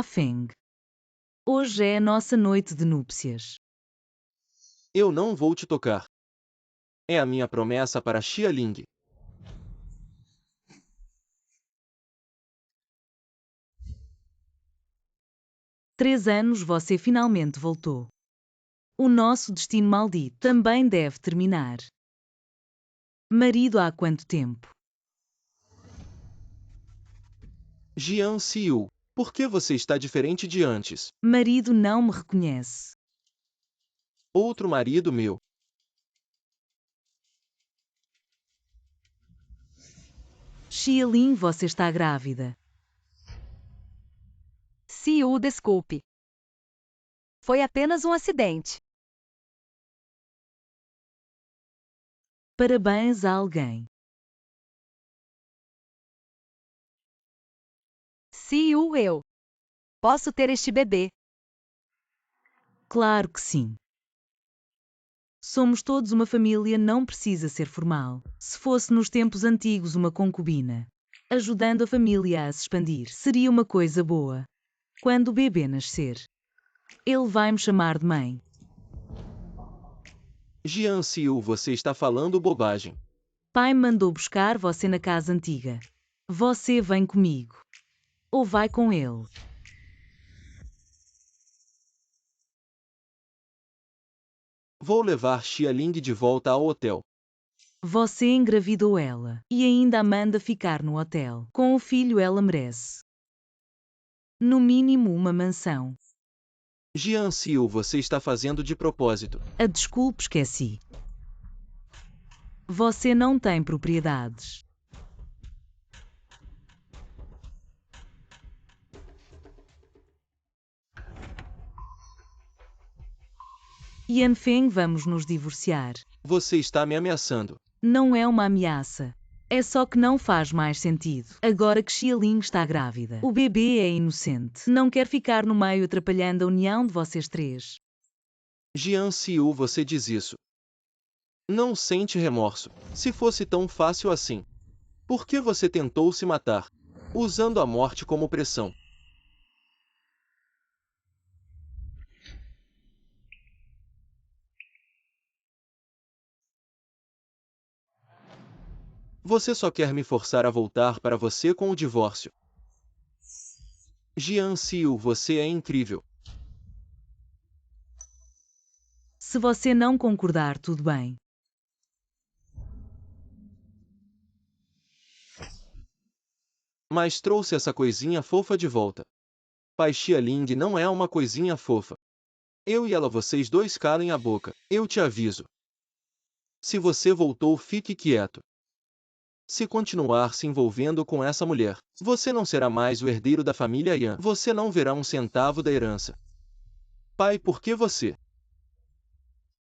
Feng. Hoje é a nossa noite de núpcias. Eu não vou te tocar. É a minha promessa para Xialing. Três anos você finalmente voltou. O nosso destino maldito também deve terminar. Marido há quanto tempo? Jian Xiu, por que você está diferente de antes? Marido não me reconhece. Outro marido meu. Xialing, você está grávida. Xiu, desculpe. Foi apenas um acidente. Parabéns a alguém. Xiu, eu. Posso ter este bebê? Claro que sim. Somos todos uma família, não precisa ser formal. Se fosse nos tempos antigos uma concubina, ajudando a família a se expandir, seria uma coisa boa. Quando o bebê nascer, ele vai me chamar de mãe. Jian Xiu, você está falando bobagem. Pai mandou buscar você na casa antiga. Você vem comigo. Ou vai com ele. Vou levar Xialing de volta ao hotel. Você engravidou ela e ainda a manda ficar no hotel. Com o filho ela merece. No mínimo uma mansão. Jian Xiu, você está fazendo de propósito. Desculpe, esqueci. Você não tem propriedades. Yanfeng, vamos nos divorciar. Você está me ameaçando. Não é uma ameaça. É só que não faz mais sentido. Agora que Xialing está grávida. O bebê é inocente. Não quer ficar no meio atrapalhando a união de vocês três. Jian Xiu, você diz isso. Não sente remorso. Se fosse tão fácil assim, por que você tentou se matar, usando a morte como pressão? Você só quer me forçar a voltar para você com o divórcio. Jian Xiu, você é incrível. Se você não concordar, tudo bem. Mas trouxe essa coisinha fofa de volta. Pai Xialing não é uma coisinha fofa. Eu e ela, vocês dois calem a boca, eu te aviso. Se você voltou, fique quieto. Se continuar se envolvendo com essa mulher, você não será mais o herdeiro da família Yan. Você não verá um centavo da herança. Pai, por que você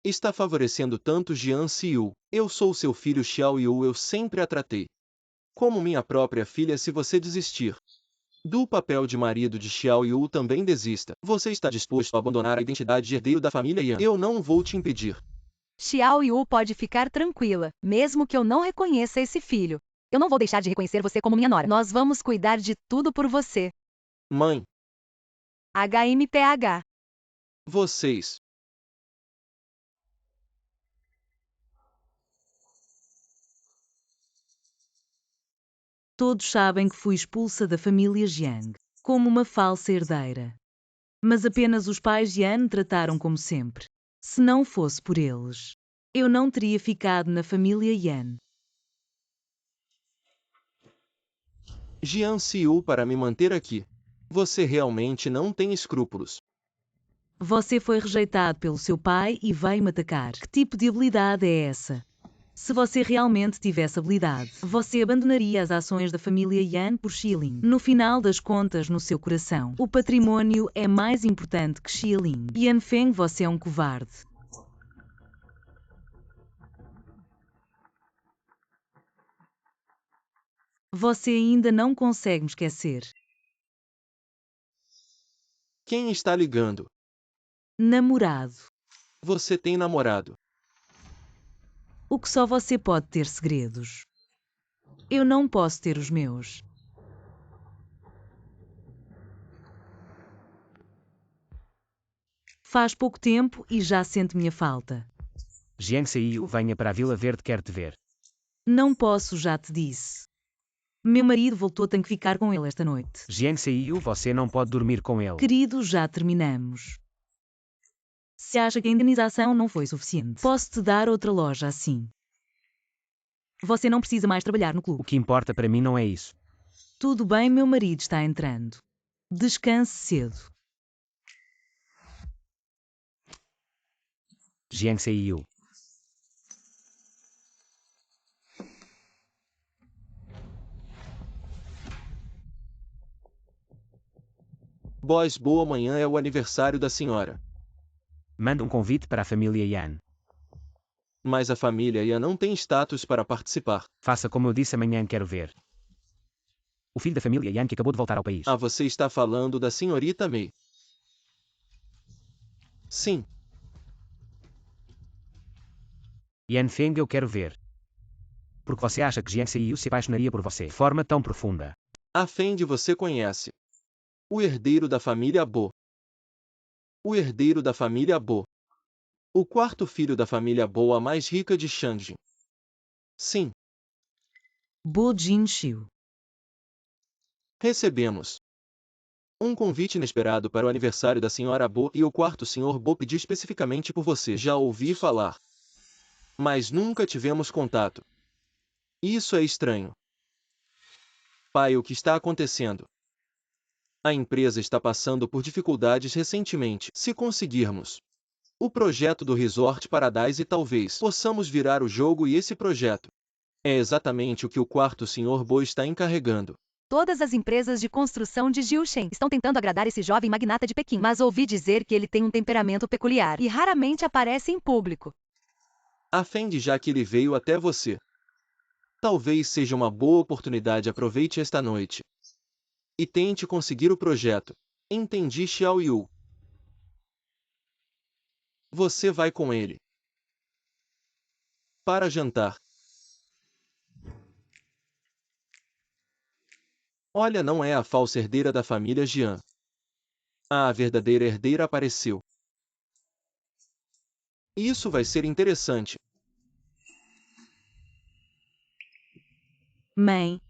está favorecendo tanto Jian Xiu? Eu sou seu filho Xiao Yu, eu sempre a tratei como minha própria filha. Se você desistir do papel de marido de Xiao Yu, também desista. Você está disposto a abandonar a identidade de herdeiro da família Yan? Eu não vou te impedir. Xiao Yu pode ficar tranquila, mesmo que eu não reconheça esse filho. Eu não vou deixar de reconhecer você como minha nora. Nós vamos cuidar de tudo por você. Mãe, HMPH. vocês. Todos sabem que fui expulsa da família Jiang, como uma falsa herdeira. Mas apenas os pais Yan me trataram como sempre. Se não fosse por eles, eu não teria ficado na família Yan. Jian Xiu, para me manter aqui. Você realmente não tem escrúpulos. Você foi rejeitado pelo seu pai e veio me atacar. Que tipo de habilidade é essa? Se você realmente tivesse habilidade, você abandonaria as ações da família Yan por Xialing. No final das contas, no seu coração, o patrimônio é mais importante que Xialing. Yanfeng, você é um covarde. Você ainda não consegue me esquecer. Quem está ligando? Namorado. Você tem namorado. O que só você pode ter segredos. Eu não posso ter os meus. Faz pouco tempo e já sente minha falta. Jiang Seiyu, venha para a Vila Verde, quer te ver. Não posso, já te disse. Meu marido voltou, tenho que ficar com ele esta noite. Jiang Seiyu, você não pode dormir com ele. Querido, já terminamos. Se acha que a indenização não foi suficiente, posso te dar outra loja assim. Você não precisa mais trabalhar no O clube. que importa para mim não é isso. Tudo bem, meu marido está entrando. Descanse cedo. Jiang Seiyu. Boss, boa manhã, é o aniversário da senhora. Manda um convite para a família Yan. Mas a família Yan não tem status para participar. Faça como eu disse, amanhã quero ver. O filho da família Yan que acabou de voltar ao país. Ah, você está falando da senhorita Mei? Sim. Yan Feng, eu quero ver. Porque você acha que Jiang Seiyu se apaixonaria por você de forma tão profunda? A Fendi você conhece. O herdeiro da família Bo. O herdeiro da família Bo. O quarto filho da família Bo, a mais rica de Shanjin. Sim, Bo Jin-xiu. recebemos um convite inesperado para o aniversário da senhora Bo e o quarto senhor Bo pediu especificamente por você. Já ouvi falar. Mas nunca tivemos contato. Isso é estranho. Pai, o que está acontecendo? A empresa está passando por dificuldades recentemente. Se conseguirmos o projeto do Resort Paradise, talvez possamos virar o jogo, e esse projeto é exatamente o que o quarto senhor Bo está encarregando. Todas as empresas de construção de Jiuquan estão tentando agradar esse jovem magnata de Pequim, mas ouvi dizer que ele tem um temperamento peculiar e raramente aparece em público. A Fendi, já que ele veio até você, talvez seja uma boa oportunidade. Aproveite esta noite e tente conseguir o projeto. Entendi, Xiao Yu. Você vai com ele para jantar. Olha, não é a falsa herdeira da família Jian. A verdadeira herdeira apareceu. Isso vai ser interessante. Mãe,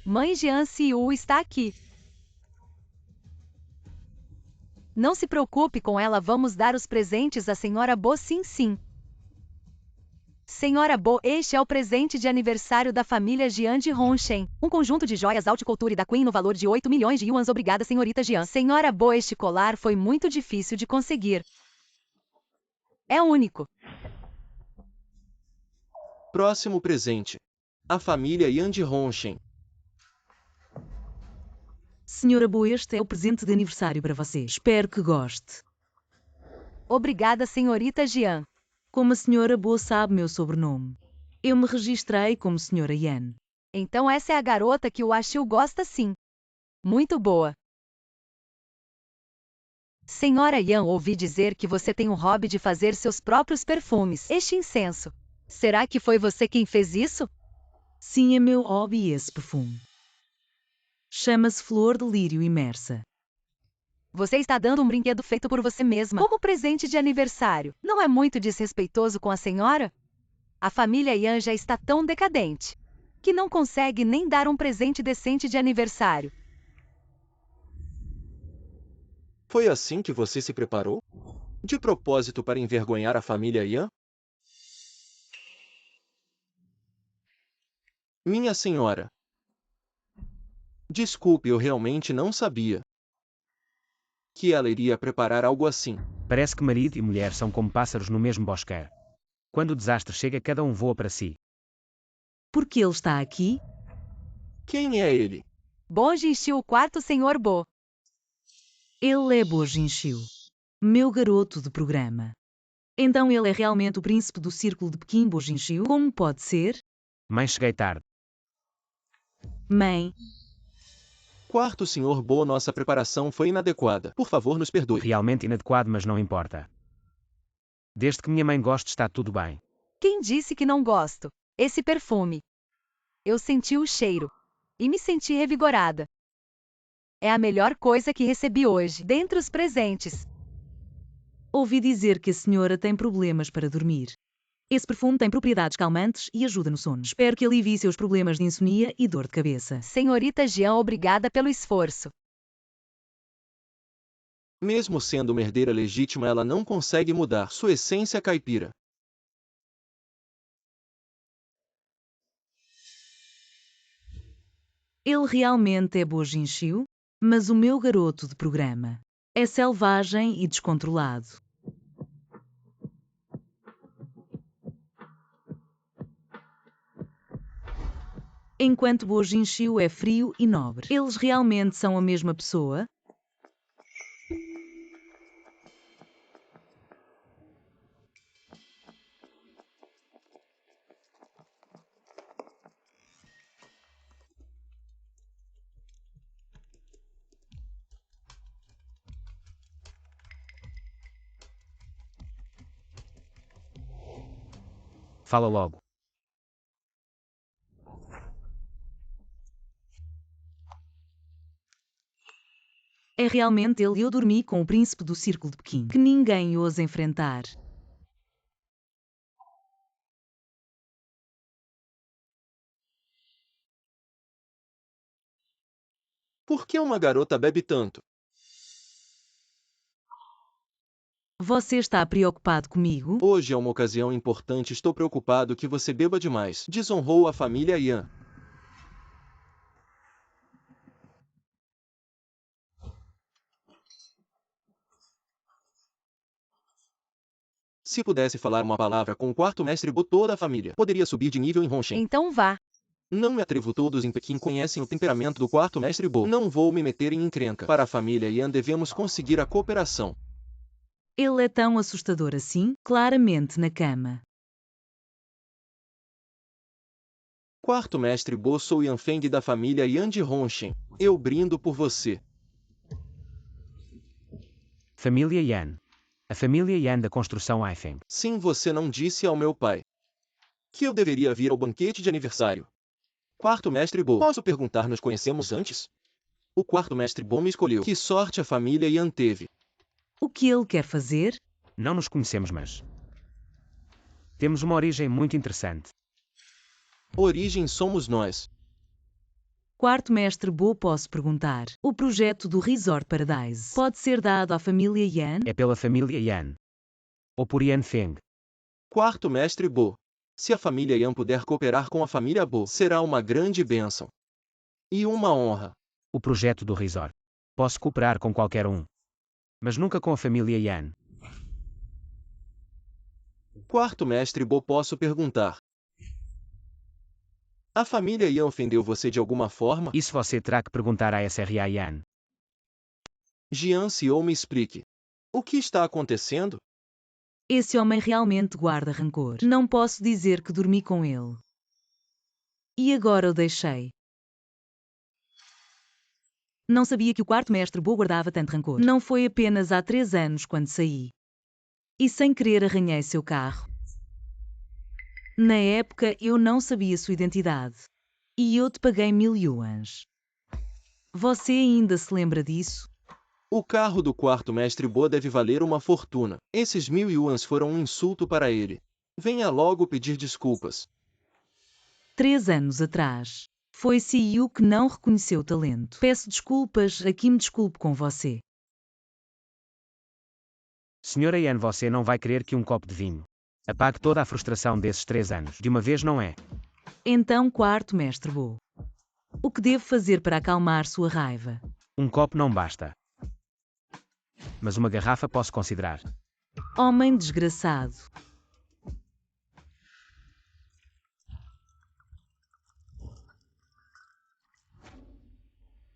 Mãe Jian Siu está aqui. Não se preocupe com ela, vamos dar os presentes à senhora Bo. Sim, sim. Senhora Bo, este é o presente de aniversário da família Jian de Hongshen. Um conjunto de joias haute couture da Queen no valor de 8 milhões de yuans. Obrigada, senhorita Jian. Senhora Bo, este colar foi muito difícil de conseguir. É único. Próximo presente. A família Yan de Hongshen. senhora Bo, este é o presente de aniversário para você. Espero que goste. Obrigada, senhorita Jian. Como a senhora Bo sabe meu sobrenome, eu me registrei como senhora Yan. Então essa é a garota que o Achiu gosta, sim. Muito boa. Senhora Yan, ouvi dizer que você tem um hobby de fazer seus próprios perfumes. Este incenso. Será que foi você quem fez isso? Sim, é meu hobby esse perfume. Chama-se Flor de Lírio Imersa. Você está dando um brinquedo feito por você mesma como presente de aniversário. Não é muito desrespeitoso com a senhora? A família Yan já está tão decadente que não consegue nem dar um presente decente de aniversário. Foi assim que você se preparou? De propósito para envergonhar a família Yan? Minha senhora. Desculpe, eu realmente não sabia que ela iria preparar algo assim. Parece que marido e mulher são como pássaros no mesmo bosque. Quando o desastre chega, cada um voa para si. Por que ele está aqui? Quem é ele? Bo Jinxiu, o quarto senhor Bo. Ele é Bo Jinxiu, meu garoto de programa. Então ele é realmente o príncipe do círculo de Pequim, Bo Jinxiu? Como pode ser? Mãe, cheguei tarde. Mãe, Quarto senhor Bo, nossa preparação foi inadequada. Por favor, nos perdoe. Realmente inadequado, mas não importa. Desde que minha mãe goste, está tudo bem. Quem disse que não gosto? Esse perfume. Eu senti o cheiro e me senti revigorada. É a melhor coisa que recebi hoje, dentre os presentes. Ouvi dizer que a senhora tem problemas para dormir. Esse perfume tem propriedades calmantes e ajuda no sono. Espero que alivie seus problemas de insônia e dor de cabeça. Senhorita Jean, obrigada pelo esforço. Mesmo sendo uma herdeira legítima, ela não consegue mudar sua essência caipira. Ele realmente é bojinchiu, mas o meu garoto de programa é selvagem e descontrolado. Enquanto bojinchiu é frio e nobre. Eles realmente são a mesma pessoa? Fala logo. É realmente ele. Eu dormi com o príncipe do Círculo de Pequim, que ninguém ousa enfrentar. Por que uma garota bebe tanto? Você está preocupado comigo? Hoje é uma ocasião importante. Estou preocupado que você beba demais. Desonrou a família Yan. Se pudesse falar uma palavra com o quarto mestre Bo, toda a família poderia subir de nível em Honshin. Então vá. Não me atrevo. Todos em Pequim conhecem o temperamento do quarto mestre Bo. Não vou me meter em encrenca. Para a família Yan devemos conseguir a cooperação. Ele é tão assustador assim, claramente na cama. Quarto mestre Bo, sou Yanfeng da família Yan de Honshin. Eu brindo por você. Família Yan. A família Yan da construção Aifeng. Sim, você não disse ao meu pai que eu deveria vir ao banquete de aniversário. Quarto mestre Bo, posso perguntar, nos conhecemos antes? O quarto mestre Bo me escolheu. Que sorte a família Yan teve. O que ele quer fazer? Não nos conhecemos, mas temos uma origem muito interessante. Origem somos nós. Quarto mestre Bo, posso perguntar. O projeto do Resort Paradise pode ser dado à família Yan? É pela família Yan. Ou por Yan Feng. Quarto mestre Bo, se a família Yan puder cooperar com a família Bo, será uma grande bênção. E uma honra. O projeto do resort. Posso cooperar com qualquer um. Mas nunca com a família Yan. Quarto mestre Bo, posso perguntar. A família Yan ofendeu você de alguma forma? Isso você terá que perguntar à SRA Yan. Jian Xiao, me explique. O que está acontecendo? Esse homem realmente guarda rancor. Não posso dizer que dormi com ele. E agora o deixei. Não sabia que o quarto mestre Bo guardava tanto rancor. Não foi apenas há 3 anos quando saí. E sem querer arranhei seu carro. Na época eu não sabia sua identidade. E eu te paguei 1000 yuans. Você ainda se lembra disso? O carro do quarto mestre Bo deve valer uma fortuna. Esses 1000 yuans foram um insulto para ele. Venha logo pedir desculpas. 3 anos atrás. Foi Siyu que não reconheceu o talento. Peço desculpas, aqui me desculpo com você. Senhora Yan, você não vai querer que um copo de vinho apague toda a frustração desses 3 anos. De uma vez, não é? Então, quarto mestre Bo. O que devo fazer para acalmar sua raiva? Um copo não basta. Mas uma garrafa posso considerar. Homem desgraçado.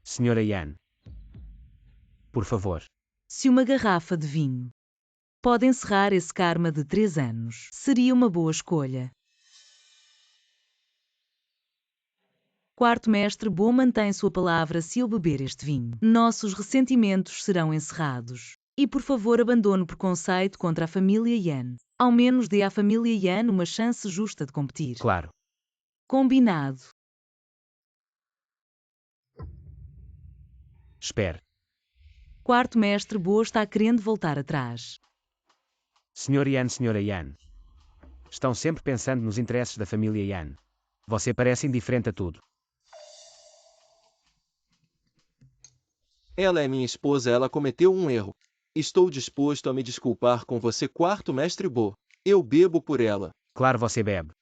Senhora Yan. Por favor. Se uma garrafa de vinho pode encerrar esse karma de 3 anos, seria uma boa escolha. Quarto mestre Bo mantém sua palavra. Se eu beber este vinho, nossos ressentimentos serão encerrados. E por favor abandone o preconceito contra a família Yan. Ao menos dê à família Yan uma chance justa de competir. Claro. Combinado. Espere. Quarto mestre Bo está querendo voltar atrás. Senhor Yan, Senhora Yan. Estão sempre pensando nos interesses da família Yan. Você parece indiferente a tudo. Ela é minha esposa, ela cometeu um erro. Estou disposto a me desculpar com você, quarto mestre Bo. Eu bebo por ela. Claro, você bebe.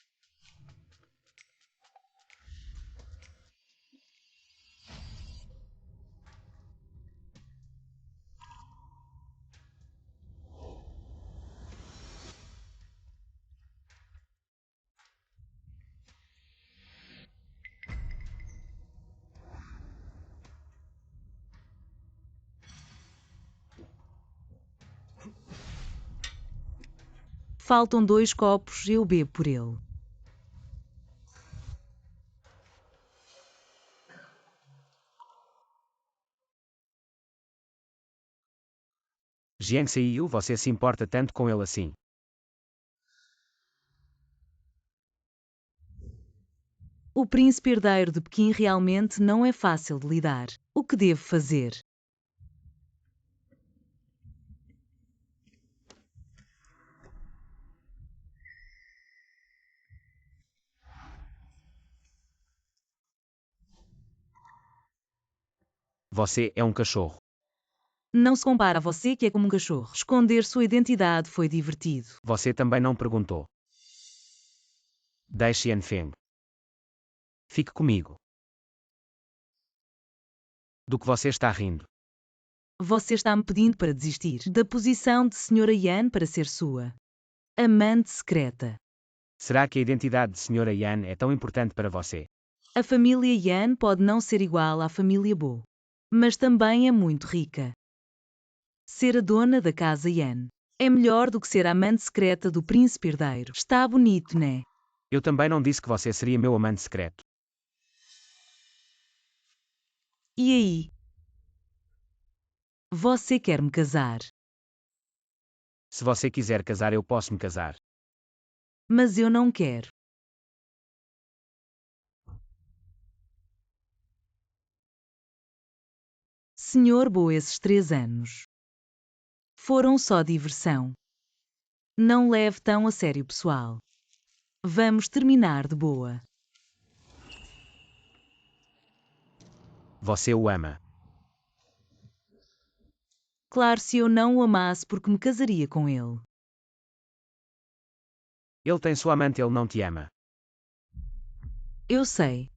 Faltam 2 copos, eu bebo por ele. Jiang Seiyu, você se importa tanto com ele assim? O príncipe herdeiro de Pequim realmente não é fácil de lidar. O que devo fazer? Você é um cachorro. Não se compara a você que é como um cachorro. Esconder sua identidade foi divertido. Você também não perguntou. Deixe Yanfeng. Fique comigo. Do que você está rindo? Você está me pedindo para desistir da posição de Sra. Yan para ser sua amante secreta. Será que a identidade de Sra. Yan é tão importante para você? A família Yan pode não ser igual à família Bo, mas também é muito rica. Ser a dona da casa Yan é melhor do que ser a amante secreta do príncipe herdeiro. Está bonito, né? Eu também não disse que você seria meu amante secreto. E aí? Você quer me casar? Se você quiser casar, eu posso me casar. Mas eu não quero. Senhor Bo, esses 3 anos foram só diversão. Não leve tão a sério, pessoal. Vamos terminar de boa. Você o ama. Claro, se eu não o amasse, porque me casaria com ele. Ele tem sua amante, ele não te ama. Eu sei.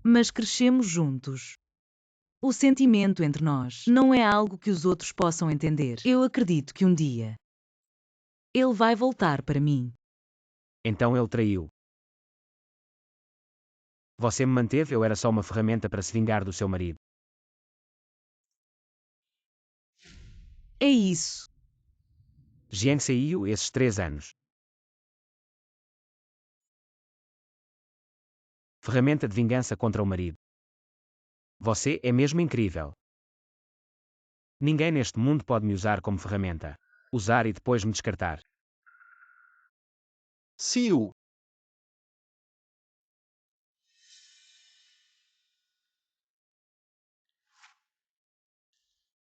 Mas crescemos juntos. O sentimento entre nós não é algo que os outros possam entender. Eu acredito que um dia ele vai voltar para mim. Então ele traiu. Você me manteve, eu era só uma ferramenta para se vingar do seu marido. É isso. Jiang Seiyu, esses 3 anos. Ferramenta de vingança contra o marido. Você é mesmo incrível. Ninguém neste mundo pode me usar como ferramenta. Usar e depois me descartar. Siu.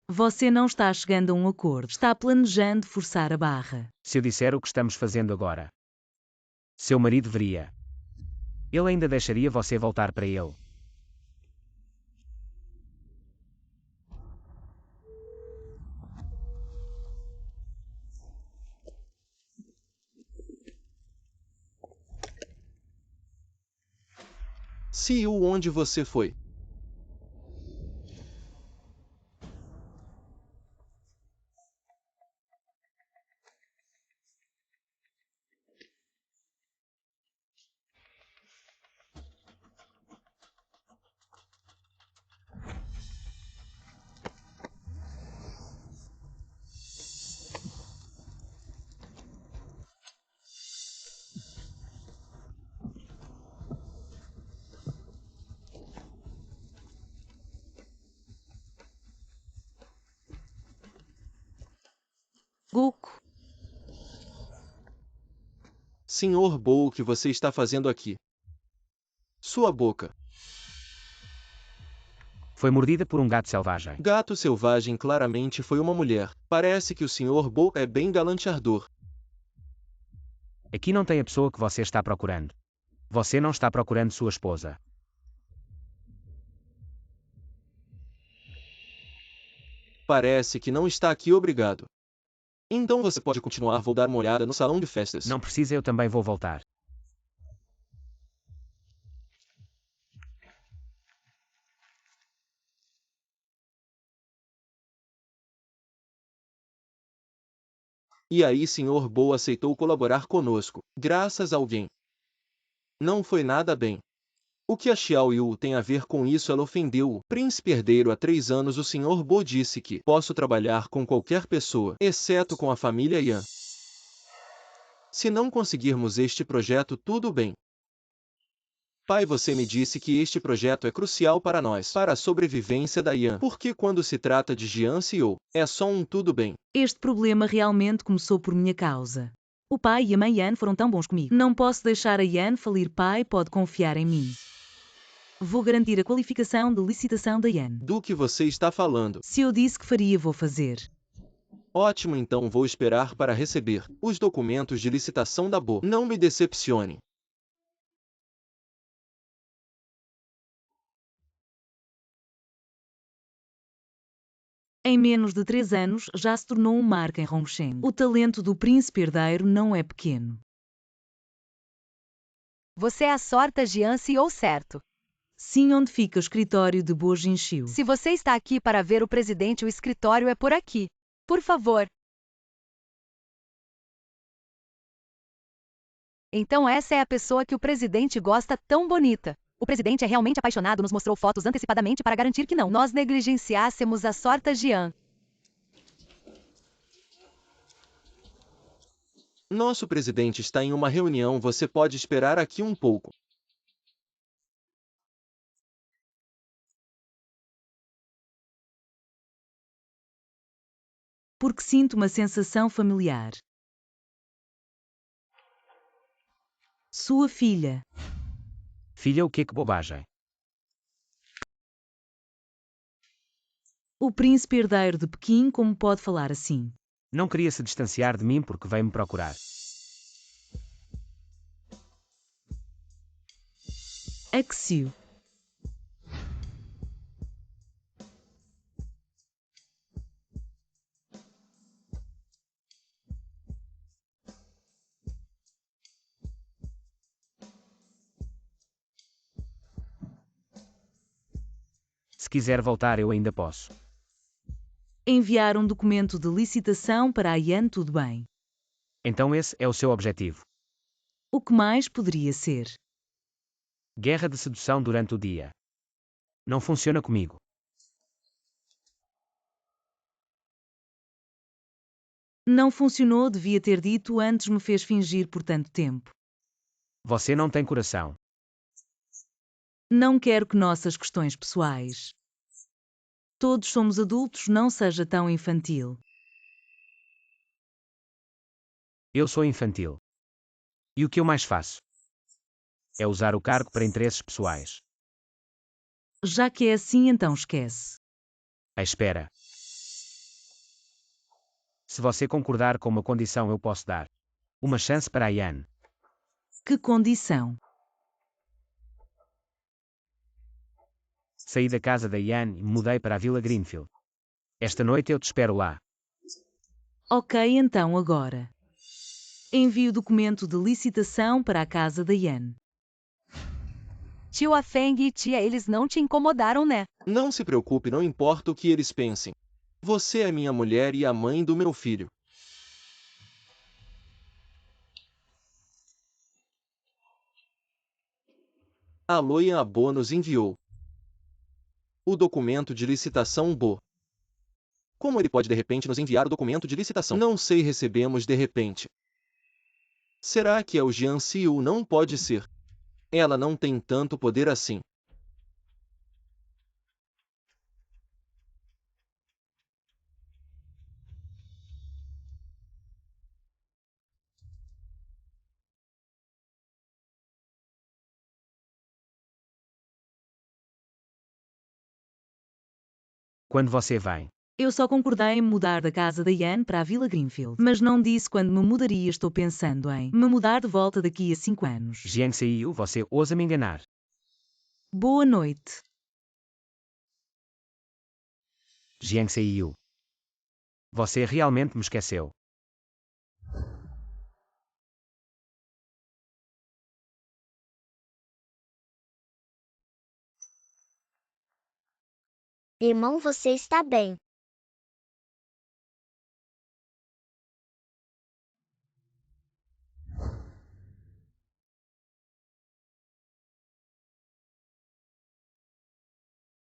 Você não está chegando a um acordo. Está planejando forçar a barra. Se eu disser o que estamos fazendo agora, seu marido veria. Ele ainda deixaria você voltar para ele. Siu, onde você foi? Goku. Senhor Bo, o que você está fazendo aqui? Sua boca. Foi mordida por um gato selvagem. Gato selvagem claramente foi uma mulher. Parece que o Sr. Bo é bem galanteador. Aqui não tem a pessoa que você está procurando. Você não está procurando sua esposa. Parece que não está aqui, obrigado. Então você pode continuar, vou dar uma olhada no salão de festas. Não precisa, eu também vou voltar. E aí Sr. Bo aceitou colaborar conosco, graças a alguém. Não foi nada bem. O que a Xiao Yu tem a ver com isso? Ela ofendeu o príncipe herdeiro há 3 anos. O Sr. Bo disse que posso trabalhar com qualquer pessoa, exceto com a família Yan. Se não conseguirmos este projeto, tudo bem. Pai, você me disse que este projeto é crucial para nós, para a sobrevivência da Yan. Porque quando se trata de Jian Xiu, é só um tudo bem. Este problema realmente começou por minha causa. O pai e a mãe Yan foram tão bons comigo. Não posso deixar a Yan falir. Pai pode confiar em mim. Vou garantir a qualificação de licitação da Yan. Do que você está falando? Se eu disse que faria, vou fazer. Ótimo, então vou esperar para receber os documentos de licitação da Bo. Não me decepcione. Em menos de 3 anos, já se tornou uma marca em Rongsheng. O talento do príncipe herdeiro não é pequeno. Você é a sorta Jian Xiu, certo? Sim, onde fica o escritório de Bo Jinxiu? Se você está aqui para ver o presidente, o escritório é por aqui. Por favor. Então essa é a pessoa que o presidente gosta, tão bonita. O presidente é realmente apaixonado, nos mostrou fotos antecipadamente para garantir que não nós negligenciássemos a sorta Jian. Nosso presidente está em uma reunião, você pode esperar aqui um pouco. Porque sinto uma sensação familiar. Sua filha. Filha, o que bobagem. O príncipe herdeiro de Pequim, como pode falar assim? Não queria se distanciar de mim porque veio me procurar. Axiu. Se quiser voltar, eu ainda posso. Enviar um documento de licitação para a Yan, tudo bem. Então esse é o seu objetivo. O que mais poderia ser? Guerra de sedução durante o dia. Não funciona comigo. Não funcionou, devia ter dito antes, me fez fingir por tanto tempo. Você não tem coração. Não quero que nossas questões pessoais. Todos somos adultos, não seja tão infantil. Eu sou infantil. E o que eu mais faço? É usar o cargo para interesses pessoais. Já que é assim, então esquece. À espera. Se você concordar com uma condição, eu posso dar uma chance para a Yan. Que condição? Saí da casa da Yan e me mudei para a Vila Greenfield. Esta noite eu te espero lá. Ok, então agora. Envie o documento de licitação para a casa da Yan. Tio Afeng e tia, eles não te incomodaram, né? Não se preocupe, não importa o que eles pensem. Você é minha mulher e a mãe do meu filho. A Loian Bo nos enviou o documento de licitação Bo. Como ele pode de repente nos enviar o documento de licitação? Não sei, recebemos de repente. Será que é o Jian Xiu? Não pode ser. Ela não tem tanto poder assim. Quando você vem? Eu só concordei em mudar da casa da Yan para a Vila Greenfield, mas não disse quando me mudaria. Estou pensando em me mudar de volta daqui a 5 anos. Jiang Seiyu, você ousa me enganar. Boa noite. Jiang Seiyu. Você realmente me esqueceu. Irmão, você está bem?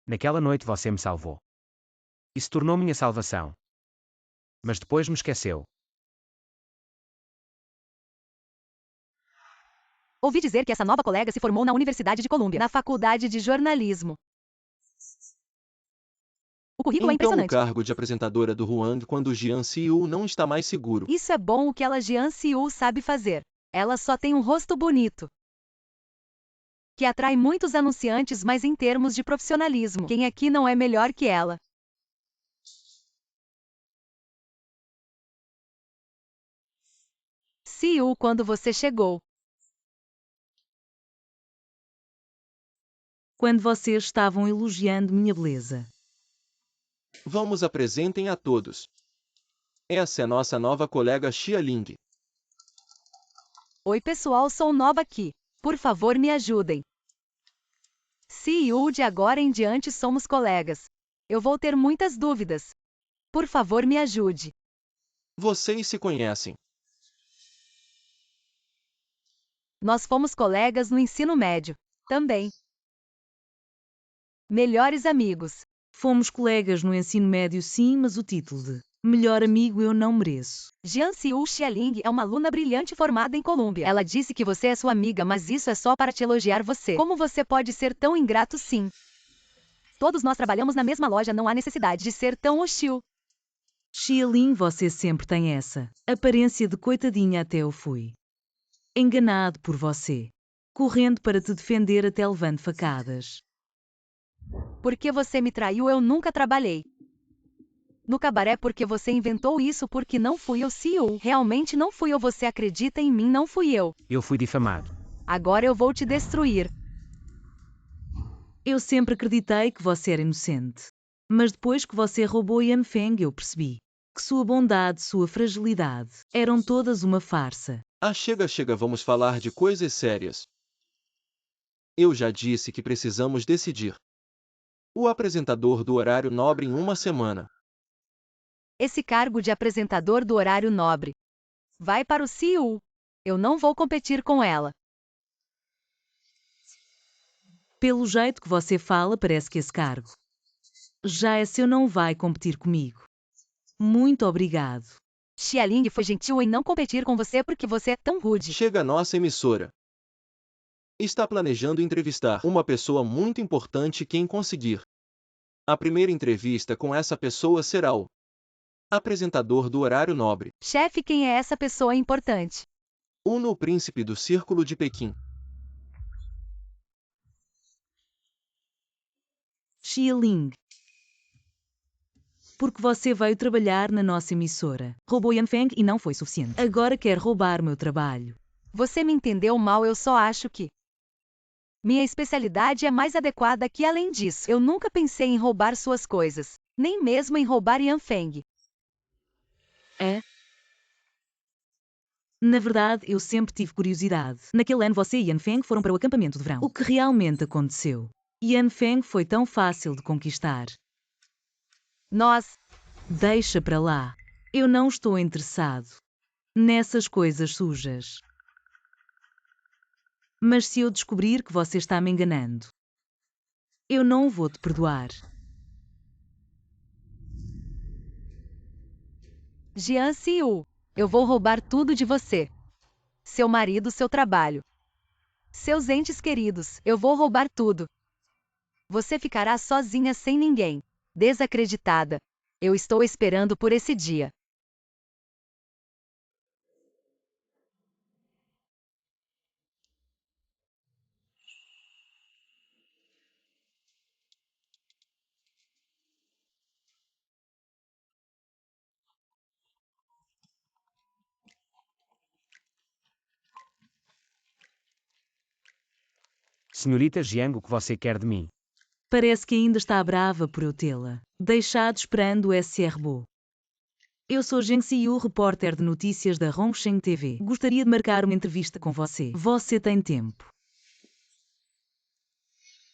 Naquela noite você me salvou. Isso tornou minha salvação. Mas depois me esqueceu. Ouvi dizer que essa nova colega se formou na Universidade de Colômbia, na faculdade de jornalismo. O currículo é Então o impressionante. cargo de apresentadora do Huang quando Jian Siu não está mais seguro. Isso é bom. O que ela Jian Siu sabe fazer. Ela só tem um rosto bonito, que atrai muitos anunciantes, mas em termos de profissionalismo, quem aqui não é melhor que ela? Siu, quando você chegou? Quando vocês estavam elogiando minha beleza. Vamos apresentem a todos. Essa é nossa nova colega Xia Ling. Oi pessoal, sou nova aqui. Por favor, me ajudem. Siu, de agora em diante somos colegas. Eu vou ter muitas dúvidas. Por favor, me ajude. Vocês se conhecem. Nós fomos colegas no ensino médio. Também. Melhores amigos. Fomos colegas no ensino médio, sim, mas o título de melhor amigo eu não mereço. Jian Siu Xialing é uma aluna brilhante formada em Colômbia. Ela disse que você é sua amiga, mas isso é só para te elogiar você. Como você pode ser tão ingrato sim? Todos nós trabalhamos na mesma loja, não há necessidade de ser tão hostil. Xialing, você sempre tem essa aparência de coitadinha. Até eu fui enganado por você, correndo para te defender até levando facadas. Porque você me traiu, eu nunca trabalhei no cabaré porque você inventou isso, porque não fui eu, Siu. Realmente não fui eu, você acredita em mim, não fui eu. Eu fui difamado. Agora eu vou te destruir. Eu sempre acreditei que você era inocente. Mas depois que você roubou Yanfeng, eu percebi que sua bondade, sua fragilidade, eram todas uma farsa. Ah, chega, chega, vamos falar de coisas sérias. Eu já disse que precisamos decidir. O apresentador do horário nobre em uma semana. Esse cargo de apresentador do horário nobre vai para o Siu. Eu não vou competir com ela. Pelo jeito que você fala, parece que esse cargo já é seu, não vai competir comigo. Muito obrigado. Xialing foi gentil em não competir com você porque você é tão rude. Chega a nossa emissora. Está planejando entrevistar uma pessoa muito importante. Quem conseguir a primeira entrevista com essa pessoa será o apresentador do horário nobre. Chefe, quem é essa pessoa importante? Uno, o príncipe do Círculo de Pequim. Xialing. Porque você veio trabalhar na nossa emissora. Roubou Yanfeng e não foi suficiente. Agora quer roubar meu trabalho. Você me entendeu mal, eu só acho que minha especialidade é mais adequada que além disso. Eu nunca pensei em roubar suas coisas. Nem mesmo em roubar Yanfeng. É? Na verdade, eu sempre tive curiosidade. Naquele ano você e Yanfeng foram para o acampamento de verão. O que realmente aconteceu? Yanfeng foi tão fácil de conquistar. Nós... Deixa para lá. Eu não estou interessado nessas coisas sujas. Mas se eu descobrir que você está me enganando, eu não vou te perdoar. Jian Siu, eu vou roubar tudo de você. Seu marido, seu trabalho. Seus entes queridos, eu vou roubar tudo. Você ficará sozinha sem ninguém. Desacreditada. Eu estou esperando por esse dia. Senhorita Jiang, o que você quer de mim? Parece que ainda está brava por eu tê-la deixado esperando o SRBO. Eu sou Zheng Xiu, repórter de notícias da Hongsheng TV. Gostaria de marcar uma entrevista com você. Você tem tempo?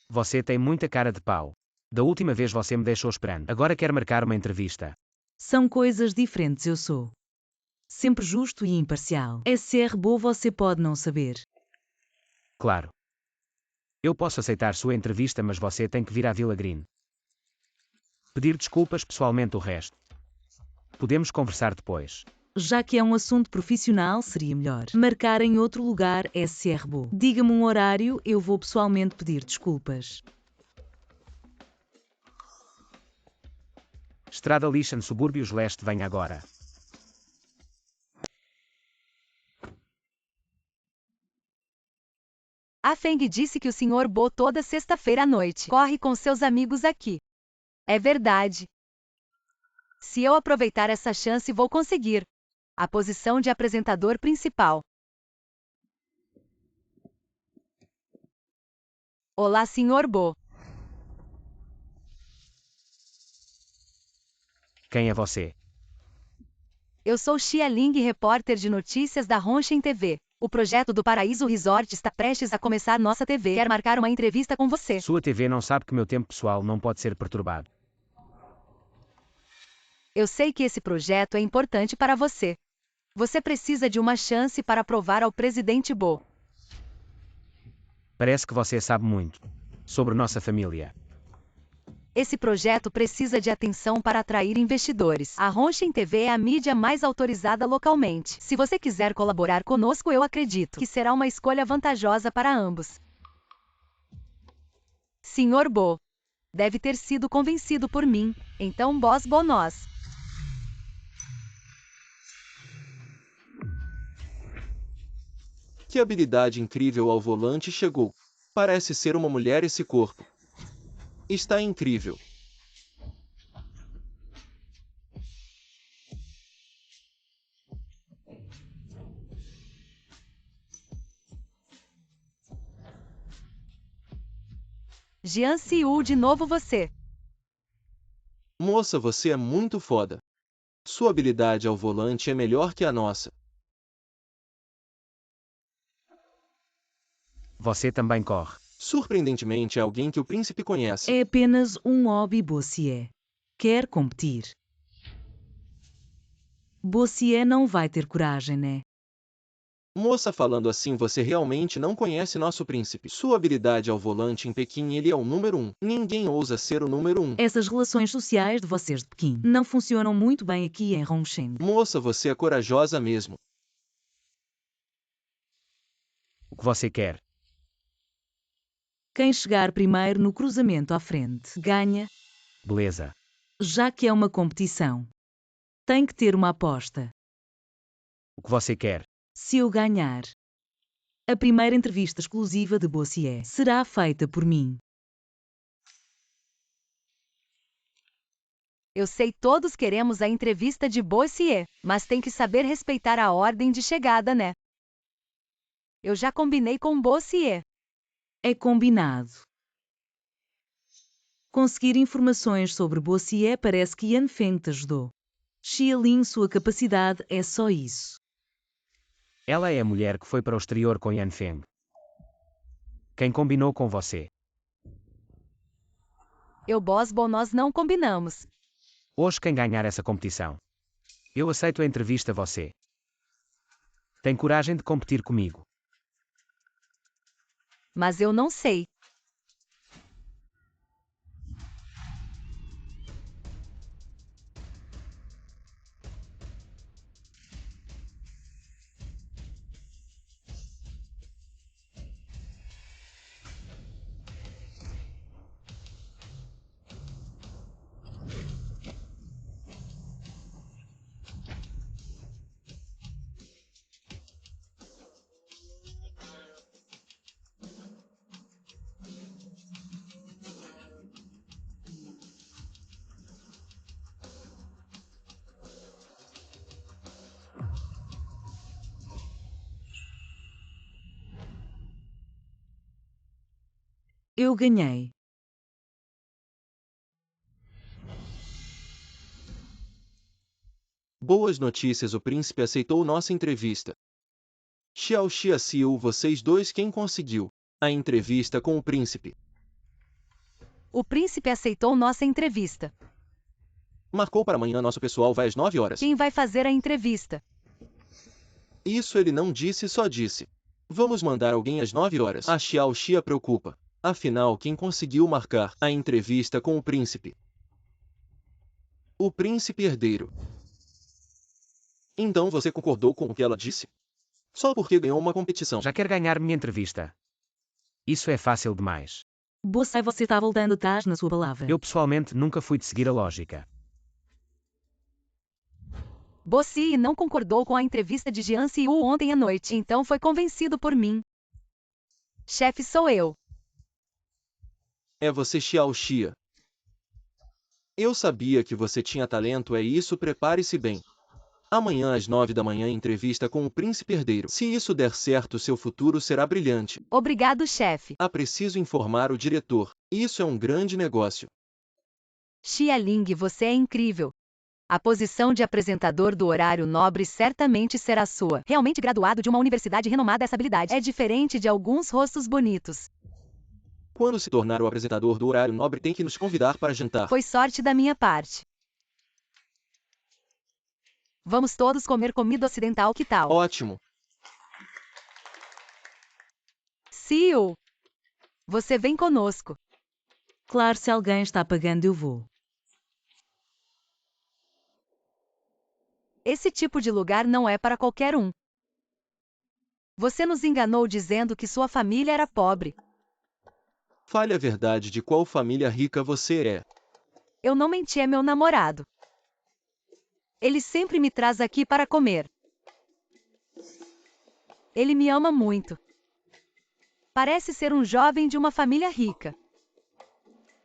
Você tem muita cara de pau. Da última vez você me deixou esperando. Agora quer marcar uma entrevista. São coisas diferentes. Eu sou sempre justo e imparcial. SRBO você pode não saber. Claro. Eu posso aceitar sua entrevista, mas você tem que vir à Vila Green. Pedir desculpas pessoalmente o resto. Podemos conversar depois. Já que é um assunto profissional, seria melhor marcar em outro lugar. SRBO. Diga-me um horário, eu vou pessoalmente pedir desculpas. Estrada Lishan, Subúrbios Leste, venha agora. A Feng disse que o Sr. Bo toda sexta-feira à noite corre com seus amigos aqui. É verdade. Se eu aproveitar essa chance, vou conseguir a posição de apresentador principal. Olá, Sr. Bo. Quem é você? Eu sou Xia Ling, repórter de notícias da Hongsheng TV. O projeto do Paraíso Resort está prestes a começar. Nossa TV quer marcar uma entrevista com você. Sua TV não sabe que meu tempo pessoal não pode ser perturbado. Eu sei que esse projeto é importante para você. Você precisa de uma chance para provar ao presidente Bo. Parece que você sabe muito sobre nossa família. Esse projeto precisa de atenção para atrair investidores. A Hongsheng TV é a mídia mais autorizada localmente. Se você quiser colaborar conosco, eu acredito que será uma escolha vantajosa para ambos. Sr. Bo deve ter sido convencido por mim. Então, Boss Bo nós. Que habilidade incrível ao volante chegou. Parece ser uma mulher esse corpo. Está incrível. Jian Xiu, de novo você. Moça, você é muito foda. Sua habilidade ao volante é melhor que a nossa. Você também corre. Surpreendentemente é alguém que o príncipe conhece. É apenas um hobby. Bossier quer competir. Bossier não vai ter coragem, né? Moça, falando assim, você realmente não conhece nosso príncipe. Sua habilidade ao volante em Pequim, ele é o número 1. Ninguém ousa ser o número 1. Essas relações sociais de vocês de Pequim não funcionam muito bem aqui em Hongsheng. Moça, você é corajosa mesmo. O que você quer? Quem chegar primeiro no cruzamento à frente ganha, Beleza. já que é uma competição. Tem que ter uma aposta. O que você quer? Se eu ganhar, a primeira entrevista exclusiva de Bossier será feita por mim. Eu sei, todos queremos a entrevista de Bossier, mas tem que saber respeitar a ordem de chegada, né? Eu já combinei com Bossier. É combinado. Conseguir informações sobre Bossier parece que Yan Feng te ajudou. Xiaolin, sua capacidade é só isso. Ela é a mulher que foi para o exterior com Yan Feng. Quem combinou com você? Eu, Boss Bo, nós não combinamos. Hoje quem ganhar essa competição? Eu aceito a entrevista a você. Tem coragem de competir comigo? Mas eu não sei. Eu ganhei. Boas notícias, o príncipe aceitou nossa entrevista. Xiao Xia Siu, vocês dois, quem conseguiu a entrevista com o príncipe? O príncipe aceitou nossa entrevista. Marcou para amanhã, nosso pessoal vai às 9 horas. Quem vai fazer a entrevista? Isso ele não disse, só disse. Vamos mandar alguém às 9 horas. A Xiao Xia preocupa. Afinal, quem conseguiu marcar a entrevista com o príncipe? O príncipe herdeiro. Então você concordou com o que ela disse? Só porque ganhou uma competição. Já quer ganhar minha entrevista? Isso é fácil demais. Você está voltando atrás na sua palavra. Eu pessoalmente nunca fui de seguir a lógica. Bossi não concordou com a entrevista de Jian Siu ontem à noite, então foi convencido por mim. Chefe, sou eu. É você, Xiao Xia. Eu sabia que você tinha talento, é isso, prepare-se bem. Amanhã às 9 da manhã, entrevista com o príncipe herdeiro. Se isso der certo, seu futuro será brilhante. Obrigado, chefe. Preciso informar o diretor. Isso é um grande negócio. Xia Ling, você é incrível. A posição de apresentador do horário nobre certamente será sua. Realmente graduado de uma universidade renomada, essa habilidade é diferente de alguns rostos bonitos. Quando se tornar o apresentador do horário nobre, tem que nos convidar para jantar. Foi sorte da minha parte. Vamos todos comer comida ocidental, que tal? Ótimo. Siu, você vem conosco. Claro, se alguém está pagando, eu vou. Esse tipo de lugar não é para qualquer um. Você nos enganou dizendo que sua família era pobre. Fale a verdade, de qual família rica você é. Eu não menti, é meu namorado. Ele sempre me traz aqui para comer. Ele me ama muito. Parece ser um jovem de uma família rica.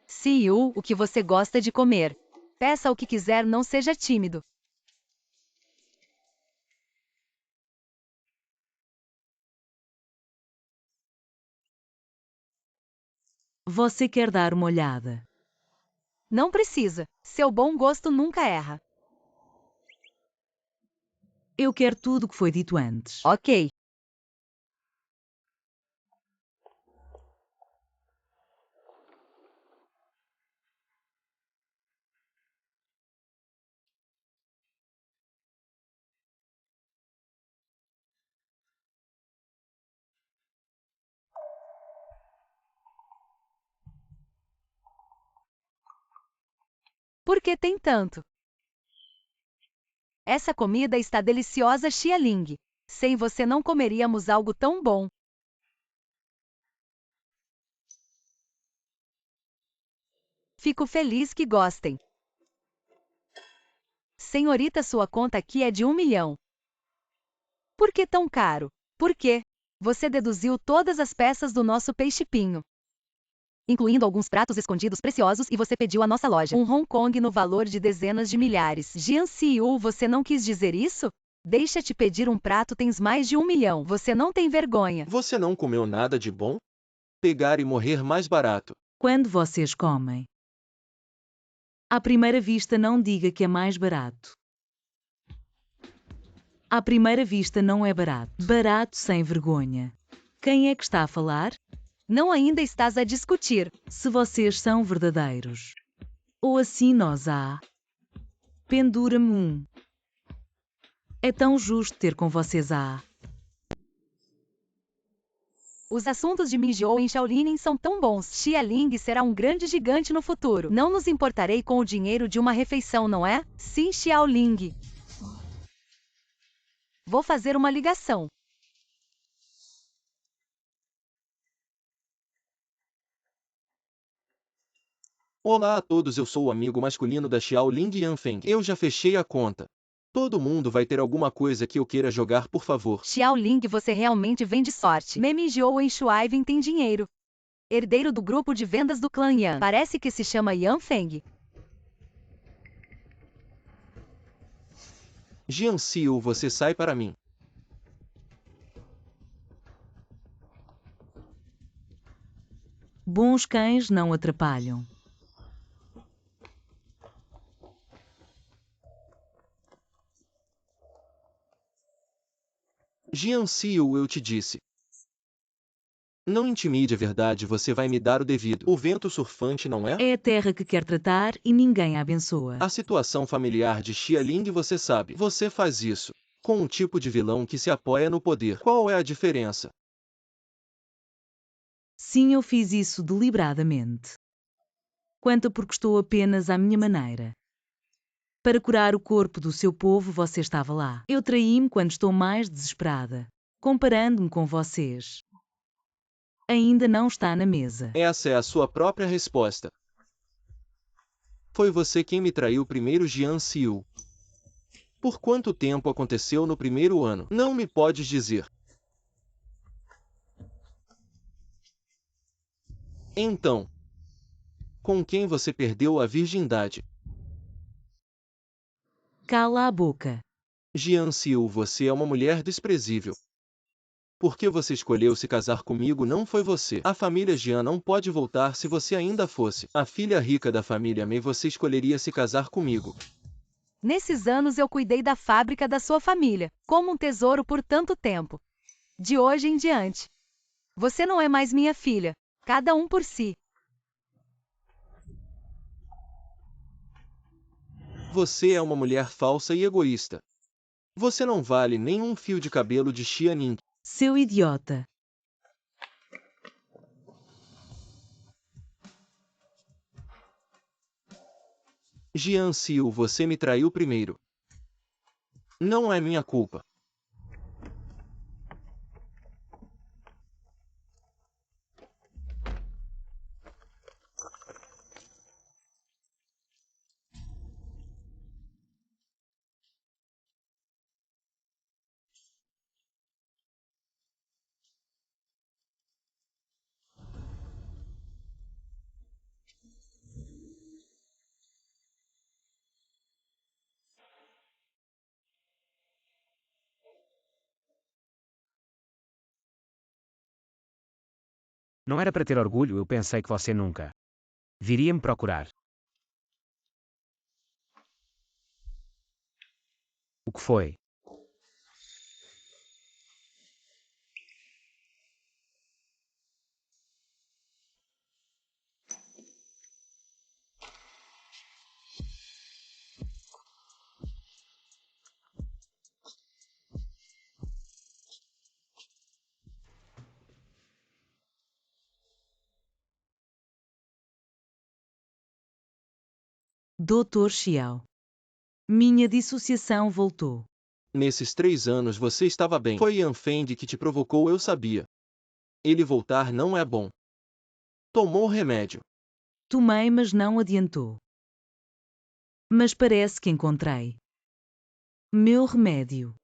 Siu, o que você gosta de comer? Peça o que quiser, não seja tímido. Você quer dar uma olhada? Não precisa. Seu bom gosto nunca erra. Eu quero tudo o que foi dito antes. Ok. Por que tem tanto? Essa comida está deliciosa, Xia Ling. Sem você não comeríamos algo tão bom. Fico feliz que gostem. Senhorita, sua conta aqui é de 1 milhão. Por que tão caro? Por quê? Você deduziu todas as peças do nosso peixe-pinho, incluindo alguns pratos escondidos preciosos, e você pediu a nossa loja um Hong Kong no valor de dezenas de milhares. Jian Siu, você não quis dizer isso? Deixa-te pedir um prato, tens mais de 1 milhão. Você não tem vergonha. Você não comeu nada de bom? Pegar e morrer mais barato. Quando vocês comem, à primeira vista não diga que é mais barato. À primeira vista não é barato. Barato sem vergonha. Quem é que está a falar? Não ainda estás a discutir. Se vocês são verdadeiros. Ou assim nós há. Pendura-me um. É tão justo ter com vocês a. Os assuntos de Minjiou em Shaolin são tão bons. Xia Ling será um grande gigante no futuro. Não nos importarei com o dinheiro de uma refeição, não é? Sim, Xiao Ling. Vou fazer uma ligação. Olá a todos, eu sou o amigo masculino da Xiao Ling Yanfeng. Eu já fechei a conta. Todo mundo vai ter alguma coisa que eu queira jogar, por favor. Xiao Ling, você realmente vem de sorte. Minjiou em Shuaiven tem dinheiro. Herdeiro do grupo de vendas do clã Yan. Parece que se chama Yanfeng. Jian Siu, você sai para mim. Bons cães não atrapalham. Jianxiu, eu te disse. Não intimide a verdade, você vai me dar o devido. O vento surfante não é? É a terra que quer tratar e ninguém a abençoa. A situação familiar de Xia Ling você sabe. Você faz isso com um tipo de vilão que se apoia no poder. Qual é a diferença? Sim, eu fiz isso deliberadamente. Quanto porque estou apenas à minha maneira. Para curar o corpo do seu povo, você estava lá. Eu traí-me quando estou mais desesperada. Comparando-me com vocês. Ainda não está na mesa. Essa é a sua própria resposta. Foi você quem me traiu primeiro, Jianxiu. Por quanto tempo aconteceu no primeiro ano? Não me podes dizer. Então, com quem você perdeu a virgindade? Cala a boca. Jianxiu, você é uma mulher desprezível. Por que você escolheu se casar comigo? Não foi você. A família Jian não pode voltar se você ainda fosse a filha rica da família Mei. Você escolheria se casar comigo. Nesses anos eu cuidei da fábrica da sua família, como um tesouro por tanto tempo. De hoje em diante. Você não é mais minha filha. Cada um por si. Você é uma mulher falsa e egoísta. Você não vale nem um fio de cabelo de Xianing. Seu idiota. Jianxiu, você me traiu primeiro. Não é minha culpa. Não era para ter orgulho, eu pensei que você nunca viria me procurar. O que foi? Dr. Xiao. Minha dissociação voltou. Nesses 3 anos você estava bem. Foi Yan Feng que te provocou, eu sabia. Ele voltar não é bom. Tomou remédio. Tomei, mas não adiantou. Mas parece que encontrei. Meu remédio.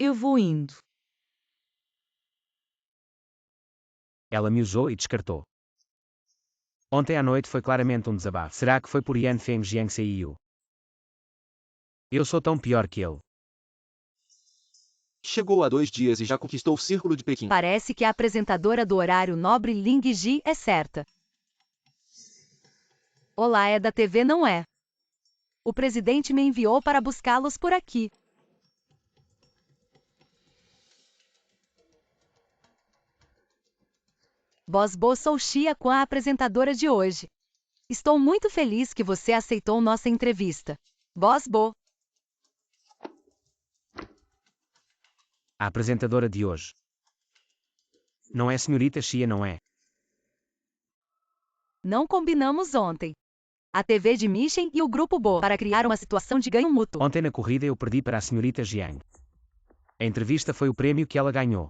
Eu vou indo. Ela me usou e descartou. Ontem à noite foi claramente um desabafo. Será que foi por Yan Feng Jiangxiu? Eu sou tão pior que ele. Chegou há 2 dias e já conquistou o Círculo de Pequim. Parece que a apresentadora do horário nobre Ling Ji é certa. Olá, é da TV, não é? O presidente me enviou para buscá-los por aqui. Boss Bo, sou Xia Quan, a apresentadora de hoje. Estou muito feliz que você aceitou nossa entrevista. Boss Bo. A apresentadora de hoje. Não é senhorita Xia, não é? Não combinamos ontem. A TV de Mission e o Grupo Bo para criar uma situação de ganho mútuo. Ontem na corrida eu perdi para a senhorita Jiang. A entrevista foi o prêmio que ela ganhou.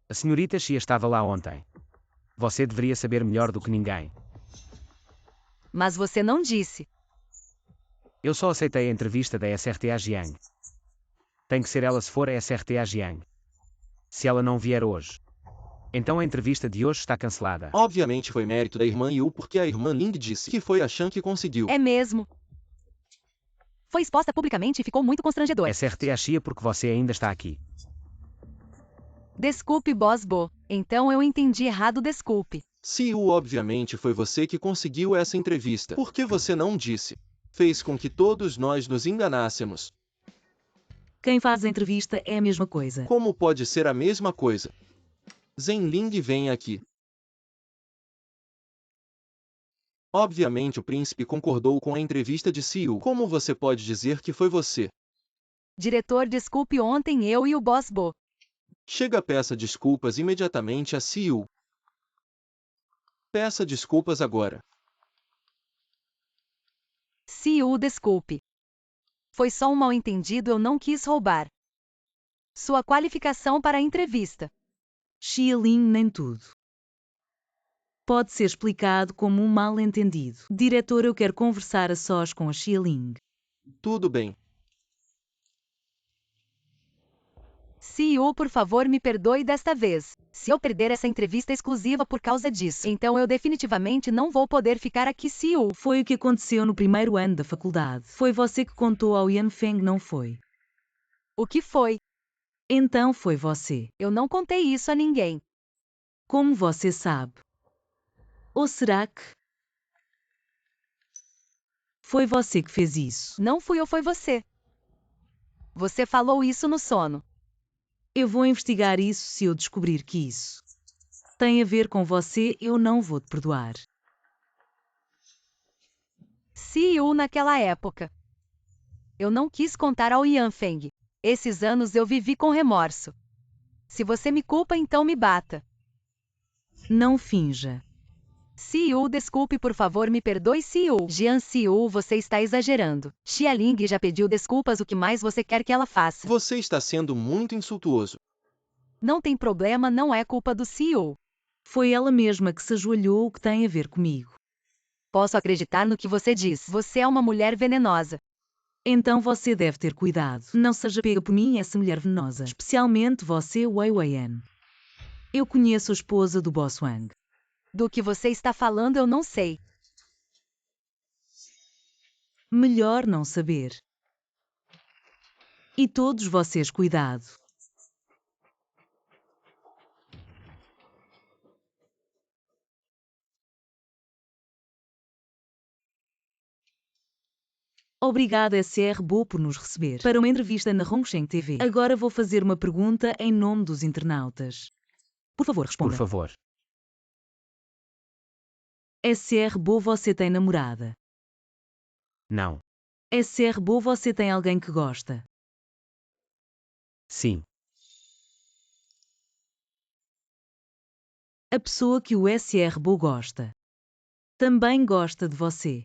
A senhorita Xia estava lá ontem. Você deveria saber melhor do que ninguém. Mas você não disse. Eu só aceitei a entrevista da SRTA Jiang. Tem que ser ela se for a SRTA Jiang. Se ela não vier hoje. Então a entrevista de hoje está cancelada. Obviamente foi mérito da irmã Yu porque a irmã Ling disse que foi a Shan que conseguiu. É mesmo. Foi exposta publicamente e ficou muito constrangedor. SRT a Xia porque você ainda está aqui. Desculpe, Boss Bo. Então eu entendi errado, desculpe. Siu, obviamente foi você que conseguiu essa entrevista. Por que você não disse? Fez com que todos nós nos enganássemos. Quem faz a entrevista é a mesma coisa. Como pode ser a mesma coisa? Zhenling vem aqui. Obviamente o príncipe concordou com a entrevista de Siu. Como você pode dizer que foi você? Diretor, desculpe, ontem eu e o Boss Bo. Chega, peça desculpas imediatamente a Siu. Peça desculpas agora. Siu, desculpe. Foi só um mal-entendido, eu não quis roubar. Sua qualificação para a entrevista. Xialing nem tudo. Pode ser explicado como um mal-entendido. Diretor, eu quero conversar a sós com a Xialing. Tudo bem. Siu, por favor, me perdoe desta vez. Se eu perder essa entrevista exclusiva por causa disso, então eu definitivamente não vou poder ficar aqui, Siu. Foi o que aconteceu no primeiro ano da faculdade. Foi você que contou ao Yanfeng, não foi? O que foi? Então foi você. Eu não contei isso a ninguém. Como você sabe? Ou será que foi você que fez isso? Não fui eu, foi você. Você falou isso no sono. Eu vou investigar isso se eu descobrir que isso tem a ver com você, eu não vou te perdoar. Siu, naquela época. Eu não quis contar ao Yanfeng. Esses anos eu vivi com remorso. Se você me culpa, então me bata. Não finja. Siu, desculpe, por favor, me perdoe, Siu. Jian Siu, você está exagerando. Xialing já pediu desculpas, o que mais você quer que ela faça? Você está sendo muito insultuoso. Não tem problema, não é culpa do Siu. Foi ela mesma que se ajoelhou, o que tem a ver comigo. Posso acreditar no que você diz. Você é uma mulher venenosa. Então você deve ter cuidado. Não seja pega por mim essa mulher venenosa. Especialmente você, Wei Weian. Eu conheço a esposa do Boss Wang. Do que você está falando eu não sei. Melhor não saber. E todos vocês, cuidado. Obrigado SR Bo por nos receber para uma entrevista na Hongsheng TV. Agora vou fazer uma pergunta em nome dos internautas. Por favor, responda. Por favor. SR Bo, você tem namorada? Não. SR Bo, você tem alguém que gosta? Sim. A pessoa que o SR Bo gosta também gosta de você.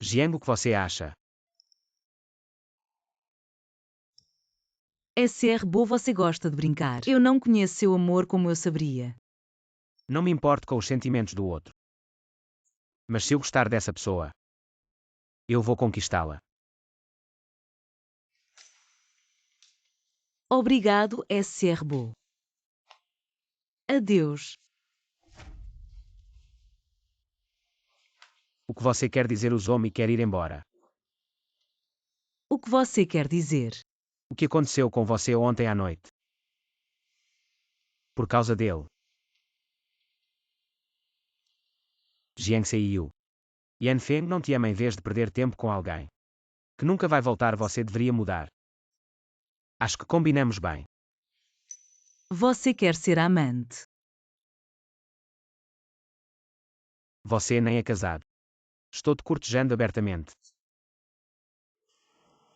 Jiang, o que você acha? SR Bo, você gosta de brincar. Eu não conheço seu amor como eu saberia. Não me importo com os sentimentos do outro. Mas se eu gostar dessa pessoa, eu vou conquistá-la. Obrigado, SR Bo. Adeus. O que você quer dizer, usou e quer ir embora? O que você quer dizer? O que aconteceu com você ontem à noite? Por causa dele. Jiang Seiyu. Yanfeng não te ama em vez de perder tempo com alguém que nunca vai voltar, você deveria mudar. Acho que combinamos bem. Você quer ser amante? Você nem é casado. Estou te cortejando abertamente.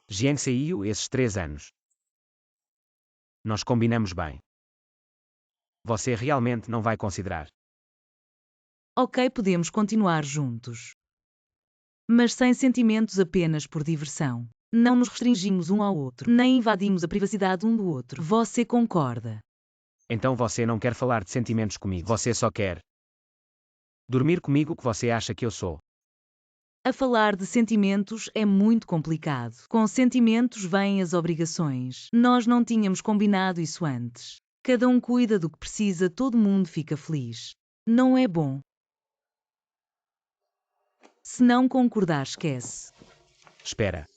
Jiang Seiyu, esses 3 anos. Nós combinamos bem. Você realmente não vai considerar. Ok, podemos continuar juntos. Mas sem sentimentos, apenas por diversão. Não nos restringimos um ao outro, nem invadimos a privacidade um do outro. Você concorda? Então você não quer falar de sentimentos comigo. Você só quer dormir comigo. O que você acha que eu sou? A falar de sentimentos é muito complicado. Com sentimentos vêm as obrigações. Nós não tínhamos combinado isso antes. Cada um cuida do que precisa, todo mundo fica feliz. Não é bom. Se não concordar, esquece. Espera.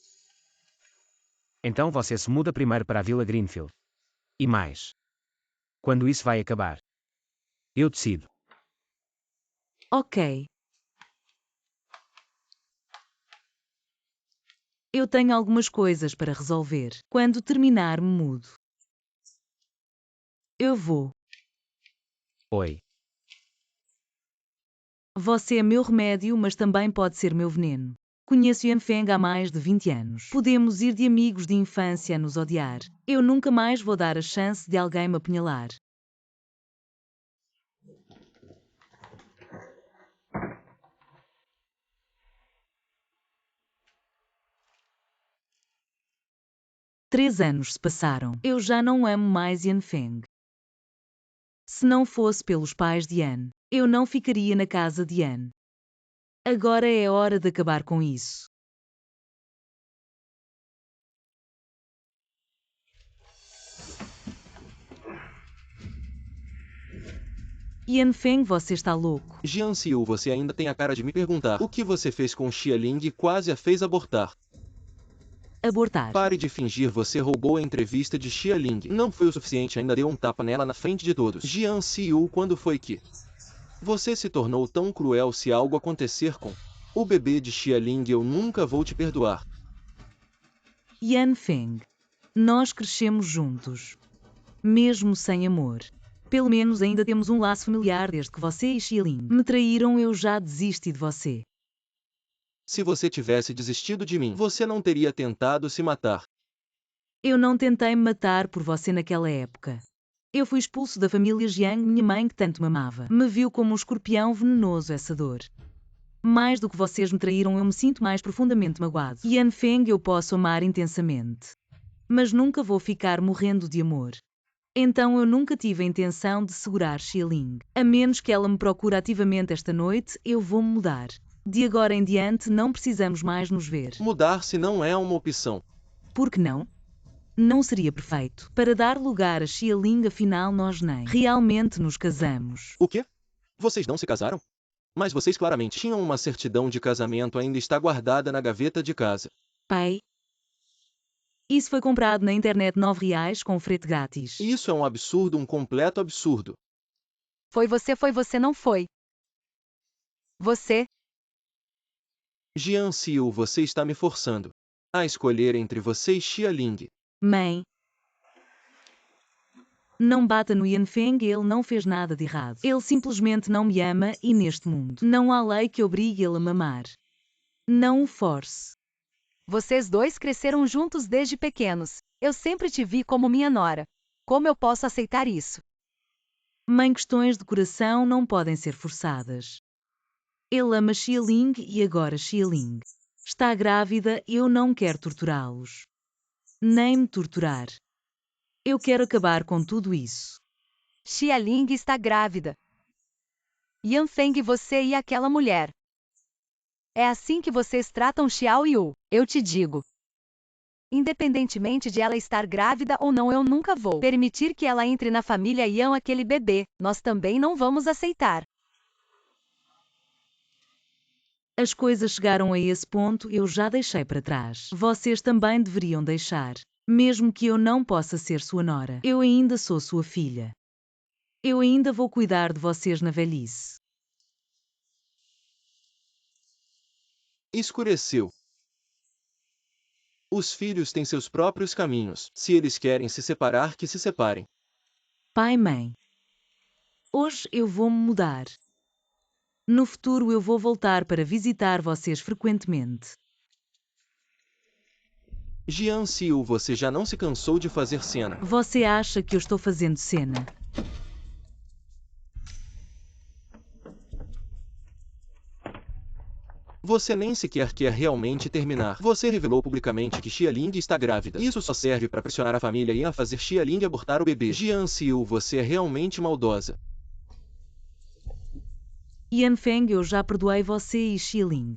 Então você se muda primeiro para a Vila Greenfield. E mais. Quando isso vai acabar? Eu decido. Ok. Eu tenho algumas coisas para resolver. Quando terminar, me mudo. Eu vou. Oi. Você é meu remédio, mas também pode ser meu veneno. Conheço Yanfeng há mais de 20 anos. Podemos ir de amigos de infância a nos odiar. Eu nunca mais vou dar a chance de alguém me apunhalar. Três anos se passaram. Eu já não amo mais Yanfeng. Se não fosse pelos pais de Yan, eu não ficaria na casa de Yan. Agora é hora de acabar com isso. Yanfeng, você está louco. Jian Xiu, você ainda tem a cara de me perguntar o que você fez com Xia Ling e quase a fez abortar. Abortar. Pare de fingir, você roubou a entrevista de Xia Ling. Não foi o suficiente, ainda deu um tapa nela na frente de todos. Jian Xiu, quando foi que você se tornou tão cruel? Se algo acontecer com o bebê de Xia Ling, eu nunca vou te perdoar. Yanfeng, nós crescemos juntos. Mesmo sem amor. Pelo menos ainda temos um laço familiar desde que você e Xiling me traíram. Eu já desisti de você. Se você tivesse desistido de mim, você não teria tentado se matar. Eu não tentei me matar por você naquela época. Eu fui expulso da família Jiang. Minha mãe, que tanto me amava, me viu como um escorpião venenoso. Essa dor. Mais do que vocês me traíram, eu me sinto mais profundamente magoado. Yanfeng, eu posso amar intensamente, mas nunca vou ficar morrendo de amor. Então eu nunca tive a intenção de segurar Xiling. A menos que ela me procure ativamente esta noite, eu vou me mudar. De agora em diante não precisamos mais nos ver. Mudar-se não é uma opção. Por que não? Não seria perfeito para dar lugar a Xiling, afinal nós nem realmente nos casamos. O quê? Vocês não se casaram? Mas vocês claramente tinham uma certidão de casamento, ainda está guardada na gaveta de casa. Pai? Isso foi comprado na internet R$9 com frete grátis. Isso é um absurdo, um completo absurdo. Foi você, não foi. Você. Jian Xiu, você está me forçando a escolher entre você e Xia Ling. Mãe, não bata no Yanfeng, ele não fez nada de errado. Ele simplesmente não me ama e neste mundo não há lei que obrigue ele a me amar. Não o force. Vocês dois cresceram juntos desde pequenos. Eu sempre te vi como minha nora. Como eu posso aceitar isso? Mãe, questões de coração não podem ser forçadas. Ele ama Xiling e agora Xiling está grávida. Eu não quero torturá-los. Nem me torturar. Eu quero acabar com tudo isso. Xialing está grávida. Yanfeng, você e aquela mulher. É assim que vocês tratam Xiao Yu, eu te digo. Independentemente de ela estar grávida ou não, eu nunca vou permitir que ela entre na família Yan. Aquele bebê, nós também não vamos aceitar. As coisas chegaram a esse ponto, eu já deixei para trás. Vocês também deveriam deixar. Mesmo que eu não possa ser sua nora, eu ainda sou sua filha. Eu ainda vou cuidar de vocês na velhice. Escureceu. Os filhos têm seus próprios caminhos. Se eles querem se separar, que se separem. Pai, mãe. Hoje eu vou me mudar. No futuro eu vou voltar para visitar vocês frequentemente. Jian Xiu, você já não se cansou de fazer cena? Você acha que eu estou fazendo cena? Você nem sequer quer realmente terminar. Você revelou publicamente que Xia Ling está grávida. Isso só serve para pressionar a família e a fazer Xia Ling abortar o bebê. Jian Xiu, você é realmente maldosa. Yanfeng, eu já perdoei você e Xiling.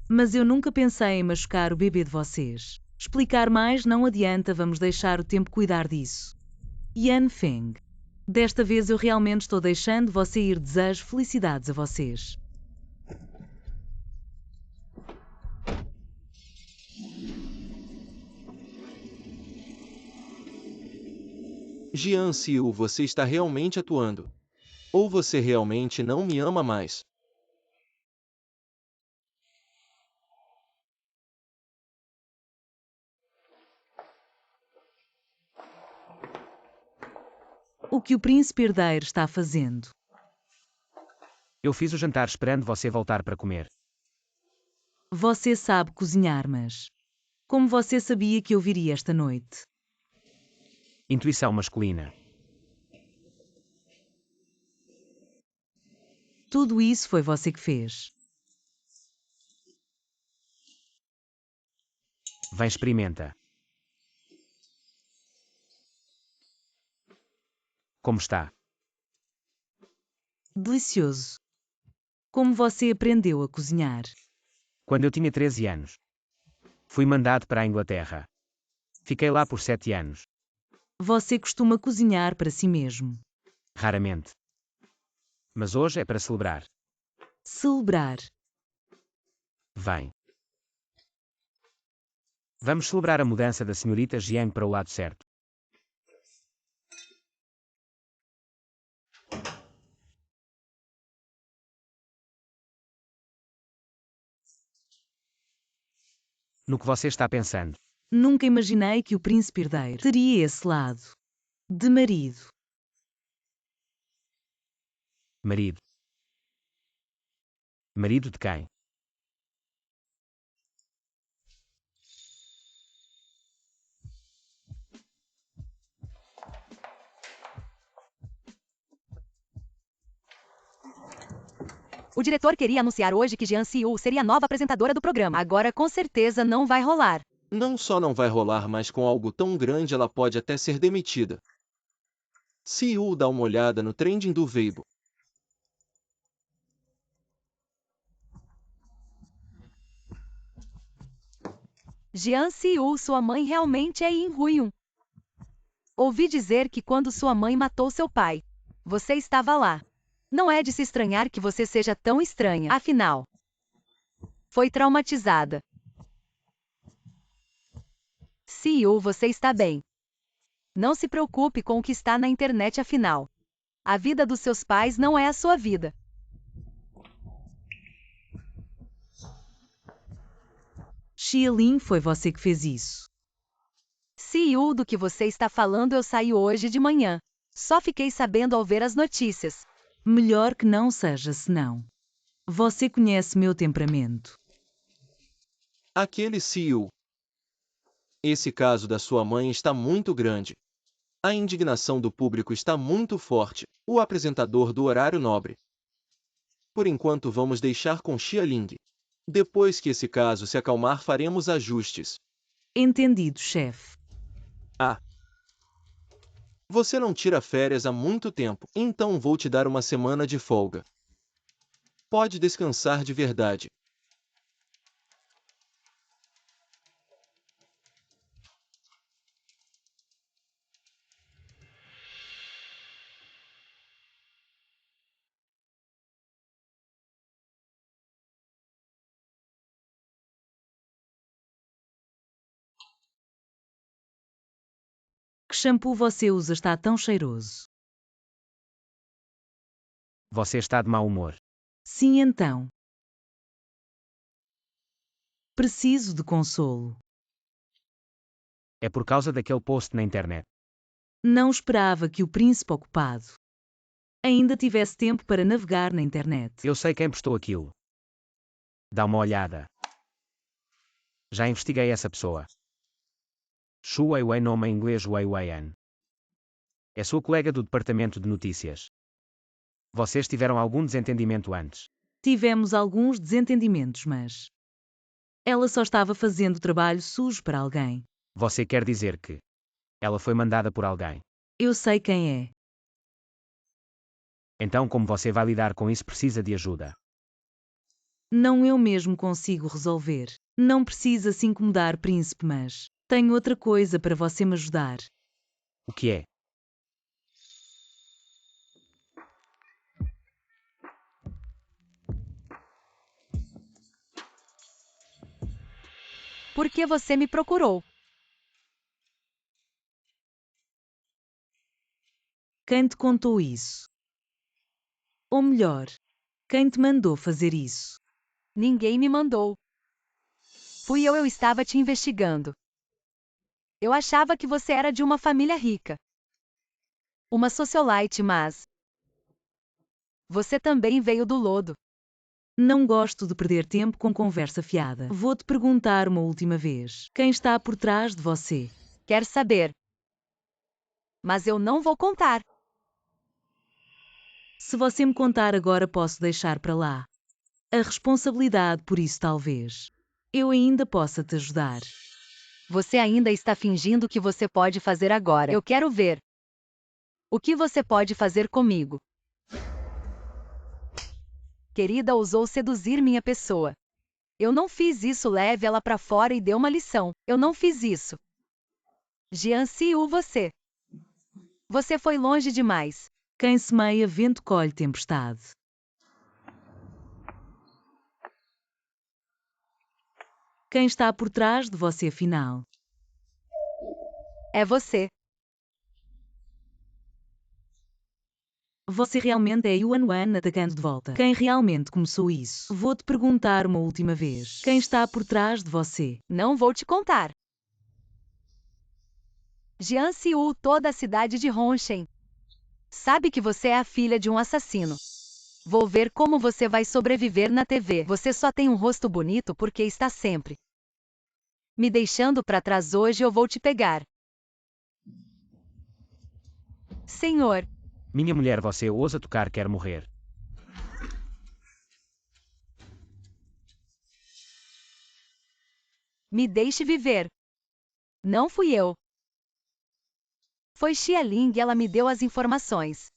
Mas eu nunca pensei em machucar o bebê de vocês. Explicar mais não adianta, vamos deixar o tempo cuidar disso. Yanfeng, Desta vez eu realmente estou deixando você ir. Desejo felicidades a vocês. Jian Siu, você está realmente atuando. Ou você realmente não me ama mais? O que o príncipe herdeiro está fazendo? Eu fiz o jantar esperando você voltar para comer. Você sabe cozinhar, mas... Como você sabia que eu viria esta noite? Intuição masculina. Tudo isso foi você que fez. Vem, experimenta. Como está? Delicioso. Como você aprendeu a cozinhar? Quando eu tinha 13 anos. Fui mandado para a Inglaterra. Fiquei lá por 7 anos. Você costuma cozinhar para si mesmo. Raramente. Mas hoje é para celebrar. Celebrar. Vem. Vamos celebrar a mudança da senhorita Jiang para o lado certo. No que você está pensando? Nunca imaginei que o príncipe herdeiro teria esse lado. De marido. Marido. Marido de quem? O diretor queria anunciar hoje que Jian Siu seria a nova apresentadora do programa. Agora com certeza não vai rolar. Não só não vai rolar, mas com algo tão grande ela pode até ser demitida. Siu, dá uma olhada no trending do Weibo. Jian Siu, sua mãe realmente é Yin Huiyun. Ouvi dizer que quando sua mãe matou seu pai, você estava lá. Não é de se estranhar que você seja tão estranha. Afinal, foi traumatizada. Siu, você está bem. Não se preocupe com o que está na internet, afinal. A vida dos seus pais não é a sua vida. Xiaolin, foi você que fez isso. Siu, do que você está falando, eu saí hoje de manhã. Só fiquei sabendo ao ver as notícias. Melhor que não seja, senão. Você conhece meu temperamento. Aquele Siu. Esse caso da sua mãe está muito grande. A indignação do público está muito forte. O apresentador do horário nobre. Por enquanto vamos deixar com Xialing. Depois que esse caso se acalmar, faremos ajustes. Entendido, chefe. Você não tira férias há muito tempo, então vou te dar uma semana de folga. Pode descansar de verdade. Que shampoo você usa? Está tão cheiroso. Você está de mau humor. Sim, então. Preciso de consolo. É por causa daquele post na internet. Não esperava que o príncipe ocupado ainda tivesse tempo para navegar na internet. Eu sei quem postou aquilo. Dá uma olhada. Já investiguei essa pessoa. Shu Weiwei, nome em inglês Wei Weian. É sua colega do departamento de notícias. Vocês tiveram algum desentendimento antes? Tivemos alguns desentendimentos, mas ela só estava fazendo trabalho sujo para alguém. Você quer dizer que ela foi mandada por alguém? Eu sei quem é. Então, como você vai lidar com isso? Precisa de ajuda. Não, eu mesmo consigo resolver. Não precisa se incomodar, príncipe, mas tenho outra coisa para você me ajudar. O que é? Por que você me procurou? Quem te contou isso? Ou melhor, quem te mandou fazer isso? Ninguém me mandou. Fui eu estava te investigando. Eu achava que você era de uma família rica. Uma socialite, mas você também veio do lodo. Não gosto de perder tempo com conversa fiada. Vou te perguntar uma última vez. Quem está por trás de você? Quer saber? Mas eu não vou contar. Se você me contar agora, posso deixar para lá a responsabilidade por isso, talvez. Eu ainda possa te ajudar. Você ainda está fingindo que você pode fazer agora. Eu quero ver. O que você pode fazer comigo? Querida, ousou seduzir minha pessoa. Eu não fiz isso, leve ela para fora e dê uma lição. Eu não fiz isso. Jian-Siu, você. Você foi longe demais. Quem semeia vento colhe tempestade. Quem está por trás de você, afinal? É você. Você realmente é Yuan Wan atacando de volta. Quem realmente começou isso? Vou te perguntar uma última vez. Quem está por trás de você? Não vou te contar. Jian-Siu, toda a cidade de Hongchen sabe que você é a filha de um assassino. Vou ver como você vai sobreviver na TV. Você só tem um rosto bonito porque está sempre me deixando para trás. Hoje eu vou te pegar. Senhor, Minha mulher, você ousa tocar, quer morrer. me deixe viver. Não fui eu. Foi Xia Ling e ela me deu as informações.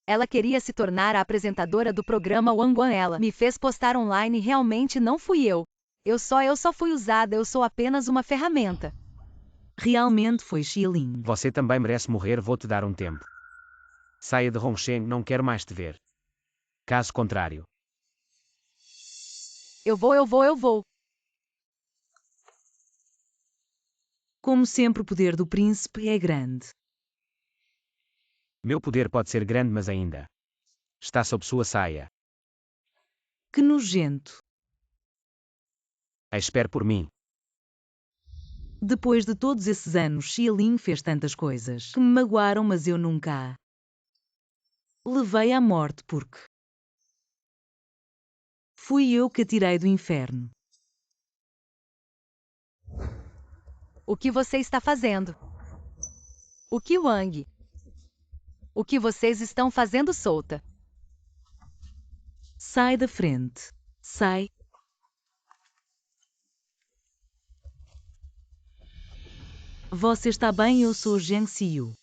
Ela queria se tornar a apresentadora do programa Wangguan. Ela me fez postar online. Realmente não fui eu. Eu só fui usada. Eu sou apenas uma ferramenta. Realmente foi Xialing. Você também merece morrer, vou te dar um tempo. Saia de Hongsheng, não quero mais te ver. Caso contrário. Eu vou. Como sempre, o poder do príncipe é grande. Meu poder pode ser grande, mas ainda está sob sua saia. Que nojento. Espere por mim. Depois de todos esses anos, Xialing fez tantas coisas que me magoaram, mas eu nunca a levei à morte porque fui eu que a tirei do inferno. O que você está fazendo? O que Wang? O que vocês estão fazendo solta? Sai da frente. Sai. Você está bem? Eu sou Zheng Xiu.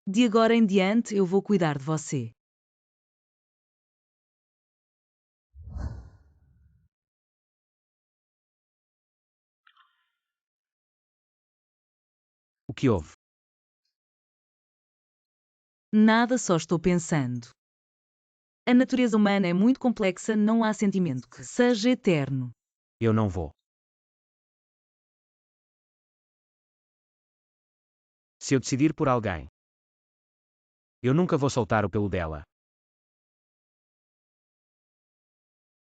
De agora em diante eu vou cuidar de você. O que houve? Nada, só estou pensando. A natureza humana é muito complexa, não há sentimento que seja eterno. Eu não vou. Se eu decidir por alguém, eu nunca vou soltar o pelo dela.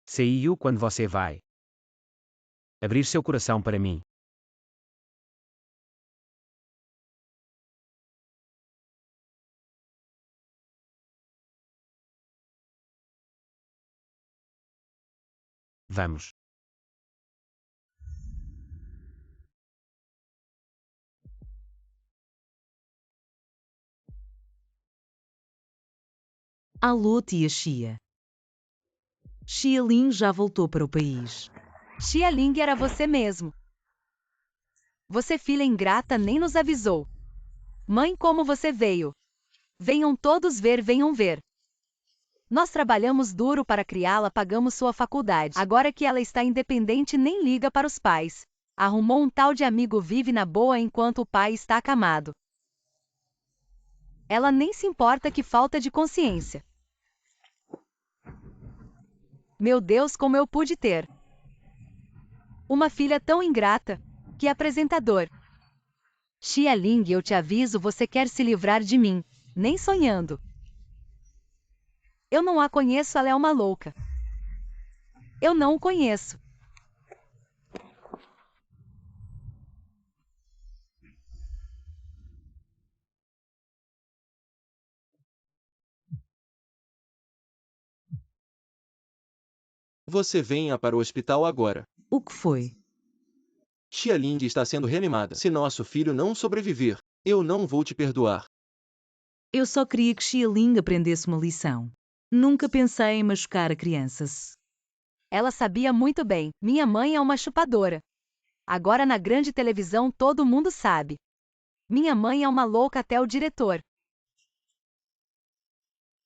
Saiu quando você vai abrir seu coração para mim. Vamos. Alô, tia Xia. Xialing já voltou para o país. Xia Ling, era você mesmo. Você, filha ingrata, nem nos avisou. Mãe, como você veio? Venham todos ver, venham ver. Nós trabalhamos duro para criá-la, pagamos sua faculdade. Agora que ela está independente, nem liga para os pais. Arrumou um tal de amigo, vive na boa enquanto o pai está acamado. Ela nem se importa, que falta de consciência. Meu Deus, como eu pude ter Uma filha tão ingrata. Que apresentador. Xia Ling, eu te aviso, você quer se livrar de mim. Nem sonhando. Eu não a conheço, ela é uma louca. Eu não o conheço. Você venha para o hospital agora. O que foi? Xia Ling está sendo reanimada. Se nosso filho não sobreviver, eu não vou te perdoar. Eu só queria que Xia Ling aprendesse uma lição. Nunca pensei em machucar a criança. Ela sabia muito bem. Minha mãe é uma chupadora. Agora na grande televisão todo mundo sabe. Minha mãe é uma louca, até o diretor.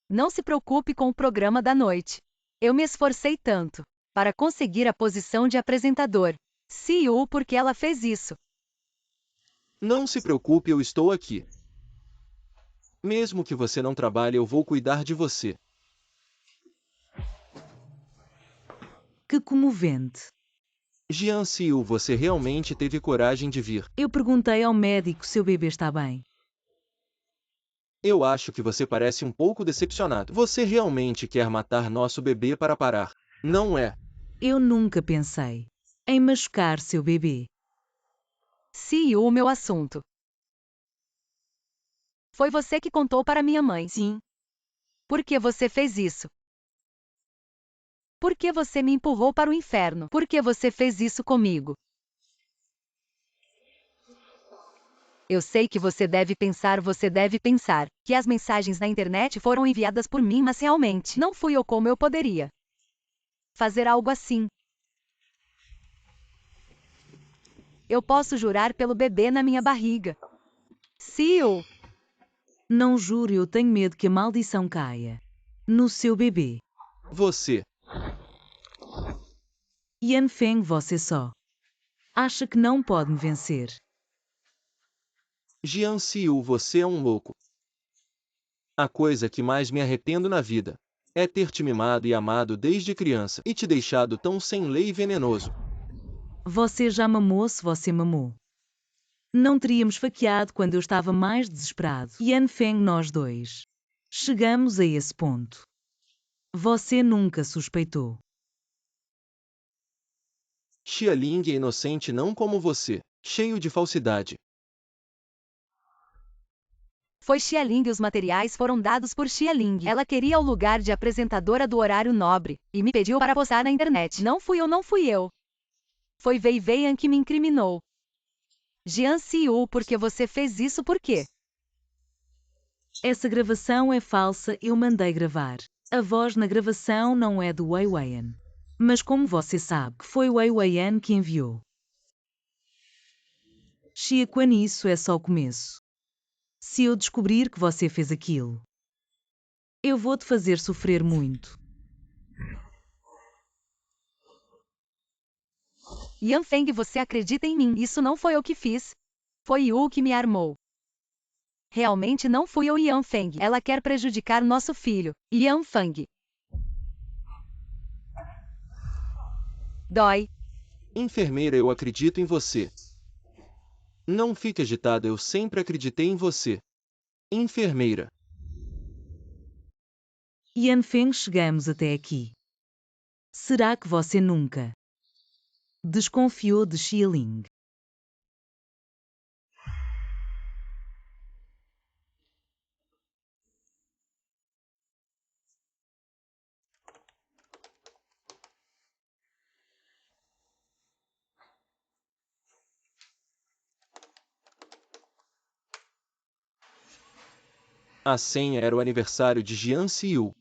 Não se preocupe com o programa da noite. Eu me esforcei tanto para conseguir a posição de apresentador. CEO, porque ela fez isso. Não se preocupe, eu estou aqui. Mesmo que você não trabalhe, eu vou cuidar de você. Que comovente. Jian Siu, você realmente teve coragem de vir. Eu perguntei ao médico se o bebê está bem. Eu acho que você parece um pouco decepcionado. Você realmente quer matar nosso bebê para parar, não é? Eu nunca pensei em machucar seu bebê. CEO, meu assunto. Foi você que contou para minha mãe. Sim. Por que você fez isso? Por que você me empurrou para o inferno? Por que você fez isso comigo? Eu sei que você deve pensar que as mensagens na internet foram enviadas por mim, mas realmente não fui eu, como eu poderia fazer algo assim. Eu posso jurar pelo bebê na minha barriga. CEO, Não juro, eu tenho medo que a maldição caia no seu bebê. Você. Yanfeng, você só acha que não pode me vencer. Jian Siu, você é um louco. A coisa que mais me arrependo na vida é ter te mimado e amado desde criança e te deixado tão sem lei e venenoso. Você já mamou se você mamou. Não teríamos faqueado quando eu estava mais desesperado. Yanfeng, nós dois chegamos a esse ponto. Você nunca suspeitou. Xia Ling é inocente, não como você, cheio de falsidade. foi Xia Ling, os materiais foram dados por Xia Ling. Ela queria o lugar de apresentadora do horário nobre e me pediu para postar na internet. Não fui eu. Foi Wei Weian que me incriminou. Jian Siu, porque você fez isso por quê? Essa gravação é falsa, eu mandei gravar. A voz na gravação não é do Wei Weian. Mas como você sabe que foi Wei Weian que enviou? Xia Quan, isso é só o começo. Se eu descobrir que você fez aquilo, eu vou te fazer sofrer muito. Yanfeng, você acredita em mim? Isso não foi eu que fiz. Foi Yu que me armou. Realmente não fui eu, Yanfeng. Ela quer prejudicar nosso filho, Yanfeng. Dói. Enfermeira, eu acredito em você. Não fique agitada, eu sempre acreditei em você. Enfermeira. Yanfeng, chegamos até aqui. Será que você nunca desconfiou de Xia Ling? A senha era o aniversário de Jian Siu.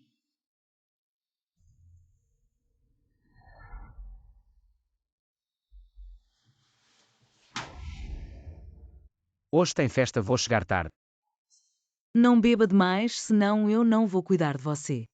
Hoje tem festa, vou chegar tarde. Não beba demais, senão eu não vou cuidar de você.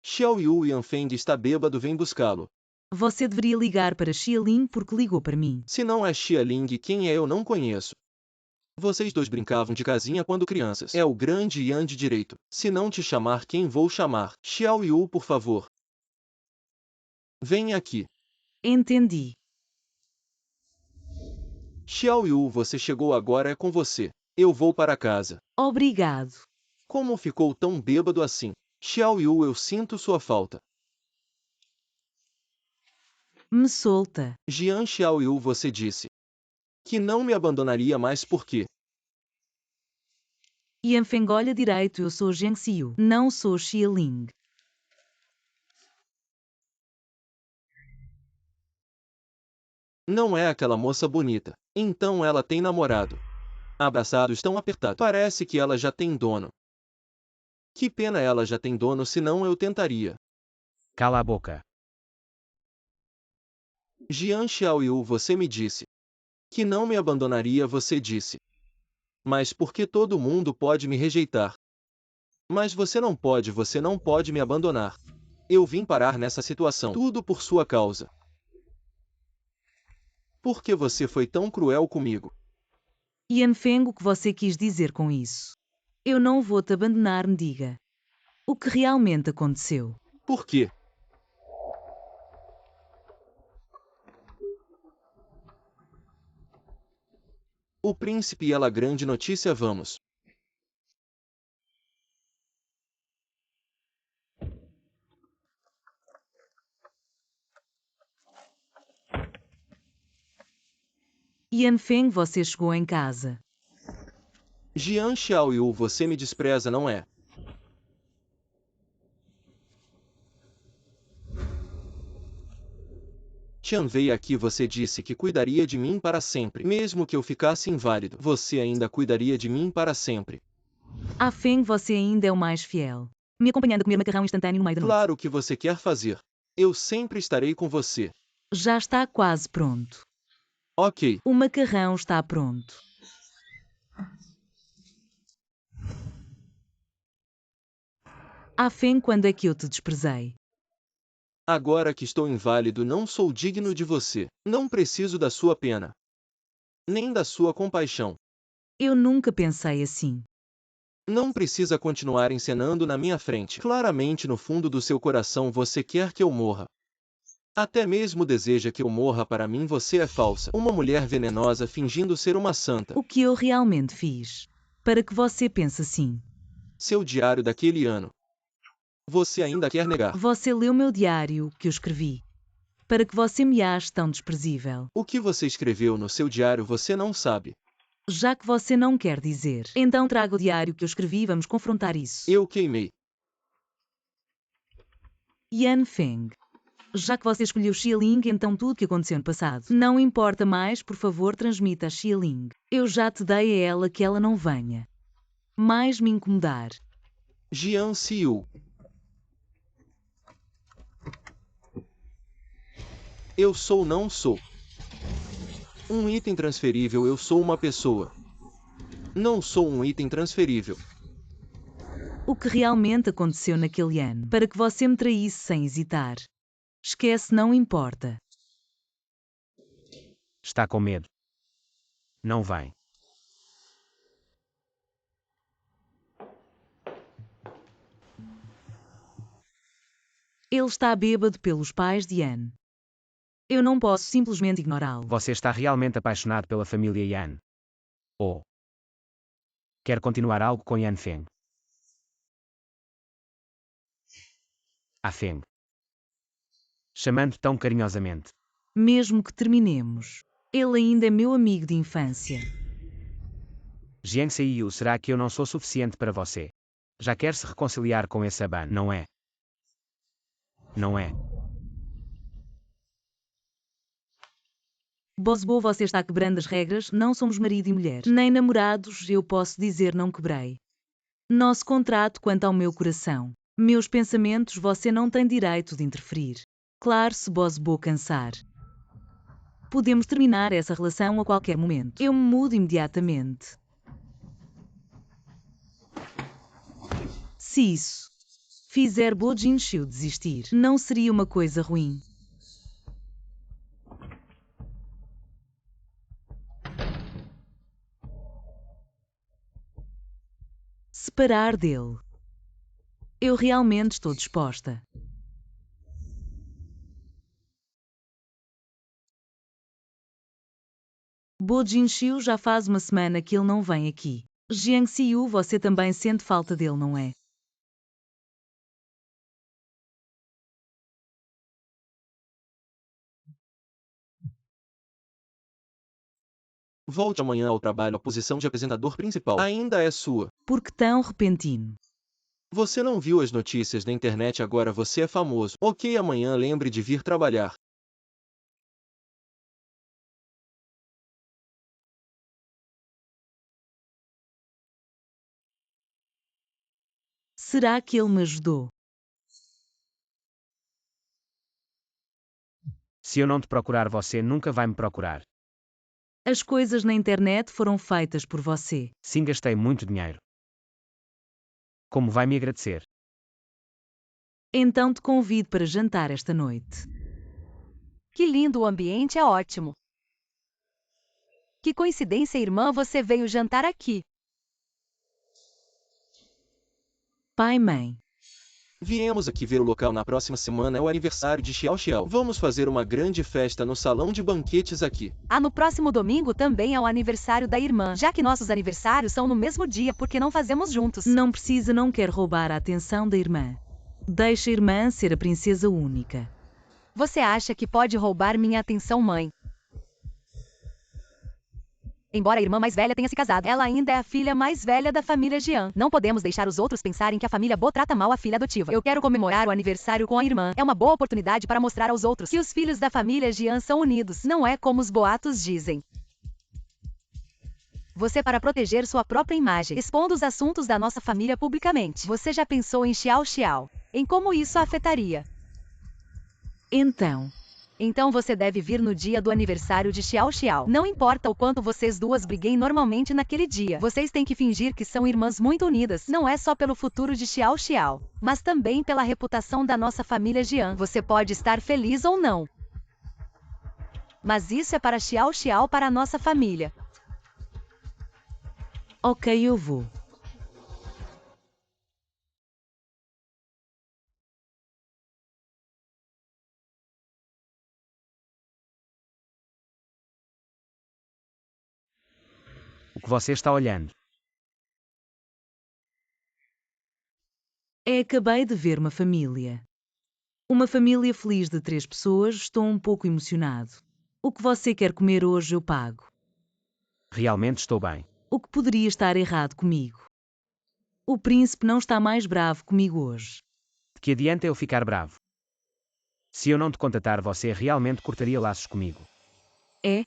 Xiao Yu, Yanfeng está bêbado, vem buscá-lo. Você deveria ligar para Xia Ling porque ligou para mim. Se não é Xia Ling, quem é, eu não conheço. Vocês dois brincavam de casinha quando crianças. É o grande Yan de direito. Se não te chamar, quem vou chamar? Xiao Yu, por favor. Venha aqui. Entendi. Xiao Yu, você chegou agora, é com você. Eu vou para casa. Obrigado. Como ficou tão bêbado assim? Xiao Yu, eu sinto sua falta. Me solta. Jian Xiao Yu, você disse que não me abandonaria mais por quê? Yanfeng, olha direito, eu sou Zheng Xiu, não sou Xia Ling. Não é aquela moça bonita. Então ela tem namorado. Abraçados tão apertados. Parece que ela já tem dono. Que pena, ela já tem dono, senão eu tentaria. Cala a boca. Jian Xiaoyu, você me disse que não me abandonaria, você disse. Mas por que todo mundo pode me rejeitar? Mas você não pode me abandonar. Eu vim parar nessa situação, tudo por sua causa. Por que você foi tão cruel comigo? Yanfeng, o que você quis dizer com isso? Eu não vou te abandonar, me diga. O que realmente aconteceu? Por quê? O príncipe e ela, grande notícia, vamos. Yanfeng, você chegou em casa. Jian Xiaoyu, você me despreza, não é? Tian veio aqui, você disse que cuidaria de mim para sempre. Mesmo que eu ficasse inválido, você ainda cuidaria de mim para sempre. Feng, você ainda é o mais fiel. Me acompanhando a comer macarrão instantâneo no meio da noite. Claro, o que você quer fazer. Eu sempre estarei com você. Já está quase pronto. Ok. O macarrão está pronto. Feng, quando é que eu te desprezei? Agora que estou inválido, não sou digno de você. Não preciso da sua pena. Nem da sua compaixão. Eu nunca pensei assim. Não precisa continuar encenando na minha frente. Claramente no fundo do seu coração você quer que eu morra. Até mesmo deseja que eu morra. Para mim você é falsa. Uma mulher venenosa fingindo ser uma santa. O que eu realmente fiz? Para que você pense assim? Seu diário daquele ano. Você ainda quer negar? Você leu meu diário, que eu escrevi. Para que você me ache tão desprezível? O que você escreveu no seu diário você não sabe. Já que você não quer dizer, então traga o diário que eu escrevi e vamos confrontar isso. Eu queimei. Yanfeng. Já que você escolheu Xia Ling, então tudo que aconteceu no passado não importa mais, por favor, transmita a Xia Ling. Eu já te dei a ela que ela não venha mais me incomodar. Jian Xiu. Eu sou, não sou um item transferível, eu sou uma pessoa. Não sou um item transferível. O que realmente aconteceu naquele ano para que você me traísse sem hesitar? Esquece, não importa. Está com medo. Não vem. Ele está bêbado pelos pais de Yan. Eu não posso simplesmente ignorá-lo. Você está realmente apaixonado pela família Yan? Ou quer continuar algo com Yanfeng? Feng. Chamando tão carinhosamente. Mesmo que terminemos, ele ainda é meu amigo de infância. Jiang Xiu, será que eu não sou suficiente para você? Já quer se reconciliar com esse Aban, não é? Não é? Bosbo, você está quebrando as regras, não somos marido e mulher. Nem namorados, eu posso dizer não quebrei. Nosso contrato quanto ao meu coração. Meus pensamentos, você não tem direito de interferir. Claro, se Bosbo cansar. Podemos terminar essa relação a qualquer momento. Eu me mudo imediatamente. Se isso fizer Bo Jinxiu desistir, não seria uma coisa ruim. Separar dele. Eu realmente estou disposta. Bo Jin-xiu já faz uma semana que ele não vem aqui. Jiang Xiu, você também sente falta dele, não é? Volte amanhã ao trabalho. A posição de apresentador principal ainda é sua. Por que tão repentino? Você não viu as notícias na internet, agora você é famoso. Ok, amanhã lembre de vir trabalhar. Será que ele me ajudou? Se eu não te procurar, você nunca vai me procurar. As coisas na internet foram feitas por você. Sim, gastei muito dinheiro. Como vai me agradecer? Então te convido para jantar esta noite. Que lindo, o ambiente é ótimo. Que coincidência, irmã, você veio jantar aqui. Pai e mãe. Viemos aqui ver o local. Na próxima semana é o aniversário de Xiao Xiao. Vamos fazer uma grande festa no salão de banquetes aqui. No próximo domingo também é o aniversário da irmã. Já que nossos aniversários são no mesmo dia, por que não fazemos juntos? Não precisa, não quer roubar a atenção da irmã. Deixa a irmã ser a princesa única. Você acha que pode roubar minha atenção, mãe? Embora a irmã mais velha tenha se casado, ela ainda é a filha mais velha da família Jian. Não podemos deixar os outros pensarem que a família Bo trata mal a filha adotiva. Eu quero comemorar o aniversário com a irmã. É uma boa oportunidade para mostrar aos outros que os filhos da família Jian são unidos. Não é como os boatos dizem. Você para proteger sua própria imagem, expondo os assuntos da nossa família publicamente. Você já pensou em Xiao Xiao? Em como isso a afetaria? Então você deve vir no dia do aniversário de Xiao Xiao. Não importa o quanto vocês duas briguem normalmente naquele dia. Vocês têm que fingir que são irmãs muito unidas. Não é só pelo futuro de Xiao Xiao, mas também pela reputação da nossa família Jian. Você pode estar feliz ou não, mas isso é para Xiao Xiao, para a nossa família. Ok, eu vou. O que você está olhando? Acabei de ver uma família. Uma família feliz de 3 pessoas, estou um pouco emocionado. O que você quer comer hoje eu pago. Realmente estou bem. O que poderia estar errado comigo? O príncipe não está mais bravo comigo hoje. De que adianta eu ficar bravo? Se eu não te contatar, você realmente cortaria laços comigo. É?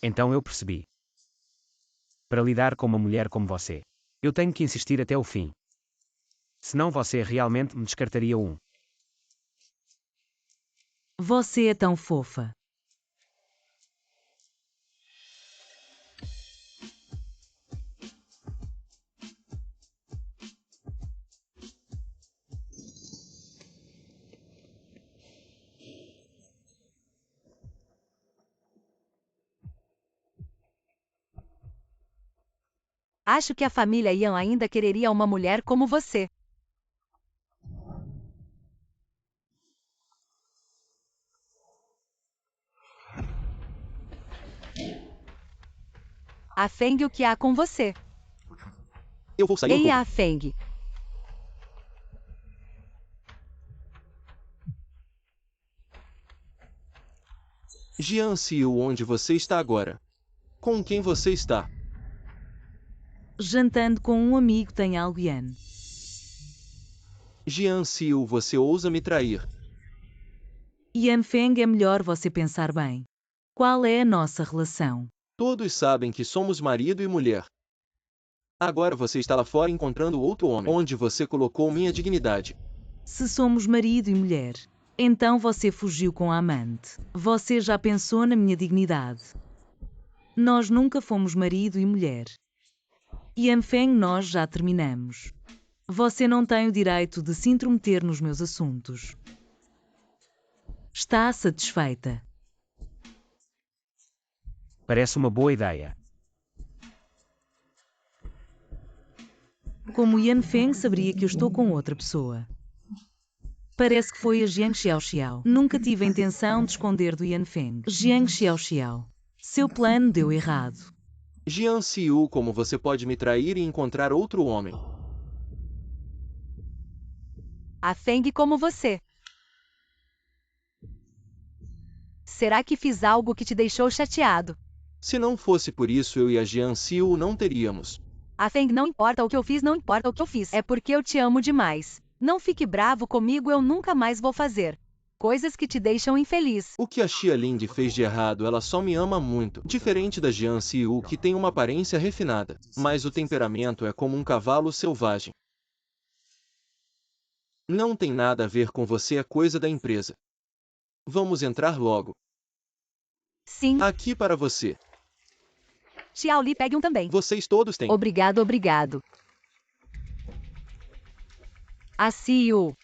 Então eu percebi. Para lidar com uma mulher como você, eu tenho que insistir até o fim. Senão você realmente me descartaria. Você é tão fofa. Acho que a família Yan ainda quereria uma mulher como você. A Feng, o que há com você? Eu vou sair um Ei, pouco. a Feng. Jian Xiu, onde você está agora? Com quem você está? Jantando com um amigo, tem algo, Yan. Jian Xiu, você ousa me trair. Yan Feng, é melhor você pensar bem. Qual é a nossa relação? Todos sabem que somos marido e mulher. Agora você está lá fora encontrando outro homem. Onde você colocou minha dignidade? Se somos marido e mulher, então você fugiu com a amante. Você já pensou na minha dignidade? Nós nunca fomos marido e mulher. Yan Feng, nós já terminamos. Você não tem o direito de se intrometer nos meus assuntos. Está satisfeita? Parece uma boa ideia. Como Yan Feng saberia que eu estou com outra pessoa? Parece que foi a Jiang Xiaoxiao. Nunca tive a intenção de esconder do Yan Feng. Jiang Xiaoxiao. Seu plano deu errado. Jian Xiu, como você pode me trair e encontrar outro homem? A Feng como você. Será que fiz algo que te deixou chateado? Se não fosse por isso, eu e a Jian Xiu não teríamos. A Feng, não importa o que eu fiz, não importa o que eu fiz. É porque eu te amo demais. Não fique bravo comigo, eu nunca mais vou fazer coisas que te deixam infeliz. O que a Xia Ling fez de errado, ela só me ama muito. Diferente da Jian Xiu, que tem uma aparência refinada, mas o temperamento é como um cavalo selvagem. Não tem nada a ver com você, é coisa da empresa. Vamos entrar logo. Sim. Aqui para você. Xiao Li, pegue um também. Vocês todos têm. Obrigado, obrigado. A Xiu.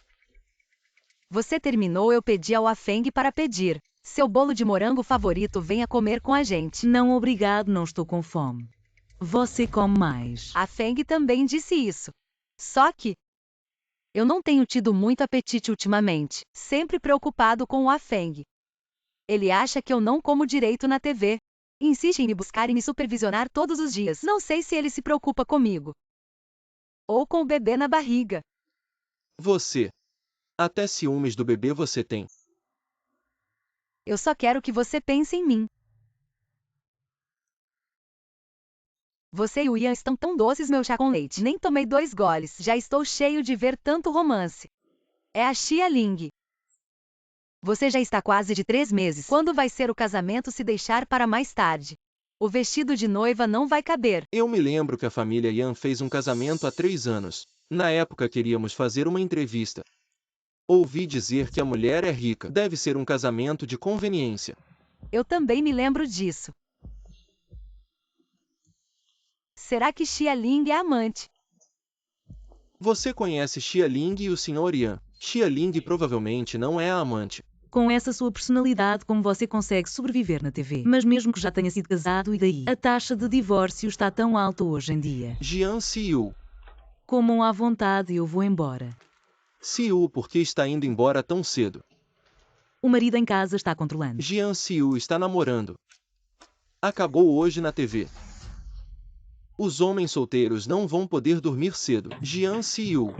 Você terminou, eu pedi ao Afeng para pedir. Seu bolo de morango favorito, venha comer com a gente. Não, obrigado, não estou com fome. Você come mais. A Feng também disse isso. Só que eu não tenho tido muito apetite ultimamente, sempre preocupado com o Afeng. Ele acha que eu não como direito na TV. Insiste em me buscar e me supervisionar todos os dias. Não sei se ele se preocupa comigo ou com o bebê na barriga. Você. Até ciúmes do bebê você tem. Eu só quero que você pense em mim. Você e o Ian estão tão doces, meu chá com leite. Nem tomei 2 goles, já estou cheio de ver tanto romance. É a Xia Ling. Você já está quase de 3 meses. Quando vai ser o casamento se deixar para mais tarde? O vestido de noiva não vai caber. Eu me lembro que a família Yan fez um casamento há 3 anos. Na época queríamos fazer uma entrevista. Ouvi dizer que a mulher é rica. Deve ser um casamento de conveniência. Eu também me lembro disso. Será que Xia Ling é amante? Você conhece Xia Ling e o Sr. Yan. Xia Ling provavelmente não é a amante. Com essa sua personalidade, como você consegue sobreviver na TV? Mas mesmo que já tenha sido casado, e daí? A taxa de divórcio está tão alta hoje em dia. Jian Xiu. Comam à vontade, eu vou embora. Xiu, por que está indo embora tão cedo? O marido em casa está controlando. Jian Xiu está namorando. Acabou hoje na TV. Os homens solteiros não vão poder dormir cedo. Jian Xiu.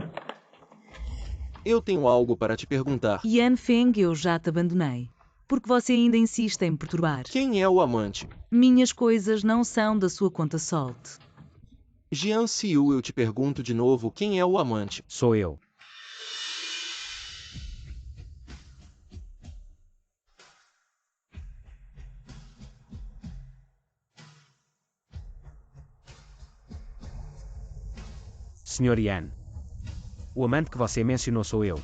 Eu tenho algo para te perguntar. Yan Feng, eu já te abandonei. Porque você ainda insiste em me perturbar. Quem é o amante? Minhas coisas não são da sua conta solte. Jian Xiu, eu te pergunto de novo, quem é o amante? Sou eu. Sr. Yan. O amante que você mencionou sou eu.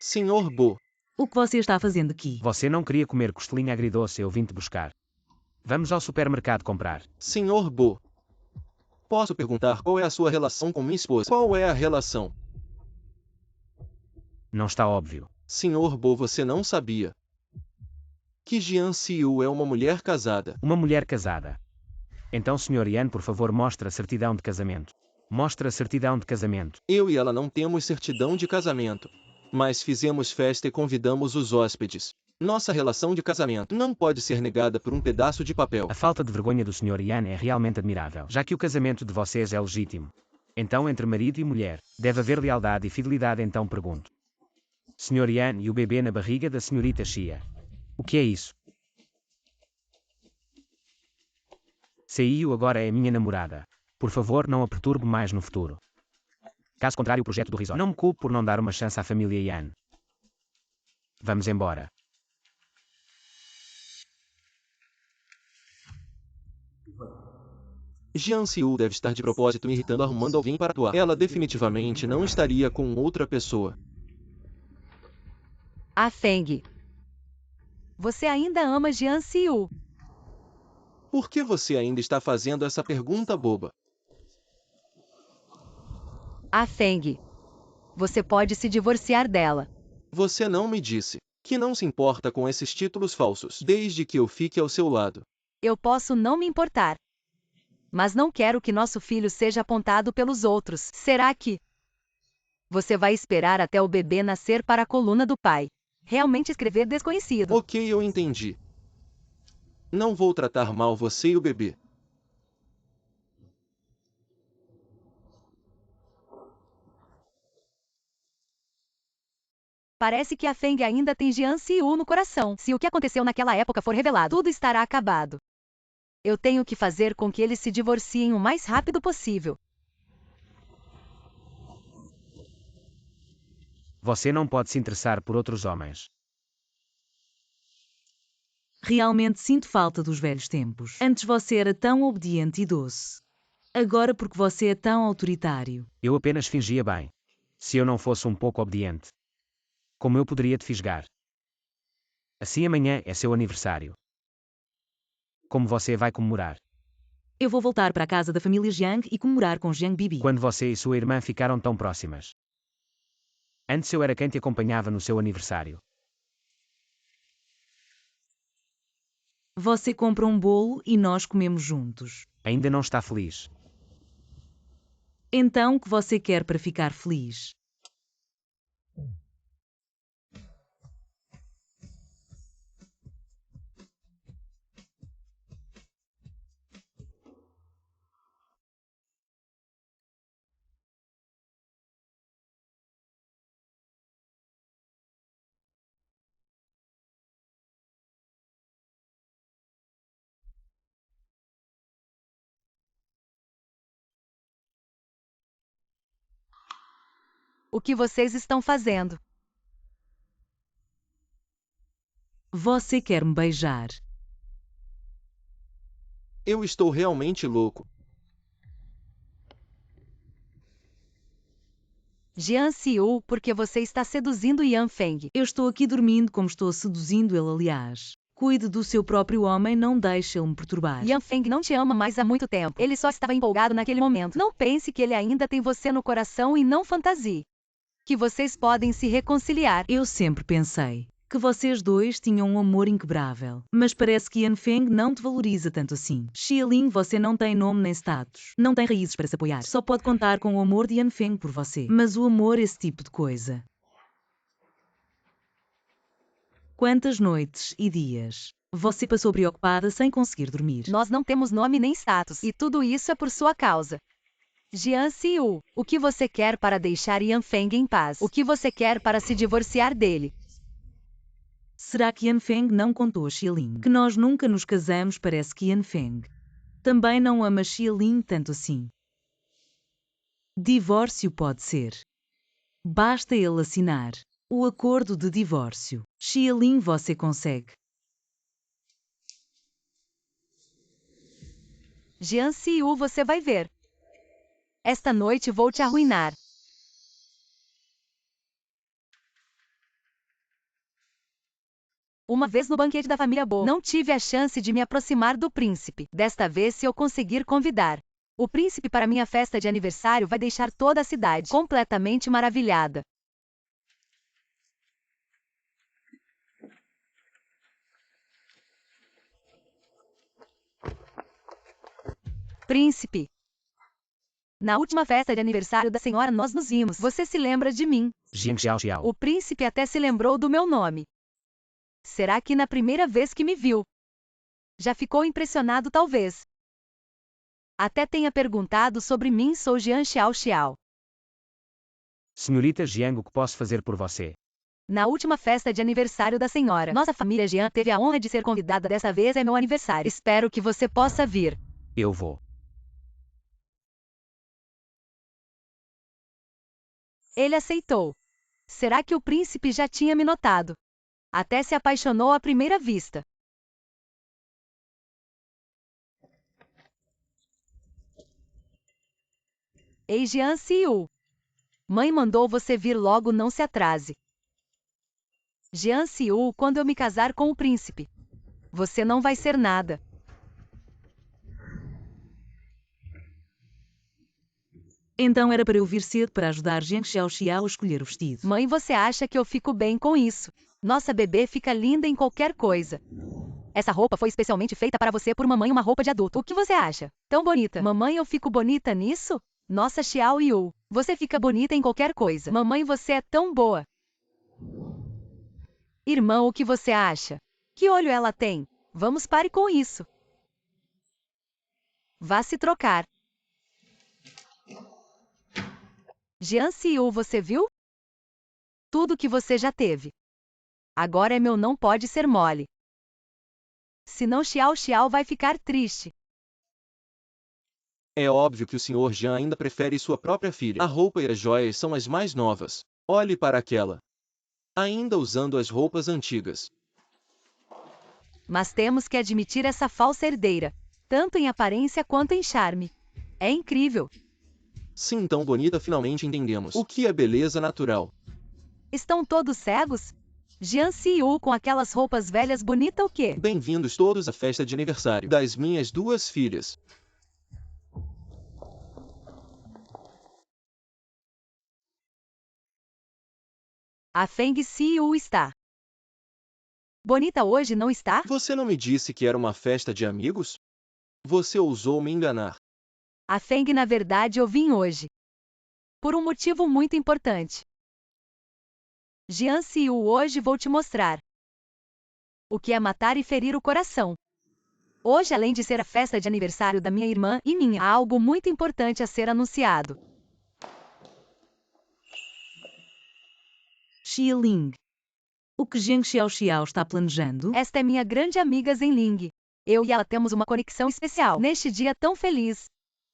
Sr. Bo. O que você está fazendo aqui? Você não queria comer costelinha agridoce, eu vim te buscar. Vamos ao supermercado comprar. Sr. Bo. Posso perguntar qual é a sua relação com minha esposa? Qual é a relação? Não está óbvio. Sr. Bo, você não sabia que Jian Xiu é uma mulher casada. Uma mulher casada. Então, Sr. Yan, por favor, mostre a certidão de casamento. Mostre a certidão de casamento. Eu e ela não temos certidão de casamento. Mas fizemos festa e convidamos os hóspedes. Nossa relação de casamento não pode ser negada por um pedaço de papel. A falta de vergonha do Sr. Yan é realmente admirável, já que o casamento de vocês é legítimo. Então, entre marido e mulher, deve haver lealdade e fidelidade, então pergunto. Sr. Yan e o bebê na barriga da Srta. Xia. O que é isso? Xiu agora é minha namorada. Por favor, não a perturbe mais no futuro. Caso contrário, o projeto do resort. Não me culpe por não dar uma chance à família Yan. Vamos embora. Jian Xiu deve estar de propósito me irritando, arrumando alguém para atuar. Ela definitivamente não estaria com outra pessoa. A Feng. Você ainda ama Jian Xiu? Por que você ainda está fazendo essa pergunta boba? A Feng. Você pode se divorciar dela. Você não me disse que não se importa com esses títulos falsos, desde que eu fique ao seu lado. Eu posso não me importar. Mas não quero que nosso filho seja apontado pelos outros. Será que você vai esperar até o bebê nascer para a coluna do pai? Realmente escrever desconhecido. Ok, eu entendi. Não vou tratar mal você e o bebê. Parece que a Feng ainda tem Jian Siu no coração. Se o que aconteceu naquela época for revelado, tudo estará acabado. Eu tenho que fazer com que eles se divorciem o mais rápido possível. Você não pode se interessar por outros homens. Realmente sinto falta dos velhos tempos. Antes você era tão obediente e doce. Agora porque você é tão autoritário. Eu apenas fingia bem. Se eu não fosse um pouco obediente, como eu poderia te fisgar? Assim amanhã é seu aniversário. Como você vai comemorar? Eu vou voltar para a casa da família Jiang e comemorar com Jiang Bibi. Quando você e sua irmã ficaram tão próximas? Antes eu era quem te acompanhava no seu aniversário. Você compra um bolo e nós comemos juntos. Ainda não está feliz. Então o que você quer para ficar feliz? O que vocês estão fazendo? Você quer me beijar? Eu estou realmente louco. Jian Siu, porque você está seduzindo Yan Feng. Eu estou aqui dormindo como estou seduzindo ele, aliás. Cuide do seu próprio homem, não deixe ele me perturbar. Yan Feng não te ama mais há muito tempo. Ele só estava empolgado naquele momento. Não pense que ele ainda tem você no coração e não fantasie que vocês podem se reconciliar. Eu sempre pensei que vocês dois tinham um amor inquebrável. Mas parece que Yan Feng não te valoriza tanto assim. Xialing, você não tem nome nem status. Não tem raízes para se apoiar. Só pode contar com o amor de Yan Feng por você. Mas o amor, esse tipo de coisa. Quantas noites e dias você passou preocupada sem conseguir dormir? Nós não temos nome nem status. E tudo isso é por sua causa. Jian Siu, o que você quer para deixar Yan Feng em paz? O que você quer para se divorciar dele? Será que Yan Feng não contou a Xialing que nós nunca nos casamos? Parece que Yan Feng também não ama Xialing tanto assim. Divórcio pode ser. Basta ele assinar o acordo de divórcio. Xialing, você consegue. Jian Siu, você vai ver. Esta noite vou te arruinar. Uma vez no banquete da família Bo, não tive a chance de me aproximar do príncipe. Desta vez, se eu conseguir convidar o príncipe para minha festa de aniversário, vai deixar toda a cidade completamente maravilhada. Príncipe, na última festa de aniversário da senhora nós nos vimos. Você se lembra de mim? Jiang Xiao Xiao. O príncipe até se lembrou do meu nome. Será que na primeira vez que me viu, já ficou impressionado talvez? Até tenha perguntado sobre mim. Sou Jian Xiao Xiao. Senhorita Jiang, o que posso fazer por você? Na última festa de aniversário da senhora, nossa família Jian teve a honra de ser convidada. Dessa vez é meu aniversário. Espero que você possa vir. Eu vou. Ele aceitou. Será que o príncipe já tinha me notado? Até se apaixonou à primeira vista. Ei, Jian Siu. Mãe mandou você vir logo, não se atrase. Jian Siu, quando eu me casar com o príncipe, você não vai ser nada. Então era para eu vir cedo para ajudar Jiang Xiao Xiao a escolher o vestido. Mãe, você acha que eu fico bem com isso? Nossa bebê fica linda em qualquer coisa. Essa roupa foi especialmente feita para você por mamãe, uma roupa de adulto. O que você acha? Tão bonita. Mamãe, eu fico bonita nisso? Nossa, Xiao Yu, você fica bonita em qualquer coisa. Mamãe, você é tão boa. Irmão, o que você acha? Que olho ela tem? Vamos, pare com isso. Vá se trocar. Jian Xiu, você viu? Tudo que você já teve. Agora é meu, não pode ser mole. Senão Xiao Xiao vai ficar triste. É óbvio que o Sr. Jean ainda prefere sua própria filha. A roupa e as joias são as mais novas. Olhe para aquela. Ainda usando as roupas antigas. Mas temos que admitir essa falsa herdeira, tanto em aparência quanto em charme. É incrível. Sim, tão bonita, finalmente entendemos o que é beleza natural. Estão todos cegos? Jian Xiu com aquelas roupas velhas bonita o quê? Bem-vindos todos à festa de aniversário das minhas duas filhas. A Feng Xiu está bonita hoje, não está? Você não me disse que era uma festa de amigos? Você ousou me enganar. A Feng, na verdade, eu vim hoje por um motivo muito importante. Jian Xiu, hoje vou te mostrar o que é matar e ferir o coração. Hoje, além de ser a festa de aniversário da minha irmã e minha, há algo muito importante a ser anunciado. Xia Ling. O que Zheng Xiaoxiao está planejando? Esta é minha grande amiga Zenling. Eu e ela temos uma conexão especial. Neste dia tão feliz,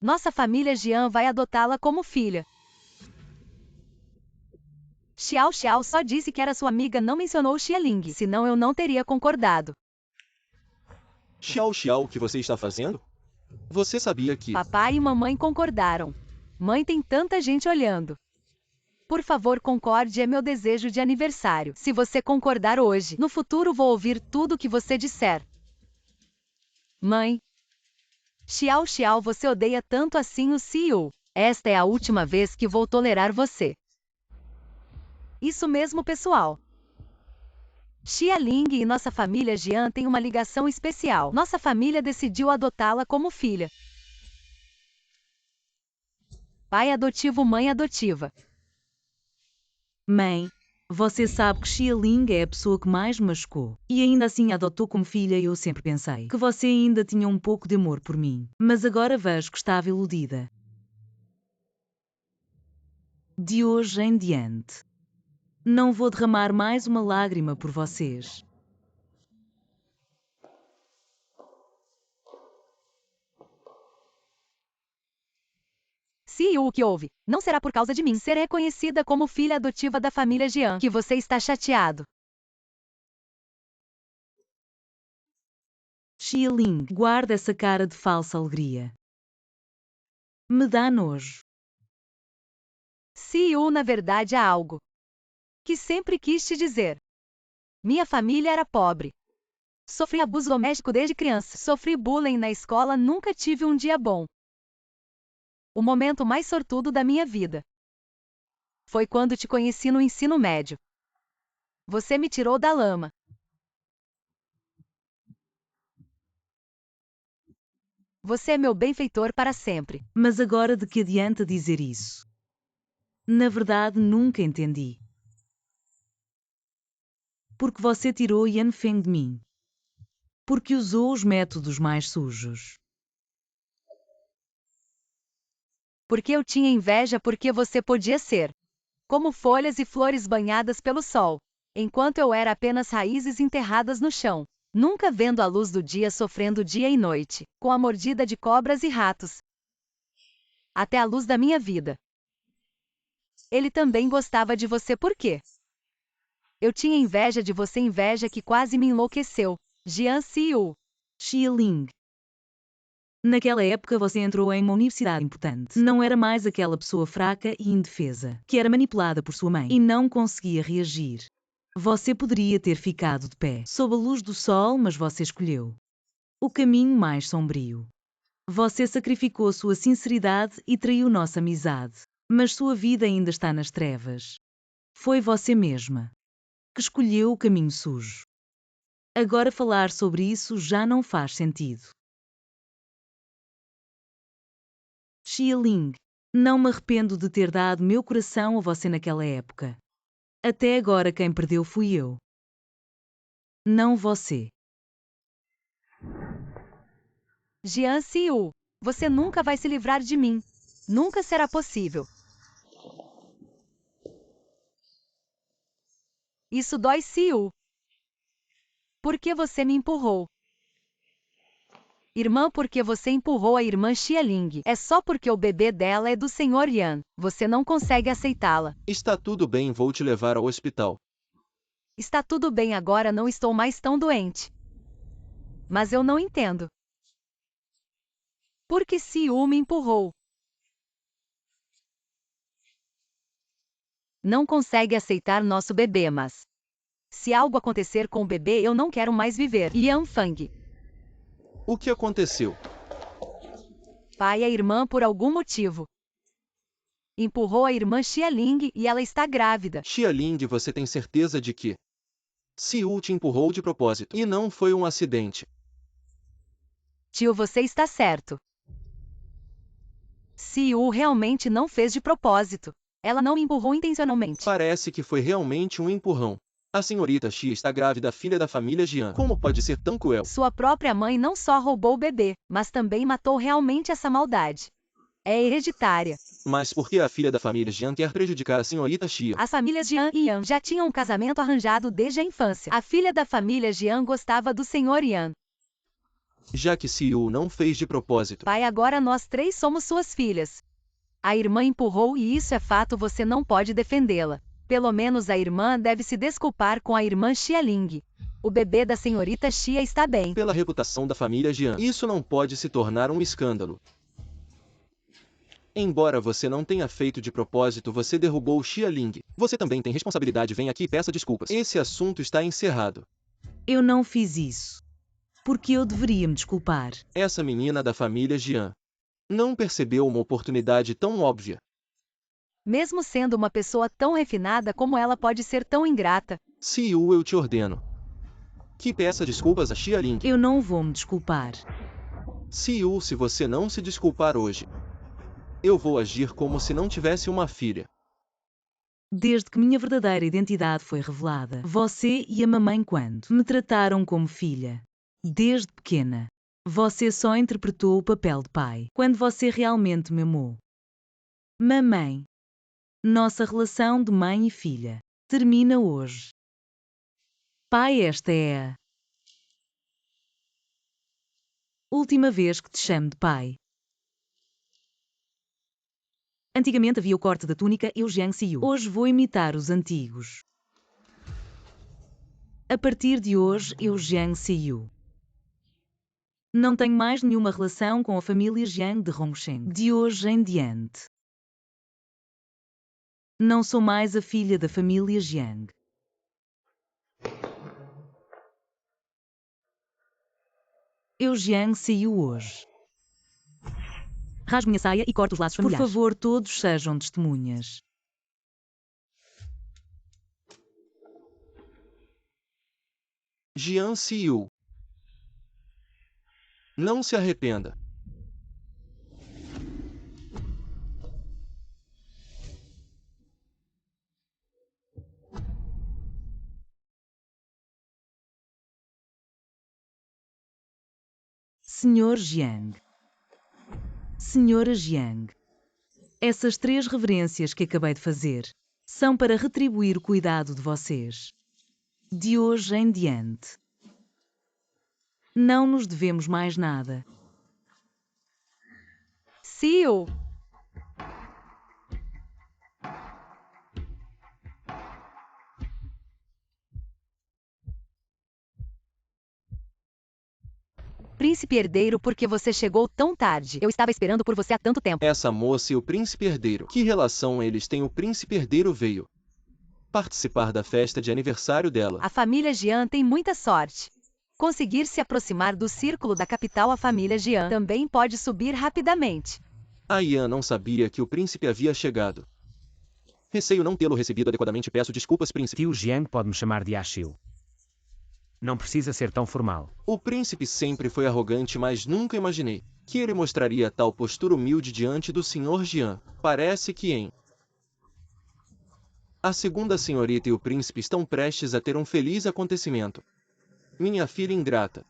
nossa família Jian vai adotá-la como filha. Xiao Xiao só disse que era sua amiga, não mencionou Xia Ling, senão eu não teria concordado. Xiao Xiao, o que você está fazendo? Você sabia que... Papai e mamãe concordaram. Mãe, tem tanta gente olhando. Por favor, concorde, é meu desejo de aniversário. Se você concordar hoje, no futuro vou ouvir tudo o que você disser. Mãe. Xiao Xiao, você odeia tanto assim o CEO. Esta é a última vez que vou tolerar você. Isso mesmo, pessoal. Xia Ling e nossa família Jian têm uma ligação especial. Nossa família decidiu adotá-la como filha. Pai adotivo, mãe adotiva. Mãe, você sabe que Xia Ling é a pessoa que mais me machucou. E ainda assim a adotou como filha e eu sempre pensei que você ainda tinha um pouco de amor por mim. Mas agora vejo que estava iludida. De hoje em diante, não vou derramar mais uma lágrima por vocês. CEO, o que houve? Não será por causa de mim ser reconhecida como filha adotiva da família Jian que você está chateado. Xia Ling, guarda essa cara de falsa alegria. Me dá nojo. CEO, na verdade, há algo que sempre quis te dizer. Minha família era pobre. Sofri abuso doméstico desde criança. Sofri bullying na escola, nunca tive um dia bom. O momento mais sortudo da minha vida foi quando te conheci no ensino médio. Você me tirou da lama. Você é meu benfeitor para sempre. Mas agora de que adianta dizer isso? Na verdade, nunca entendi. Porque você tirou Yan Feng de mim. Porque usou os métodos mais sujos. Porque eu tinha inveja porque você podia ser como folhas e flores banhadas pelo sol, enquanto eu era apenas raízes enterradas no chão, nunca vendo a luz do dia, sofrendo dia e noite, com a mordida de cobras e ratos. Até a luz da minha vida. Ele também gostava de você por quê? Eu tinha inveja de você, inveja que quase me enlouqueceu. Jian Xiu. Xia Ling. Naquela época você entrou em uma universidade importante. Não era mais aquela pessoa fraca e indefesa, que era manipulada por sua mãe e não conseguia reagir. Você poderia ter ficado de pé, sob a luz do sol, mas você escolheu o caminho mais sombrio. Você sacrificou sua sinceridade e traiu nossa amizade, mas sua vida ainda está nas trevas. Foi você mesma que escolheu o caminho sujo. Agora falar sobre isso já não faz sentido. Xia Ling. Não me arrependo de ter dado meu coração a você naquela época. Até agora quem perdeu fui eu. Não você. Jian Siu, você nunca vai se livrar de mim. Nunca será possível. Isso dói, Siu. Por que você me empurrou? Irmã, porque você empurrou a irmã Xialing. É só porque o bebê dela é do Sr. Yan. Você não consegue aceitá-la. Está tudo bem, vou te levar ao hospital. Está tudo bem agora, não estou mais tão doente. Mas eu não entendo. Por que Siu me empurrou? Não consegue aceitar nosso bebê, mas... Se algo acontecer com o bebê, eu não quero mais viver. Lian Fang. O que aconteceu? Pai, a irmã, por algum motivo, empurrou a irmã Xialing e ela está grávida. Xialing, você tem certeza de que Siu te empurrou de propósito e não foi um acidente? Tio, você está certo. Siu realmente não fez de propósito. Ela não me empurrou intencionalmente. Parece que foi realmente um empurrão. A senhorita Xia está grávida, filha da família Jian. Como pode ser tão cruel? Sua própria mãe não só roubou o bebê, mas também matou realmente essa maldade. É hereditária. Mas por que a filha da família Jian quer prejudicar a senhorita Xia? As famílias Jian e Yan já tinham um casamento arranjado desde a infância. A filha da família Jian gostava do Sr. Yan. Já que Siu não fez de propósito. Pai, agora nós três somos suas filhas. A irmã empurrou e isso é fato, você não pode defendê-la. Pelo menos a irmã deve se desculpar com a irmã Xialing. O bebê da senhorita Xia está bem. Pela reputação da família Jian, isso não pode se tornar um escândalo. Embora você não tenha feito de propósito, você derrubou Xialing. Você também tem responsabilidade, venha aqui e peça desculpas. Esse assunto está encerrado. Eu não fiz isso. Porque eu deveria me desculpar. Essa menina da família Jian não percebeu uma oportunidade tão óbvia. Mesmo sendo uma pessoa tão refinada, como ela pode ser tão ingrata? Siu, eu te ordeno que peça desculpas a Xialing. Eu não vou me desculpar. Siu, se você não se desculpar hoje, eu vou agir como se não tivesse uma filha. Desde que minha verdadeira identidade foi revelada, você e a mamãe quando me trataram como filha. Desde pequena, você só interpretou o papel de pai quando você realmente me amou. Mamãe. Nossa relação de mãe e filha termina hoje. Pai, esta é a última vez que te chamo de pai. Antigamente havia o corte da túnica e o Jiang Siu. Hoje vou imitar os antigos. A partir de hoje, eu Jiang Siu. Não tenho mais nenhuma relação com a família Jiang de Hongsheng. De hoje em diante. Não sou mais a filha da família Jiang. Eu Jiang Siu hoje. Rasgo minha saia e corto os laços familiares. Por favor, todos sejam testemunhas. Jian Siu. Não se arrependa. Senhor Jiang. Senhora Jiang. Essas 3 reverências que acabei de fazer são para retribuir o cuidado de vocês. De hoje em diante. Não nos devemos mais nada. Siu! Príncipe herdeiro, por que você chegou tão tarde? Eu estava esperando por você há tanto tempo. Essa moça e o príncipe herdeiro. Que relação eles têm? O príncipe herdeiro veio participar da festa de aniversário dela. A família Jian tem muita sorte. Conseguir se aproximar do círculo da capital, a família Jian também pode subir rapidamente. A Yan não sabia que o príncipe havia chegado. Receio não tê-lo recebido adequadamente. Peço desculpas, príncipe. Tio Jiang pode me chamar de Ashiu. Não precisa ser tão formal. O príncipe sempre foi arrogante, mas nunca imaginei que ele mostraria tal postura humilde diante do Sr. Jian. Parece que a segunda senhorita e o príncipe estão prestes a ter um feliz acontecimento. Minha filha ingrata.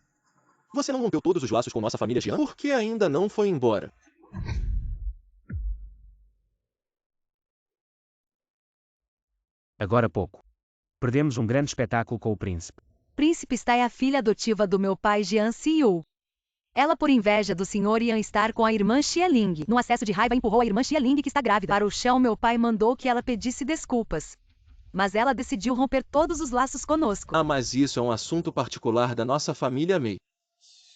Você não rompeu todos os laços com nossa família Jian? Por que ainda não foi embora? Agora há pouco. Perdemos um grande espetáculo com o príncipe. Príncipe Stai é a filha adotiva do meu pai Jian Siyu. Ela, por inveja do Sr. Yan estar com a irmã Xia Ling, num acesso de raiva empurrou a irmã Xia Ling que está grávida para o chão. Meu pai mandou que ela pedisse desculpas. Mas ela decidiu romper todos os laços conosco. Ah, mas isso é um assunto particular da nossa família Mei.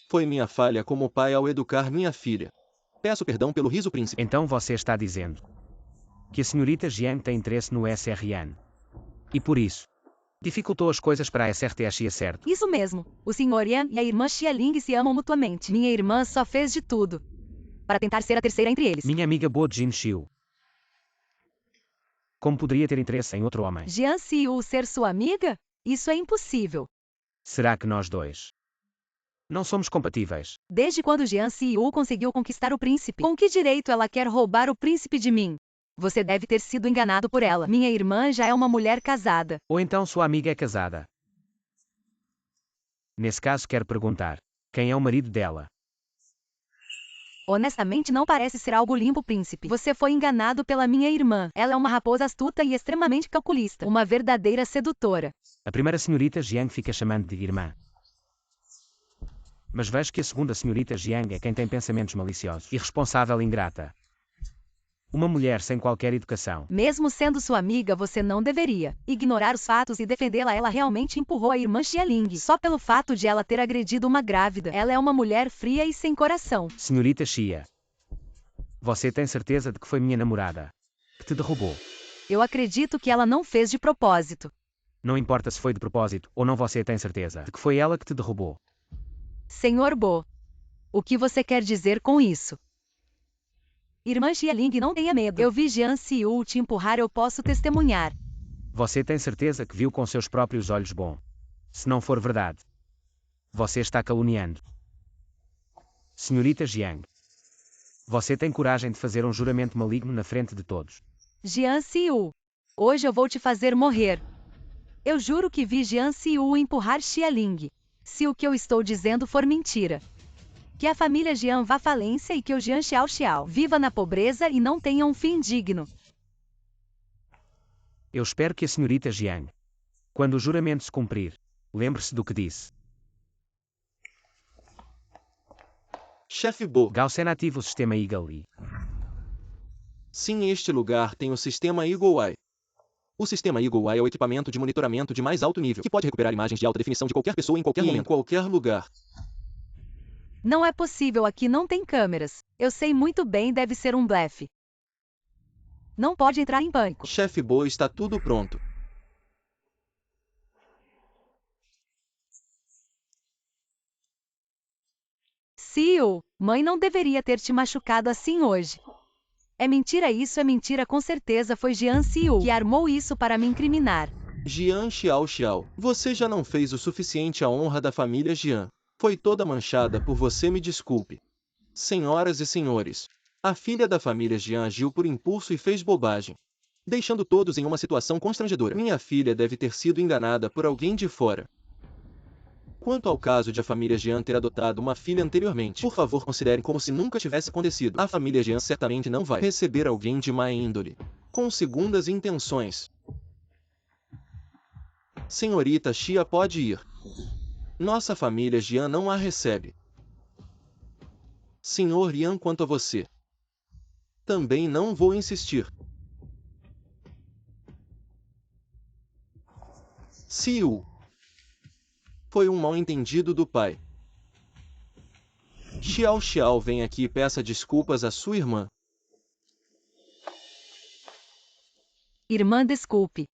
Foi minha falha como pai ao educar minha filha. Peço perdão pelo riso, príncipe. Então você está dizendo que a senhorita Jiang tem interesse no SRN. E por isso, dificultou as coisas para a SRTX, certo? Isso mesmo. O Sr. Yan e a irmã Xia Ling se amam mutuamente. Minha irmã só fez de tudo para tentar ser a terceira entre eles. Minha amiga Bo Jin Xiu. Como poderia ter interesse em outro homem? Jian Siyu ser sua amiga? Isso é impossível. Será que nós dois não somos compatíveis? Desde quando Jian Siyu conseguiu conquistar o príncipe? Com que direito ela quer roubar o príncipe de mim? Você deve ter sido enganado por ela. Minha irmã já é uma mulher casada. Ou então sua amiga é casada? Nesse caso quero perguntar, quem é o marido dela? Honestamente não parece ser algo limpo, príncipe. Você foi enganado pela minha irmã. Ela é uma raposa astuta e extremamente calculista. Uma verdadeira sedutora. A primeira senhorita Jiang fica chamando de irmã. Mas vejo que a segunda senhorita Jiang é quem tem pensamentos maliciosos. Irresponsável e ingrata. Uma mulher sem qualquer educação. Mesmo sendo sua amiga, você não deveria ignorar os fatos e defendê-la. Ela realmente empurrou a irmã Xia Ling. Só pelo fato de ela ter agredido uma grávida. Ela é uma mulher fria e sem coração. Senhorita Xia. Você tem certeza de que foi minha namorada que te derrubou? Eu acredito que ela não fez de propósito. Não importa se foi de propósito ou não, você tem certeza de que foi ela que te derrubou? Senhor Bo, o que você quer dizer com isso? Irmã Xia Ling, não tenha medo. Eu vi Jian Siyu te empurrar, eu posso testemunhar. Você tem certeza que viu com seus próprios olhos? Bom, se não for verdade, você está caluniando. Senhorita Jiang, você tem coragem de fazer um juramento maligno na frente de todos? Jian Siyu, hoje eu vou te fazer morrer. Eu juro que vi Jian Siyu empurrar Xia Ling. Se o que eu estou dizendo for mentira. Que a família Jian vá à falência e que o Jian Xiao viva na pobreza e não tenha um fim digno. Eu espero que a senhorita Jiang, quando o juramento se cumprir, lembre-se do que disse. Chefe Bo. Gaussen ativa o sistema Eagle Eye. Sim, este lugar tem o sistema Eagle Eye. O sistema Eagle Eye é o equipamento de monitoramento de mais alto nível, que pode recuperar imagens de alta definição de qualquer pessoa em qualquer momento, em qualquer lugar. Não é possível, aqui não tem câmeras. Eu sei muito bem, deve ser um blefe. Não pode entrar em pânico. Chefe Bo, está tudo pronto. Siu, mãe não deveria ter te machucado assim hoje. É mentira, isso é mentira, com certeza foi Jian Siyu que armou isso para me incriminar. Jian Xiao, você já não fez o suficiente à honra da família Jian. Foi toda manchada por você, me desculpe. Senhoras e senhores, a filha da família Jian agiu por impulso e fez bobagem, deixando todos em uma situação constrangedora. Minha filha deve ter sido enganada por alguém de fora. Quanto ao caso de a família Jian ter adotado uma filha anteriormente, por favor considerem como se nunca tivesse acontecido. A família Jian certamente não vai receber alguém de má índole, com segundas intenções. Senhorita Xia pode ir. Nossa família Jian não a recebe. Senhor Yan, quanto a você, também não vou insistir. Siu. Foi um mal-entendido do pai. Xiao, vem aqui e peça desculpas à sua irmã. Irmã, desculpe.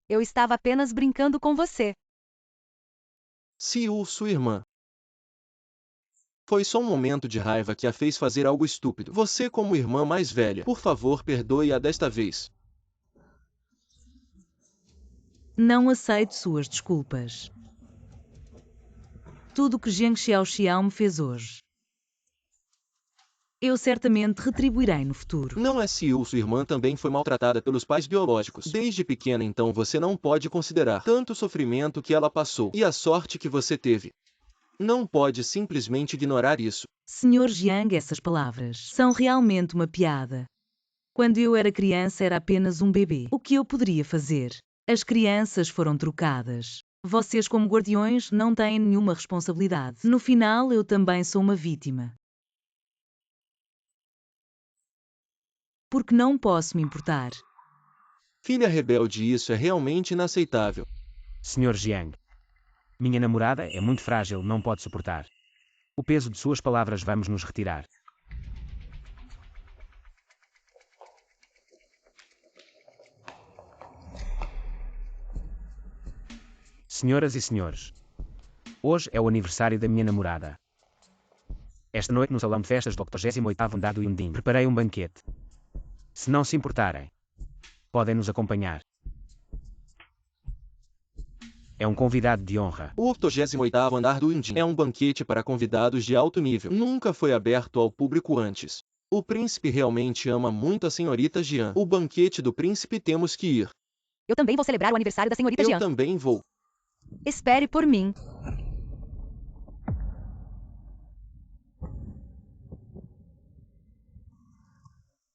Eu estava apenas brincando com você. Siu, sua irmã. Foi só um momento de raiva que a fez fazer algo estúpido. Você, como irmã mais velha, por favor, perdoe-a desta vez. Não aceito suas desculpas. tudo que Jiang Xiaoxiao me fez hoje. Eu certamente retribuirei no futuro. Não é Siu, sua irmã também foi maltratada pelos pais biológicos. Desde pequena, então você não pode considerar tanto sofrimento que ela passou e a sorte que você teve. Não pode simplesmente ignorar isso. Senhor Jiang, essas palavras são realmente uma piada. Quando eu era criança era apenas um bebê. O que eu poderia fazer? As crianças foram trocadas. Vocês, como guardiões, não têm nenhuma responsabilidade. No final, eu também sou uma vítima. Porque não posso me importar. Filha rebelde, isso é realmente inaceitável. Sr. Jiang. Minha namorada é muito frágil, não pode suportar. O peso de suas palavras, vamos nos retirar. Senhoras e senhores. Hoje é o aniversário da minha namorada. Esta noite no salão de festas do 88º andar do Yundin preparei um banquete. Se não se importarem, podem nos acompanhar. É um convidado de honra. O 88º andar do Yundin é um banquete para convidados de alto nível. Nunca foi aberto ao público antes. O príncipe realmente ama muito a senhorita Jian. O banquete do príncipe, temos que ir. Eu também vou celebrar o aniversário da senhorita Eu Jian. também vou. Espere por mim.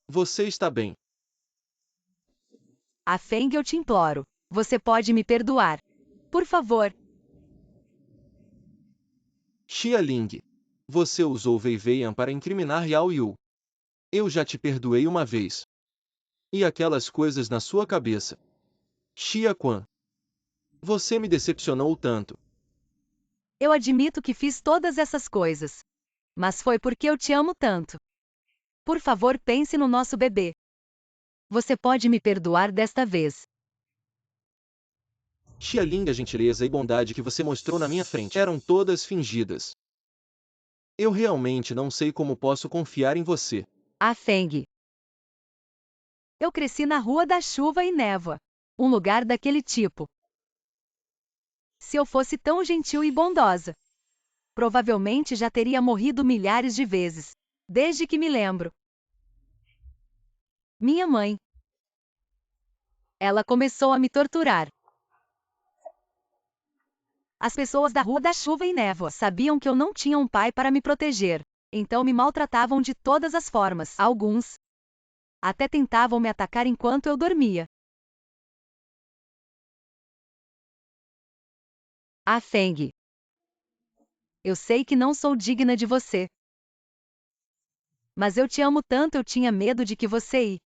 Você está bem. A Feng, eu te imploro. Você pode me perdoar. Por favor. Xia Ling. Você usou Wei Weian para incriminar Yao Yu. Eu já te perdoei uma vez. E aquelas coisas na sua cabeça. Xia Quan. Você me decepcionou tanto. Eu admito que fiz todas essas coisas. Mas foi porque eu te amo tanto. Por favor, pense no nosso bebê. Você pode me perdoar desta vez. Xia Ling, a gentileza e bondade que você mostrou na minha frente eram todas fingidas. Eu realmente não sei como posso confiar em você. A Feng. Eu cresci na Rua da Chuva e Névoa. Um lugar daquele tipo. Se eu fosse tão gentil e bondosa, provavelmente já teria morrido milhares de vezes. Desde que me lembro. Minha mãe. Ela começou a me torturar. As pessoas da Rua da Chuva e Névoa sabiam que eu não tinha um pai para me proteger. Então me maltratavam de todas as formas. Alguns até tentavam me atacar enquanto eu dormia. A Feng. Eu sei que não sou digna de você. Mas eu te amo tanto, eu tinha medo de que você e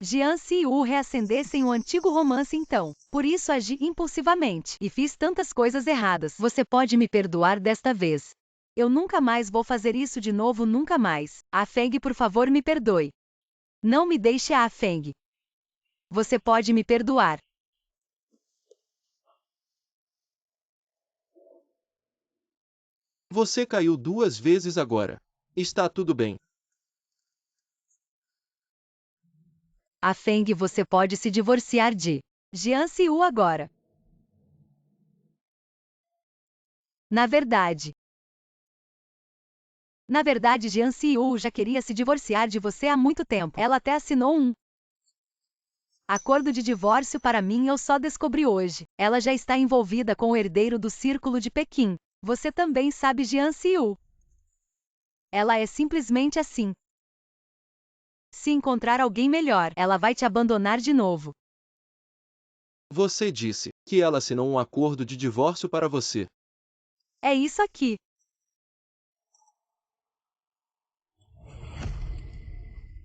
Jian Siu reacendessem o antigo romance então. Por isso agi impulsivamente e fiz tantas coisas erradas. Você pode me perdoar desta vez. Eu nunca mais vou fazer isso de novo, nunca mais. A Feng, por favor, me perdoe. Não me deixe, a Feng. Você pode me perdoar. Você caiu 2 vezes agora. Está tudo bem. A Feng, você pode se divorciar de Jian Siu agora. Na verdade, Jian Siu já queria se divorciar de você há muito tempo. Ela até assinou um acordo de divórcio para mim, eu só descobri hoje. Ela já está envolvida com o herdeiro do Círculo de Pequim. Você também sabe, Jian Siu. Ela é simplesmente assim. Se encontrar alguém melhor, ela vai te abandonar de novo. Você disse que ela assinou um acordo de divórcio para você. É isso aqui.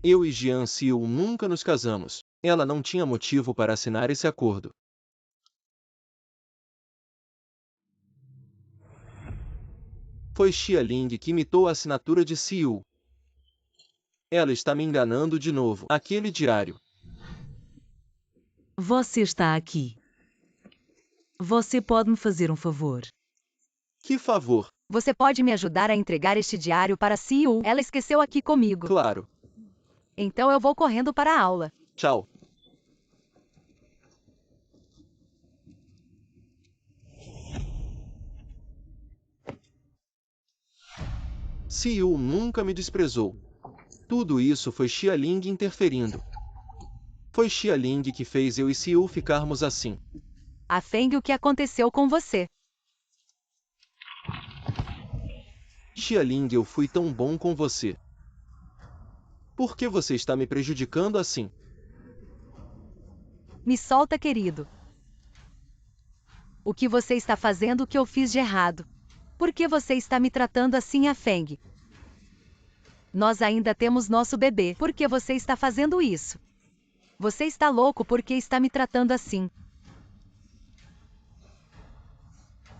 Eu e Jian Siu nunca nos casamos. Ela não tinha motivo para assinar esse acordo. Foi Xia Ling que imitou a assinatura de Siu. Ela está me enganando de novo. Aquele diário. Você está aqui. Você pode me fazer um favor? Que favor. Você pode me ajudar a entregar este diário para Siu? Ela esqueceu aqui comigo. Claro. Então eu vou correndo para a aula. Tchau. Siu nunca me desprezou. Tudo isso foi Xialing interferindo. Foi Xialing que fez eu e Siu ficarmos assim. A Feng, o que aconteceu com você? Xialing, eu fui tão bom com você. Por que você está me prejudicando assim? Me solta, querido. O que você está fazendo que eu fiz de errado? Por que você está me tratando assim, a Feng? Nós ainda temos nosso bebê. Por que você está fazendo isso? Você está louco porque está me tratando assim.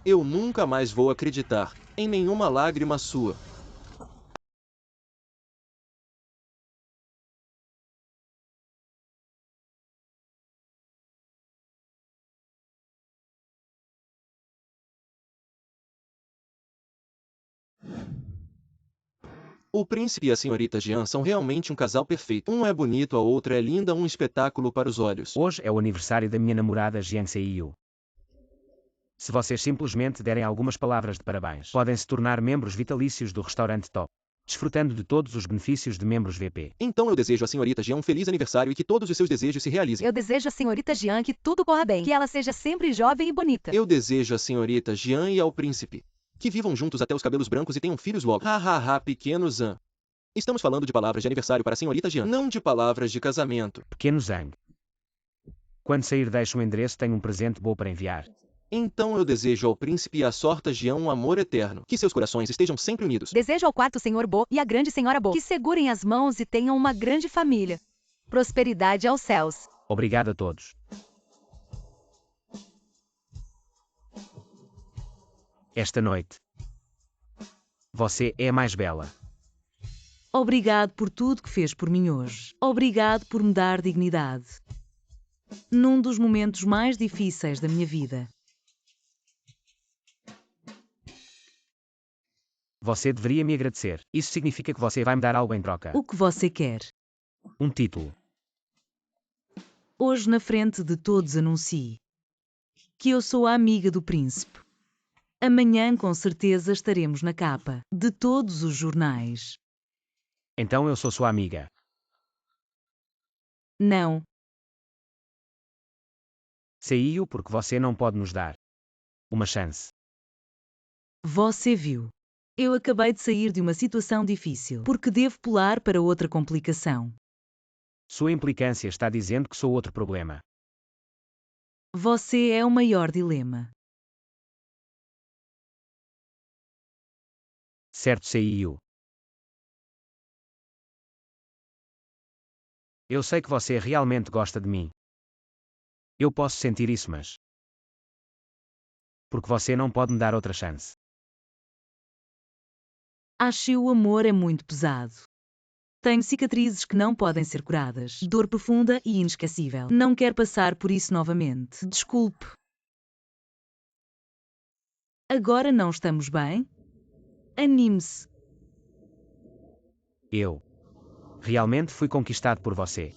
Eu nunca mais vou acreditar em nenhuma lágrima sua. O príncipe e a senhorita Jian são realmente um casal perfeito. Um é bonito, a outra é linda, um espetáculo para os olhos. Hoje é o aniversário da minha namorada Jiang Seiyu. Se vocês simplesmente derem algumas palavras de parabéns, podem se tornar membros vitalícios do restaurante Top, desfrutando de todos os benefícios de membros VP. Então eu desejo à senhorita Jian um feliz aniversário e que todos os seus desejos se realizem. Eu desejo à senhorita Jian que tudo corra bem, que ela seja sempre jovem e bonita. Eu desejo à senhorita Jian e ao príncipe que vivam juntos até os cabelos brancos e tenham filhos logo. Ha ha ha, pequeno Zan. Estamos falando de palavras de aniversário para a senhorita Jian, não de palavras de casamento. Pequeno Zhang. Quando sair, deixe um endereço, tenho um presente bom para enviar. Então eu desejo ao príncipe e à sorta Jian um amor eterno. Que seus corações estejam sempre unidos. Desejo ao quarto senhor Bo e à grande senhora Bo que segurem as mãos e tenham uma grande família. Prosperidade aos céus. Obrigado a todos. Esta noite, você é a mais bela. Obrigado por tudo que fez por mim hoje. Obrigado por me dar dignidade. Num dos momentos mais difíceis da minha vida. Você deveria me agradecer. Isso significa que você vai me dar algo em troca. O que você quer? Um título. Hoje na frente de todos anuncie que eu sou a amiga do príncipe. Amanhã com certeza estaremos na capa de todos os jornais. Então eu sou sua amiga. Não, Saiu porque você não pode nos dar uma chance. você viu. Eu acabei de sair de uma situação difícil porque devo pular para outra complicação. Sua implicância está dizendo que sou outro problema. Você é o maior dilema. Certo, Saiu. Eu sei que você realmente gosta de mim. Eu posso sentir isso, mas... porque você não pode me dar outra chance. Acho que o amor é muito pesado. Tenho cicatrizes que não podem ser curadas. Dor profunda e inesquecível. Não quero passar por isso novamente. Desculpe. Agora não estamos bem? Anime-se. Eu realmente fui conquistado por você.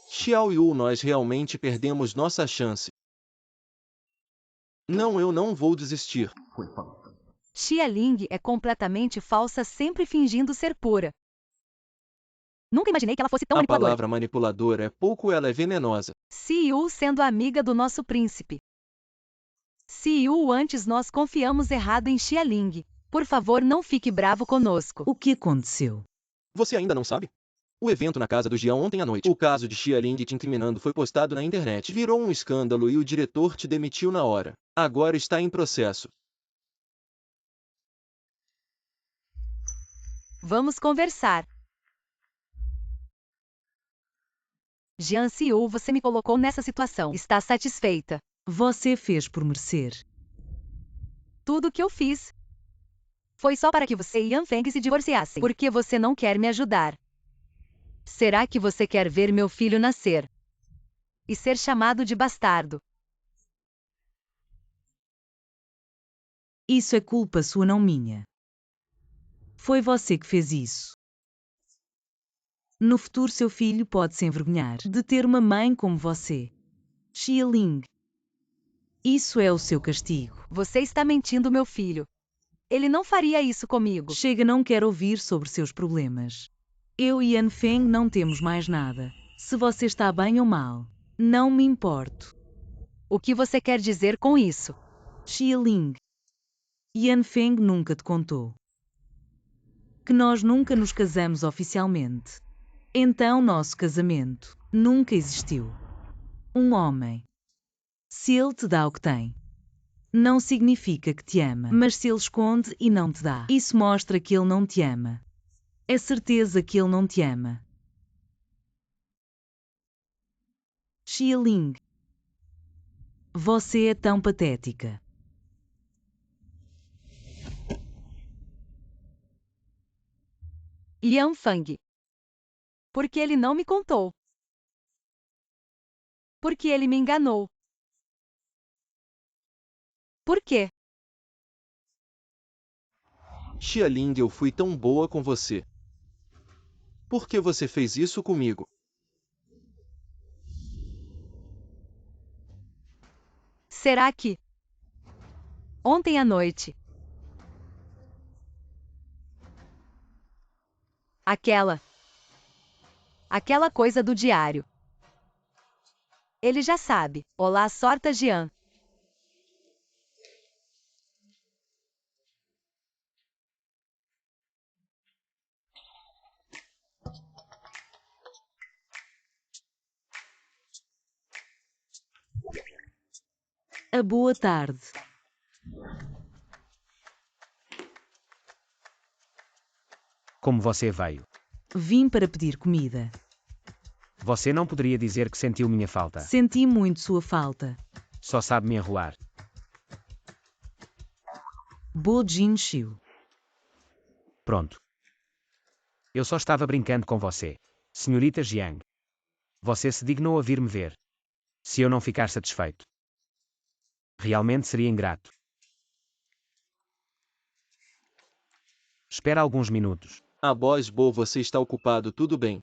Xiao Yu, nós realmente perdemos nossa chance. Não, eu não vou desistir. Xia Ling é completamente falsa, sempre fingindo ser pura. Nunca imaginei que ela fosse tão A manipuladora. palavra manipuladora é pouco, ela é venenosa. Siu sendo amiga do nosso príncipe. Siu, antes nós confiamos errado em Xia Ling. Por favor, não fique bravo conosco. O que aconteceu? Você ainda não sabe? O evento na casa do Jian ontem à noite. O caso de Xialing te incriminando foi postado na internet. Virou um escândalo e o diretor te demitiu na hora. Agora está em processo. Vamos conversar. Jian Siu, você me colocou nessa situação. Está satisfeita? Você fez por merecer. Tudo o que eu fiz foi só para que você e Yan Feng se divorciassem. Porque você não quer me ajudar. Será que você quer ver meu filho nascer e ser chamado de bastardo? Isso é culpa sua, não minha. Foi você que fez isso. No futuro seu filho pode se envergonhar de ter uma mãe como você. Xia Ling. Isso é o seu castigo. Você está mentindo, meu filho. Ele não faria isso comigo. Chega, não quero ouvir sobre seus problemas. Eu e Yan Feng não temos mais nada. Se você está bem ou mal, não me importo. O que você quer dizer com isso? Xia Ling. Yan Feng nunca te contou que nós nunca nos casamos oficialmente. Então nosso casamento nunca existiu. Um homem, se ele te dá o que tem, não significa que te ama. Mas se ele esconde e não te dá, isso mostra que ele não te ama. É certeza que ele não te ama. Xia Ling. Você é tão patética. Lian Fang. Porque ele não me contou. Porque ele me enganou. Por quê? Xia Ling, eu fui tão boa com você. Por que você fez isso comigo? Será que ontem à noite aquela coisa do diário. Ele já sabe. Olá, Sorta Jian. A boa tarde. Como você veio? Vim para pedir comida. Você não poderia dizer que sentiu minha falta. Senti muito sua falta. Só sabe me enrolar. Bo Jin Xiu. Pronto. Eu só estava brincando com você. Senhorita Jiang. Você se dignou a vir me ver. Se eu não ficar satisfeito. Realmente seria ingrato. Espera alguns minutos. Ah, boss Bo, você está ocupado, tudo bem.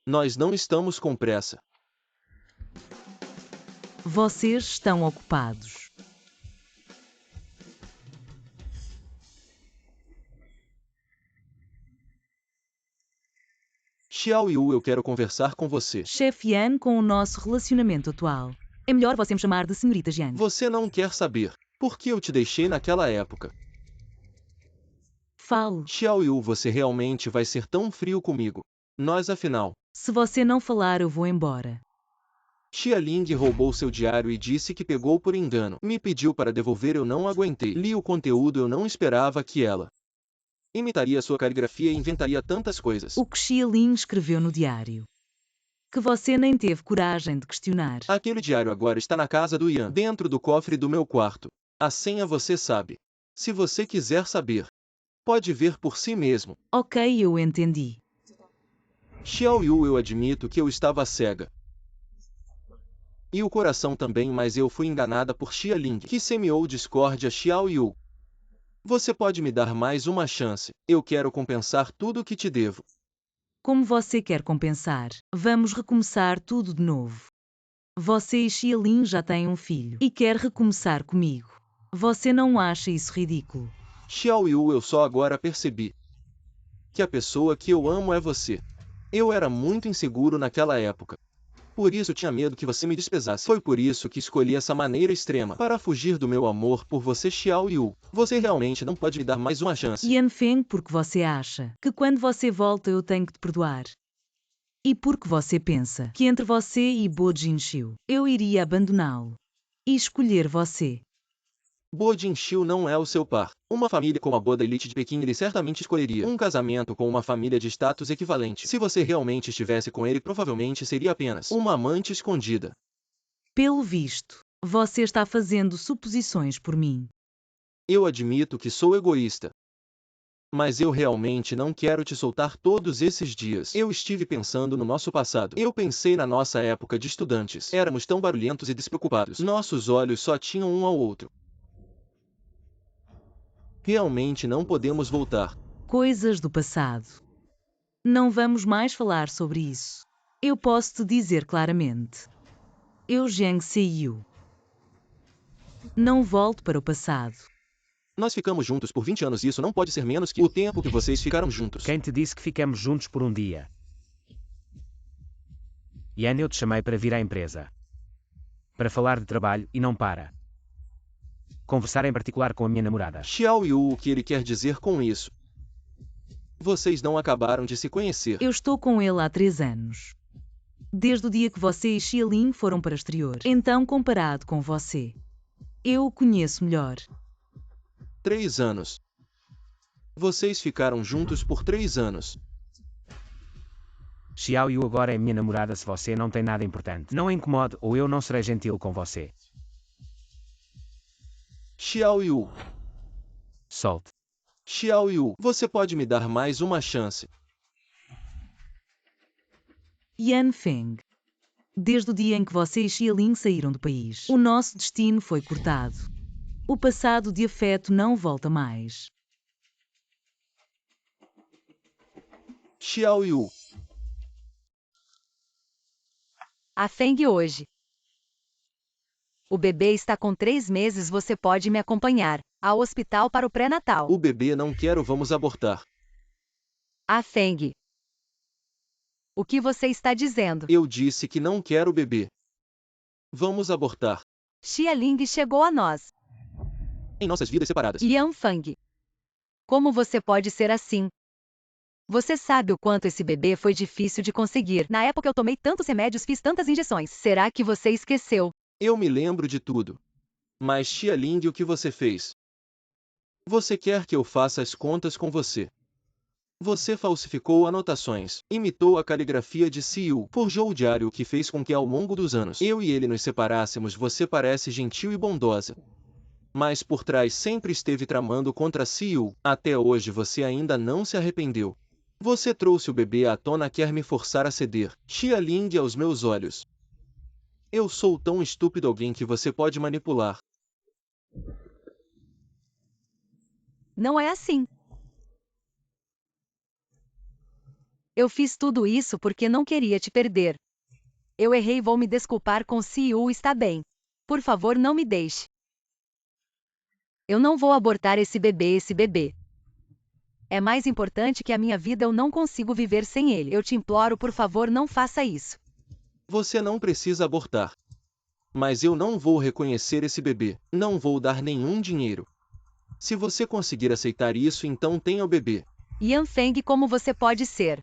Nós não estamos com pressa. Vocês estão ocupados. Xiao Yu, eu quero conversar com você. Chefe Yan, com o nosso relacionamento atual. É melhor você me chamar de Senhorita Jiang. Você não quer saber por que eu te deixei naquela época. Falo. Xiao Yu, você realmente vai ser tão frio comigo. Nós, afinal. Se você não falar, eu vou embora. Xia Ling roubou seu diário e disse que pegou por engano. Me pediu para devolver, eu não aguentei. Li o conteúdo, eu não esperava que ela imitaria sua caligrafia e inventaria tantas coisas. O que Xia Ling escreveu no diário, que você nem teve coragem de questionar. Aquele diário agora está na casa do Yan, dentro do cofre do meu quarto. A senha você sabe. Se você quiser saber, pode ver por si mesmo. Ok, eu entendi. Xiao Yu, eu admito que eu estava cega. E o coração também, mas eu fui enganada por Xia Ling, que semeou discórdia. Xiao Yu. Você pode me dar mais uma chance. Eu quero compensar tudo o que te devo. Como você quer compensar? Vamos recomeçar tudo de novo. Você e Xia Ling já têm um filho e quer recomeçar comigo. Você não acha isso ridículo? Xiao Yu, eu só agora percebi que a pessoa que eu amo é você. Eu era muito inseguro naquela época. Por isso tinha medo que você me desprezasse. Foi por isso que escolhi essa maneira extrema para fugir do meu amor por você, Xiao Yu. Você realmente não pode me dar mais uma chance. Yan Feng, porque você acha que quando você volta eu tenho que te perdoar. E porque você pensa que entre você e Bo Jinxiu eu iria abandoná-lo e escolher você. Bo Jinxiu não é o seu par. Uma família como a Bo da elite de Pequim, ele certamente escolheria um casamento com uma família de status equivalente. Se você realmente estivesse com ele, provavelmente seria apenas uma amante escondida. Pelo visto, você está fazendo suposições por mim. Eu admito que sou egoísta. Mas eu realmente não quero te soltar todos esses dias. Eu estive pensando no nosso passado. Eu pensei na nossa época de estudantes. Éramos tão barulhentos e despreocupados. Nossos olhos só tinham um ao outro. Realmente não podemos voltar. Coisas do passado. Não vamos mais falar sobre isso. Eu posso te dizer claramente. Eu Zheng Seiyu. Não volto para o passado. Nós ficamos juntos por 20 anos e isso não pode ser menos que o tempo que vocês ficaram juntos. Quem te disse que ficamos juntos por um dia? Yan, eu te chamei para vir à empresa. Para falar de trabalho e não para. Conversar em particular com a minha namorada. Xiao Yu, o que ele quer dizer com isso? Vocês não acabaram de se conhecer. Eu estou com ele há 3 anos. Desde o dia que você e Xiaolin foram para o exterior. Então, comparado com você, eu o conheço melhor. 3 anos. Vocês ficaram juntos por 3 anos. Xiao Yu agora é minha namorada se você não tem nada importante. Não a incomode ou eu não serei gentil com você. Xiao Yu. Solte. Xiao Yu, você pode me dar mais uma chance. Yan Feng. Desde o dia em que você e Xiaolin saíram do país, o nosso destino foi cortado. O passado de afeto não volta mais. Xiao Yu. A Feng hoje. O bebê está com 3 meses, você pode me acompanhar ao hospital para o pré-natal. O bebê não quero, vamos abortar. A Feng. O que você está dizendo? Eu disse que não quero o bebê. Vamos abortar. Xialing chegou a nós. Em nossas vidas separadas. Yan Feng. Como você pode ser assim? Você sabe o quanto esse bebê foi difícil de conseguir. Na época eu tomei tantos remédios, fiz tantas injeções. Será que você esqueceu? Eu me lembro de tudo. Mas Xialing, o que você fez? Você quer que eu faça as contas com você? Você falsificou anotações, imitou a caligrafia de Siu, forjou o diário que fez com que ao longo dos anos eu e ele nos separássemos. Você parece gentil e bondosa. Mas por trás sempre esteve tramando contra Siu. Até hoje você ainda não se arrependeu. Você trouxe o bebê à tona, quer me forçar a ceder. Xialing aos meus olhos. Eu sou tão estúpido, alguém que você pode manipular. Não é assim. Eu fiz tudo isso porque não queria te perder. Eu errei, vou me desculpar com Siu, está bem. Por favor, não me deixe. Eu não vou abortar esse bebê. É mais importante que a minha vida, eu não consigo viver sem ele. Eu te imploro, por favor, não faça isso. Você não precisa abortar. Mas eu não vou reconhecer esse bebê. Não vou dar nenhum dinheiro. Se você conseguir aceitar isso, então tenha o bebê. Yan Feng, como você pode ser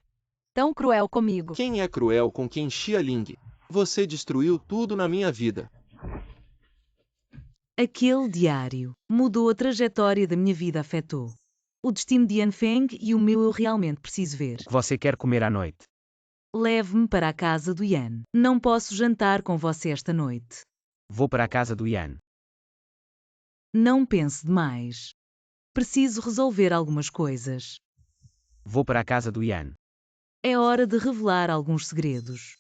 tão cruel comigo? Quem é cruel com quem, Xialing? Você destruiu tudo na minha vida. Aquele diário mudou a trajetória da minha vida, afetou o destino de Yan Feng e o meu. Eu realmente preciso ver. O que você quer comer à noite? Leve-me para a casa do Yan. Não posso jantar com você esta noite. Vou para a casa do Yan. Não pense demais. Preciso resolver algumas coisas. Vou para a casa do Yan. É hora de revelar alguns segredos.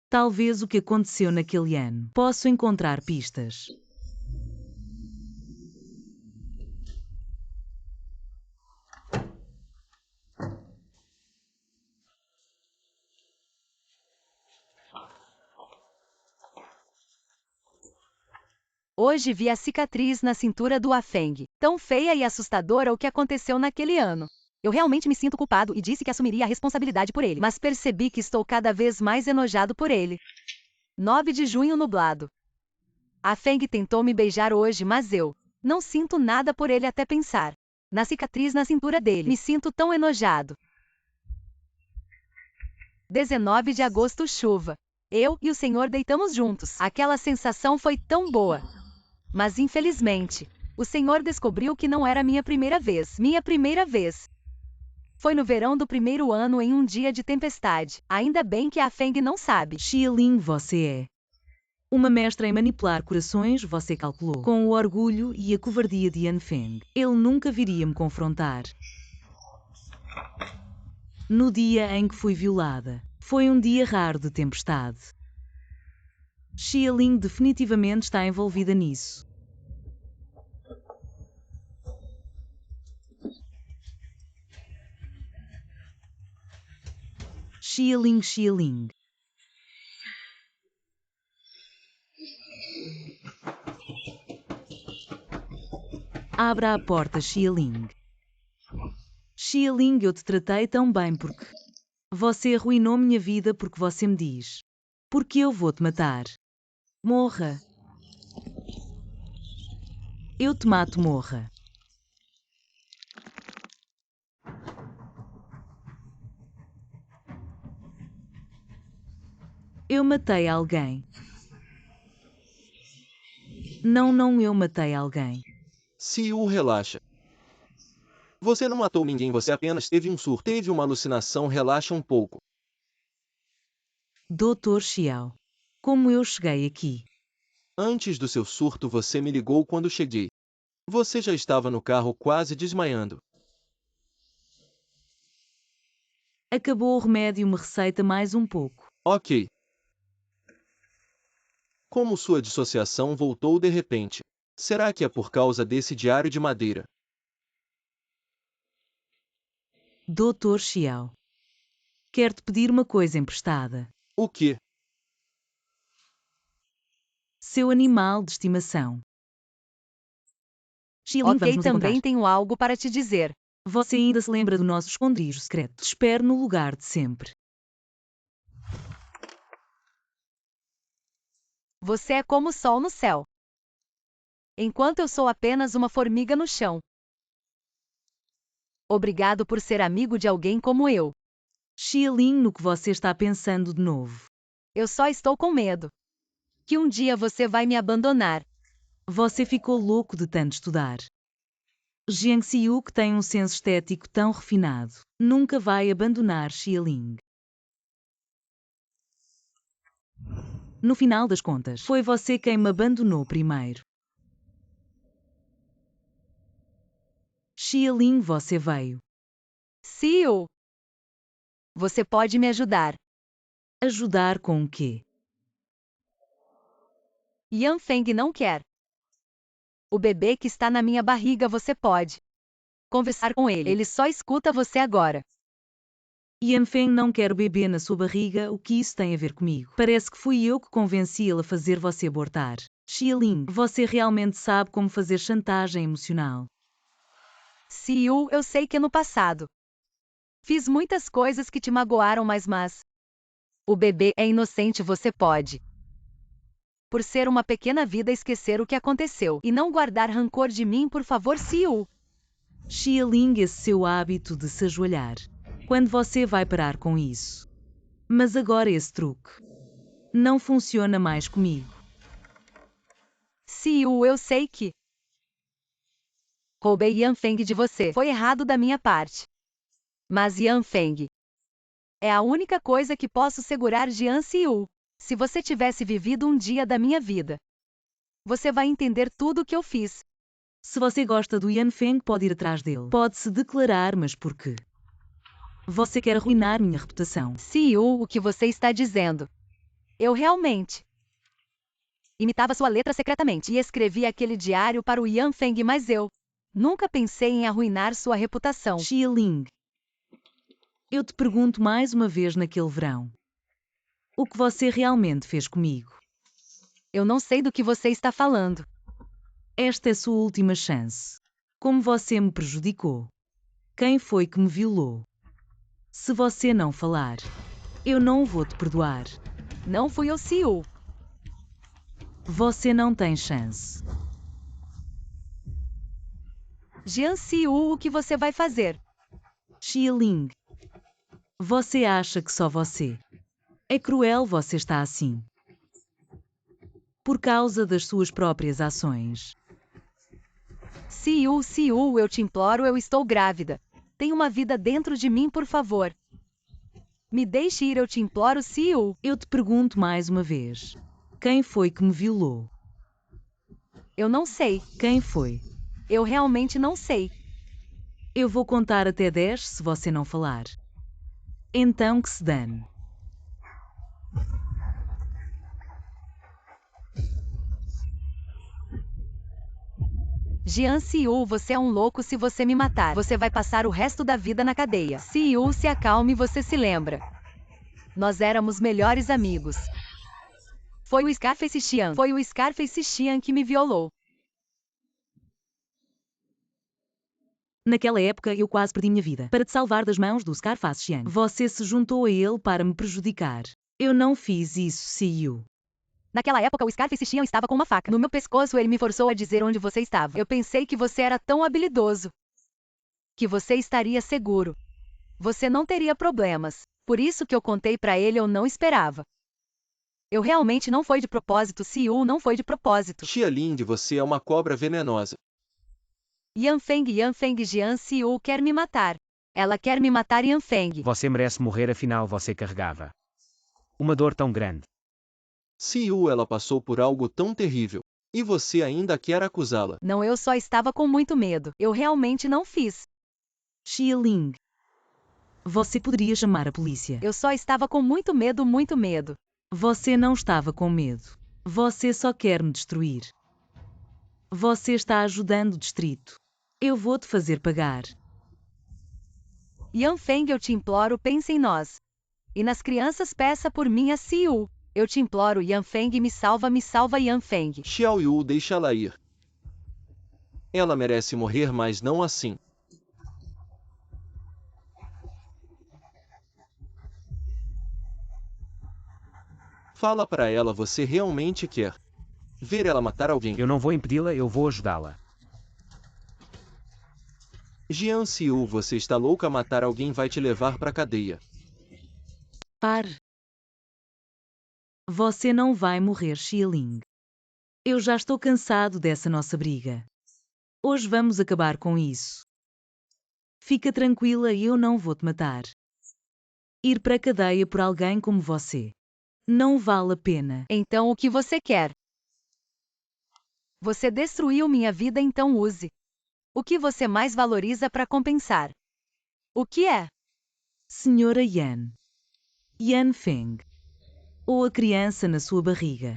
Talvez o que aconteceu naquele ano. Posso encontrar pistas. Hoje vi a cicatriz na cintura do Afeng. Tão feia e assustadora o que aconteceu naquele ano. Eu realmente me sinto culpado e disse que assumiria a responsabilidade por ele, mas percebi que estou cada vez mais enojado por ele. 9 de junho nublado. Afeng tentou me beijar hoje, mas eu não sinto nada por ele até pensar na cicatriz na cintura dele. Me sinto tão enojado. 19 de agosto, chuva. Eu e o Senhor deitamos juntos. Aquela sensação foi tão boa. Mas infelizmente, o Senhor descobriu que não era minha primeira vez. Minha primeira vez foi no verão do primeiro ano, em um dia de tempestade. Ainda bem que a Feng não sabe. Xialing, você é uma mestra em manipular corações. Você calculou com o orgulho e a covardia de Yan Feng. Ele nunca viria me confrontar. No dia em que fui violada, foi um dia raro de tempestade. Xialing definitivamente está envolvida nisso. Xialing, Xialing. Abra a porta, Xialing. Xialing, eu te tratei tão bem porque... Você arruinou minha vida porque você me diz. Porque eu vou te matar. Morra. Eu te mato, morra. Eu matei alguém. Não, eu matei alguém. Siu, relaxa. Você não matou ninguém, você apenas teve um surto, teve uma alucinação, relaxa um pouco. Dr. Xiao. Como eu cheguei aqui? Antes do seu surto você me ligou quando cheguei. Você já estava no carro quase desmaiando. Acabou o remédio, me receita mais um pouco. Ok. Como sua dissociação voltou de repente? Será que é por causa desse diário de madeira? Dr. Xiao. Quero te pedir uma coisa emprestada. O quê? Seu animal de estimação. Xialing, vamos Ok, nos também encontrar. tenho algo para te dizer. Você ainda se lembra do nosso esconderijo secreto? Te espero no lugar de sempre. Você é como o sol no céu. Enquanto eu sou apenas uma formiga no chão. Obrigado por ser amigo de alguém como eu. Xialing, no que você está pensando de novo? Eu só estou com medo. Que um dia você vai me abandonar. Você ficou louco de tanto estudar. Jiang Xiu, que tem um senso estético tão refinado, nunca vai abandonar Xialing. No final das contas, foi você quem me abandonou primeiro. Xialing, você veio. Siu. Você pode me ajudar. Ajudar com o quê? Yanfeng não quer. O bebê que está na minha barriga, você pode conversar com ele. Ele só escuta você agora. Yanfeng não quer o bebê na sua barriga, o que isso tem a ver comigo? Parece que fui eu que convenci ele a fazer você abortar. Xialing, você realmente sabe como fazer chantagem emocional. Siu, eu sei que no passado fiz muitas coisas que te magoaram, mas o bebê é inocente, você pode, por ser uma pequena vida, esquecer o que aconteceu e não guardar rancor de mim, por favor, Siu. Xialing, esse seu hábito de se ajoelhar. Quando você vai parar com isso? Mas agora esse truque não funciona mais comigo. Siu, eu sei que roubei Yanfeng de você. Foi errado da minha parte. Mas Yanfeng é a única coisa que posso segurar Jian Siu. Se você tivesse vivido um dia da minha vida, você vai entender tudo o que eu fiz. Se você gosta do Yanfeng, pode ir atrás dele. Pode se declarar, mas por quê? Você quer arruinar minha reputação. Siu, o que você está dizendo? Eu realmente imitava sua letra secretamente e escrevi aquele diário para o Yanfeng, mas eu nunca pensei em arruinar sua reputação. Xialing, eu te pergunto mais uma vez naquele verão. O que você realmente fez comigo? Eu não sei do que você está falando. Esta é sua última chance. Como você me prejudicou? Quem foi que me violou? Se você não falar, eu não vou te perdoar. Não fui eu, Siu. Você não tem chance. Jian Siu, o que você vai fazer? Xialing, você acha que só você? É cruel você estar assim. Por causa das suas próprias ações. Siu, eu te imploro, eu estou grávida. Tem uma vida dentro de mim, por favor. Me deixe ir, eu te imploro, Siu. Eu te pergunto mais uma vez. Quem foi que me violou? Eu não sei. Quem foi? Eu realmente não sei. Eu vou contar até 10 se você não falar. Então que se dane. Jian Siu, você é um louco. Se você me matar, você vai passar o resto da vida na cadeia. Siu, se acalme, você se lembra Nós éramos melhores amigos. Foi o Scarface Xian que me violou. Naquela época eu quase perdi minha vida para te salvar das mãos do Scarface Xian. Você se juntou a ele para me prejudicar. Eu não fiz isso, Siyu. Naquela época o Scarface Xian estava com uma faca no meu pescoço. Ele me forçou a dizer onde você estava. Eu pensei que você era tão habilidoso, que você estaria seguro. Você não teria problemas. Por isso que eu contei pra ele, eu não esperava. Eu realmente não foi de propósito, Siyu, não foi de propósito. Xialing, você é uma cobra venenosa. Yanfeng, Jian Siyu quer me matar. Ela quer me matar, Yanfeng. Você merece morrer, afinal você carregava uma dor tão grande. Siyu, ela passou por algo tão terrível. E você ainda quer acusá-la. Não, eu só estava com muito medo. Eu realmente não fiz. Xialing. Você poderia chamar a polícia. Eu só estava com muito medo, muito medo. Você não estava com medo. Você só quer me destruir. Você está ajudando o distrito. Eu vou te fazer pagar. Yanfeng, eu te imploro, pense em nós. E nas crianças, peça por mim a Siyu. Eu te imploro, Yanfeng, me salva, Yanfeng. Xiao Yu, deixa-la ir. Ela merece morrer, mas não assim. Fala para ela, você realmente quer ver ela matar alguém. Eu não vou impedi-la, eu vou ajudá-la. Jian Siyu, você está louca? Matar alguém vai te levar pra cadeia. Pare. Você não vai morrer, Xialing. Eu já estou cansado dessa nossa briga. Hoje vamos acabar com isso. Fica tranquila e eu não vou te matar. Ir para a cadeia por alguém como você não vale a pena. Então o que você quer? Você destruiu minha vida, então use. O que você mais valoriza para compensar? O que é? Senhora Yan. Yanfeng. Ou a criança na sua barriga.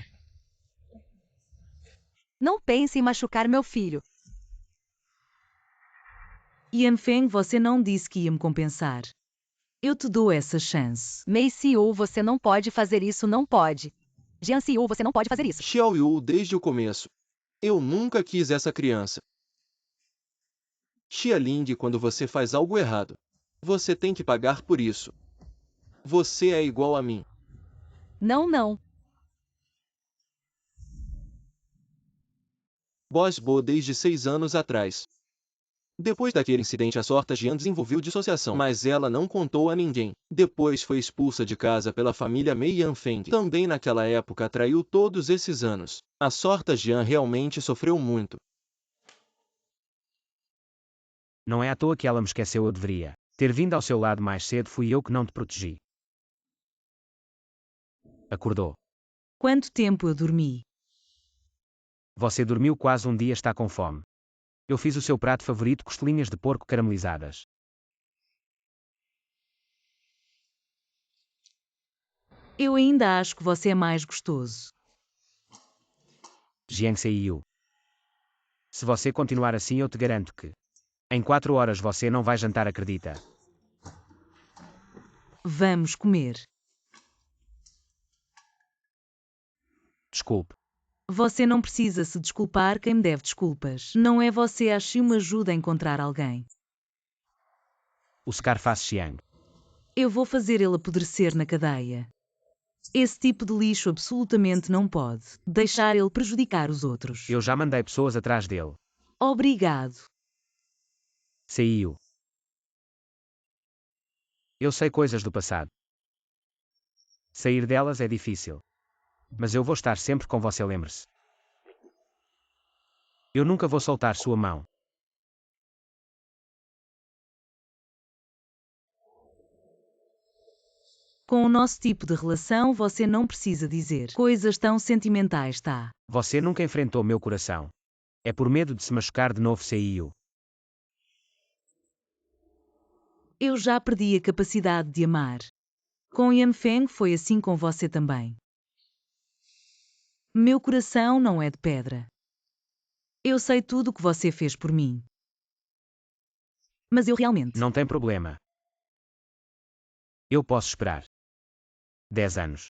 Não pense em machucar meu filho. Yanfeng, você não disse que ia me compensar. Eu te dou essa chance. Mei Siyu, você não pode fazer isso, não pode. Jian Siyu, você não pode fazer isso. Xiao Yu, desde o começo. Eu nunca quis essa criança. Xialing, quando você faz algo errado, você tem que pagar por isso. Você é igual a mim. Não, não. Boss Bo desde 6 anos atrás. Depois daquele incidente, a Sorta Jian desenvolveu dissociação, mas ela não contou a ninguém. Depois foi expulsa de casa pela família Mei Yanfeng. Também naquela época traiu todos esses anos. A Sorta Jian realmente sofreu muito. Não é à toa que ela me esqueceu, eu deveria ter vindo ao seu lado mais cedo, fui eu que não te protegi. Acordou. Quanto tempo eu dormi? Você dormiu quase um dia, está com fome. Eu fiz o seu prato favorito, costelinhas de porco caramelizadas. Eu ainda acho que você é mais gostoso. Jiang Seiyu. Se você continuar assim, eu te garanto que em 4 horas você não vai jantar, acredita? Vamos comer. Desculpe. Você não precisa se desculpar, quem me deve desculpas. Não é você, acho uma ajuda a encontrar alguém. O Scarface Xiang. Eu vou fazer ele apodrecer na cadeia. Esse tipo de lixo absolutamente não pode deixar ele prejudicar os outros. Eu já mandei pessoas atrás dele. Obrigado. Seiyu. Eu sei coisas do passado. Sair delas é difícil. Mas eu vou estar sempre com você, lembre-se. Eu nunca vou soltar sua mão. Com o nosso tipo de relação, você não precisa dizer coisas tão sentimentais, tá? Você nunca enfrentou meu coração. É por medo de se machucar de novo, Seiyu. Eu já perdi a capacidade de amar. Com Yanfeng foi assim, com você também. Meu coração não é de pedra. Eu sei tudo o que você fez por mim. Mas eu realmente... Não tem problema. Eu posso esperar. 10 anos.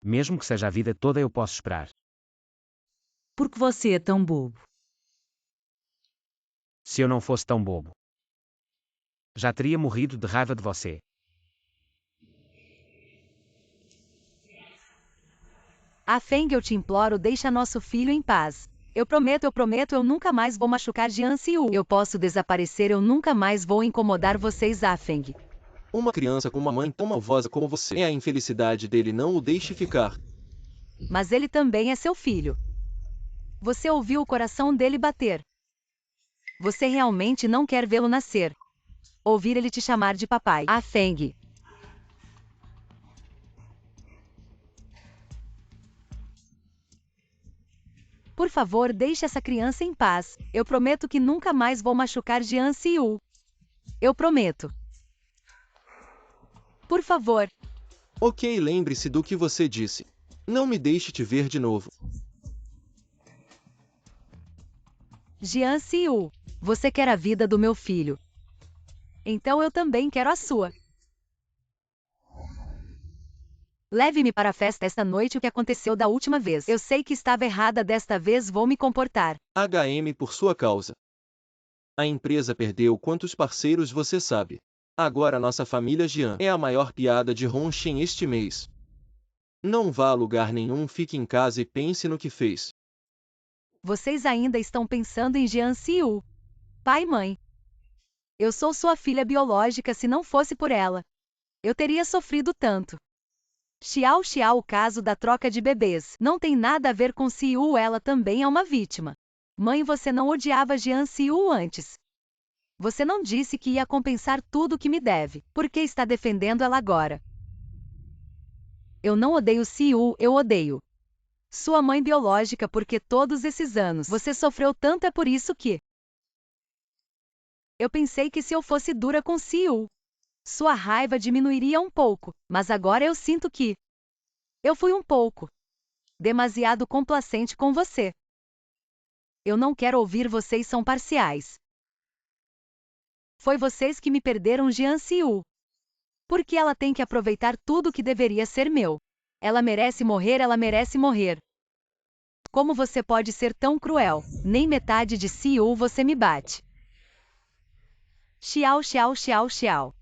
Mesmo que seja a vida toda, eu posso esperar. Porque você é tão bobo. Se eu não fosse tão bobo, já teria morrido de raiva de você. Feng, eu te imploro, deixa nosso filho em paz. Eu prometo, eu nunca mais vou machucar Jian Xiu. Eu posso desaparecer, eu nunca mais vou incomodar vocês, Feng. Uma criança com uma mãe tão malvosa como você é a infelicidade dele, não o deixe ficar. Mas ele também é seu filho. Você ouviu o coração dele bater. Você realmente não quer vê-lo nascer. Ouvir ele te chamar de papai. Feng. Por favor, deixe essa criança em paz. Eu prometo que nunca mais vou machucar Jian Xiu. Eu prometo. Por favor. Ok, lembre-se do que você disse. Não me deixe te ver de novo. Jian Xiu, você quer a vida do meu filho. Então eu também quero a sua. Leve-me para a festa esta noite. O que aconteceu da última vez? Eu sei que estava errada, desta vez vou me comportar. HM por sua causa. A empresa perdeu quantos parceiros você sabe? Agora nossa família Jian é a maior piada de Hongxian este mês. Não vá a lugar nenhum, fique em casa e pense no que fez. Vocês ainda estão pensando em Jian Xiu. Pai e mãe. Eu sou sua filha biológica, se não fosse por ela, eu teria sofrido tanto. Xiao Xiao, o caso da troca de bebês, não tem nada a ver com Xiu, ela também é uma vítima. Mãe, você não odiava Jian Xiu antes. Você não disse que ia compensar tudo o que me deve. Por que está defendendo ela agora? Eu não odeio Xiu, eu odeio sua mãe biológica, porque todos esses anos você sofreu tanto, é por isso que eu pensei que se eu fosse dura com Xiu, sua raiva diminuiria um pouco, mas agora eu sinto que eu fui um pouco demasiado complacente com você. Eu não quero ouvir, vocês são parciais. Foi vocês que me perderam Jian Xiu. Porque ela tem que aproveitar tudo que deveria ser meu. Ela merece morrer, ela merece morrer. Como você pode ser tão cruel? Nem metade de Xiu você me bate. Xiao Xiao Xiao Xiao.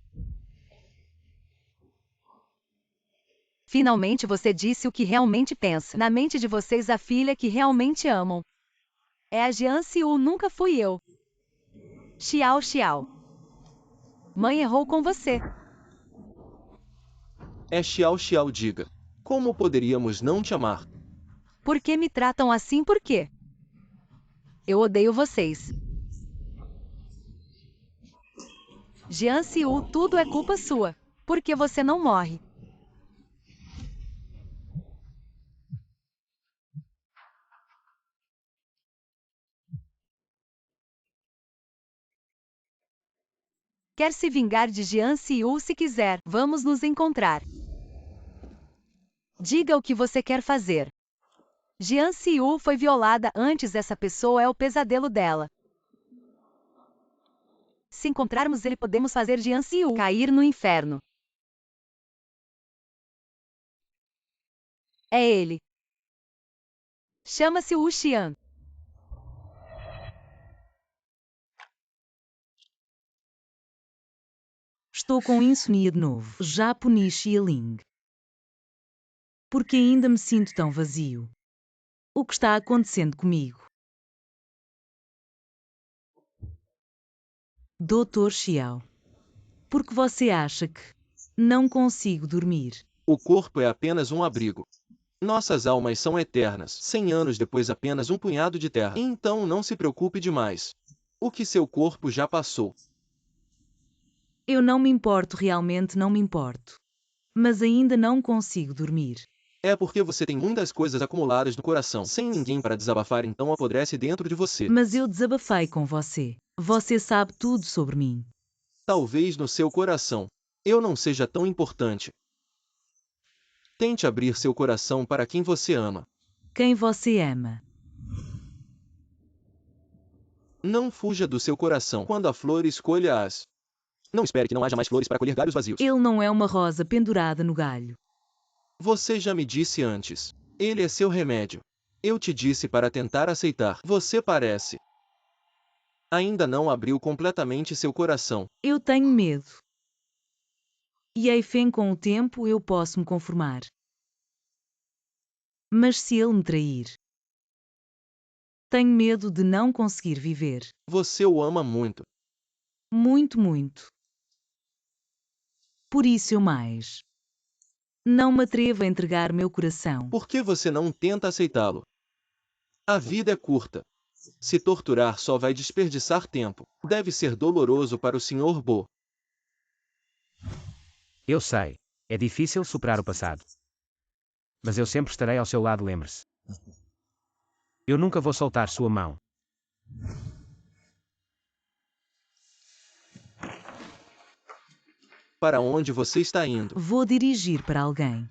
Finalmente você disse o que realmente pensa. Na mente de vocês, a filha que realmente amam é a Jian Xiu, nunca fui eu. Xiao Xiao. Mãe errou com você. É Xiao Xiao, diga. Como poderíamos não te amar? Por que me tratam assim? Por quê? Eu odeio vocês. Jian Xiu, tudo é culpa sua. Por que você não morre? Quer se vingar de Jian Xiu? Se quiser, vamos nos encontrar. Diga o que você quer fazer. Jian Xiu foi violada antes, essa pessoa é o pesadelo dela. Se encontrarmos ele, podemos fazer Jian Xiu cair no inferno. É ele. Chama-se Wu Xian. Estou com insônia de novo. Já puni Xialing. Porque ainda me sinto tão vazio. O que está acontecendo comigo? Dr. Xiao. Porque você acha que não consigo dormir? O corpo é apenas um abrigo. Nossas almas são eternas. 100 anos depois, apenas um punhado de terra. Então não se preocupe demais. O que seu corpo já passou. Eu não me importo, realmente não me importo. Mas ainda não consigo dormir. É porque você tem muitas coisas acumuladas no coração, sem ninguém para desabafar, então apodrece dentro de você. Mas eu desabafei com você. Você sabe tudo sobre mim. Talvez no seu coração eu não seja tão importante. Tente abrir seu coração para quem você ama. Quem você ama? Não fuja do seu coração quando a flor, escolha-as. Não espere que não haja mais flores para colher galhos vazios. Ele não é uma rosa pendurada no galho. Você já me disse antes. Ele é seu remédio. Eu te disse para tentar aceitar. Você parece. Ainda não abriu completamente seu coração. Eu tenho medo. E aí, fim, com o tempo eu posso me conformar. Mas se ele me trair, tenho medo de não conseguir viver. Você o ama muito. Muito, muito. Por isso eu mais não me atrevo a entregar meu coração. Por que você não tenta aceitá-lo? A vida é curta. Se torturar só vai desperdiçar tempo. Deve ser doloroso para o Sr. Bo. Eu sei. É difícil superar o passado. Mas eu sempre estarei ao seu lado, lembre-se. Eu nunca vou soltar sua mão. Para onde você está indo? Vou dirigir para alguém.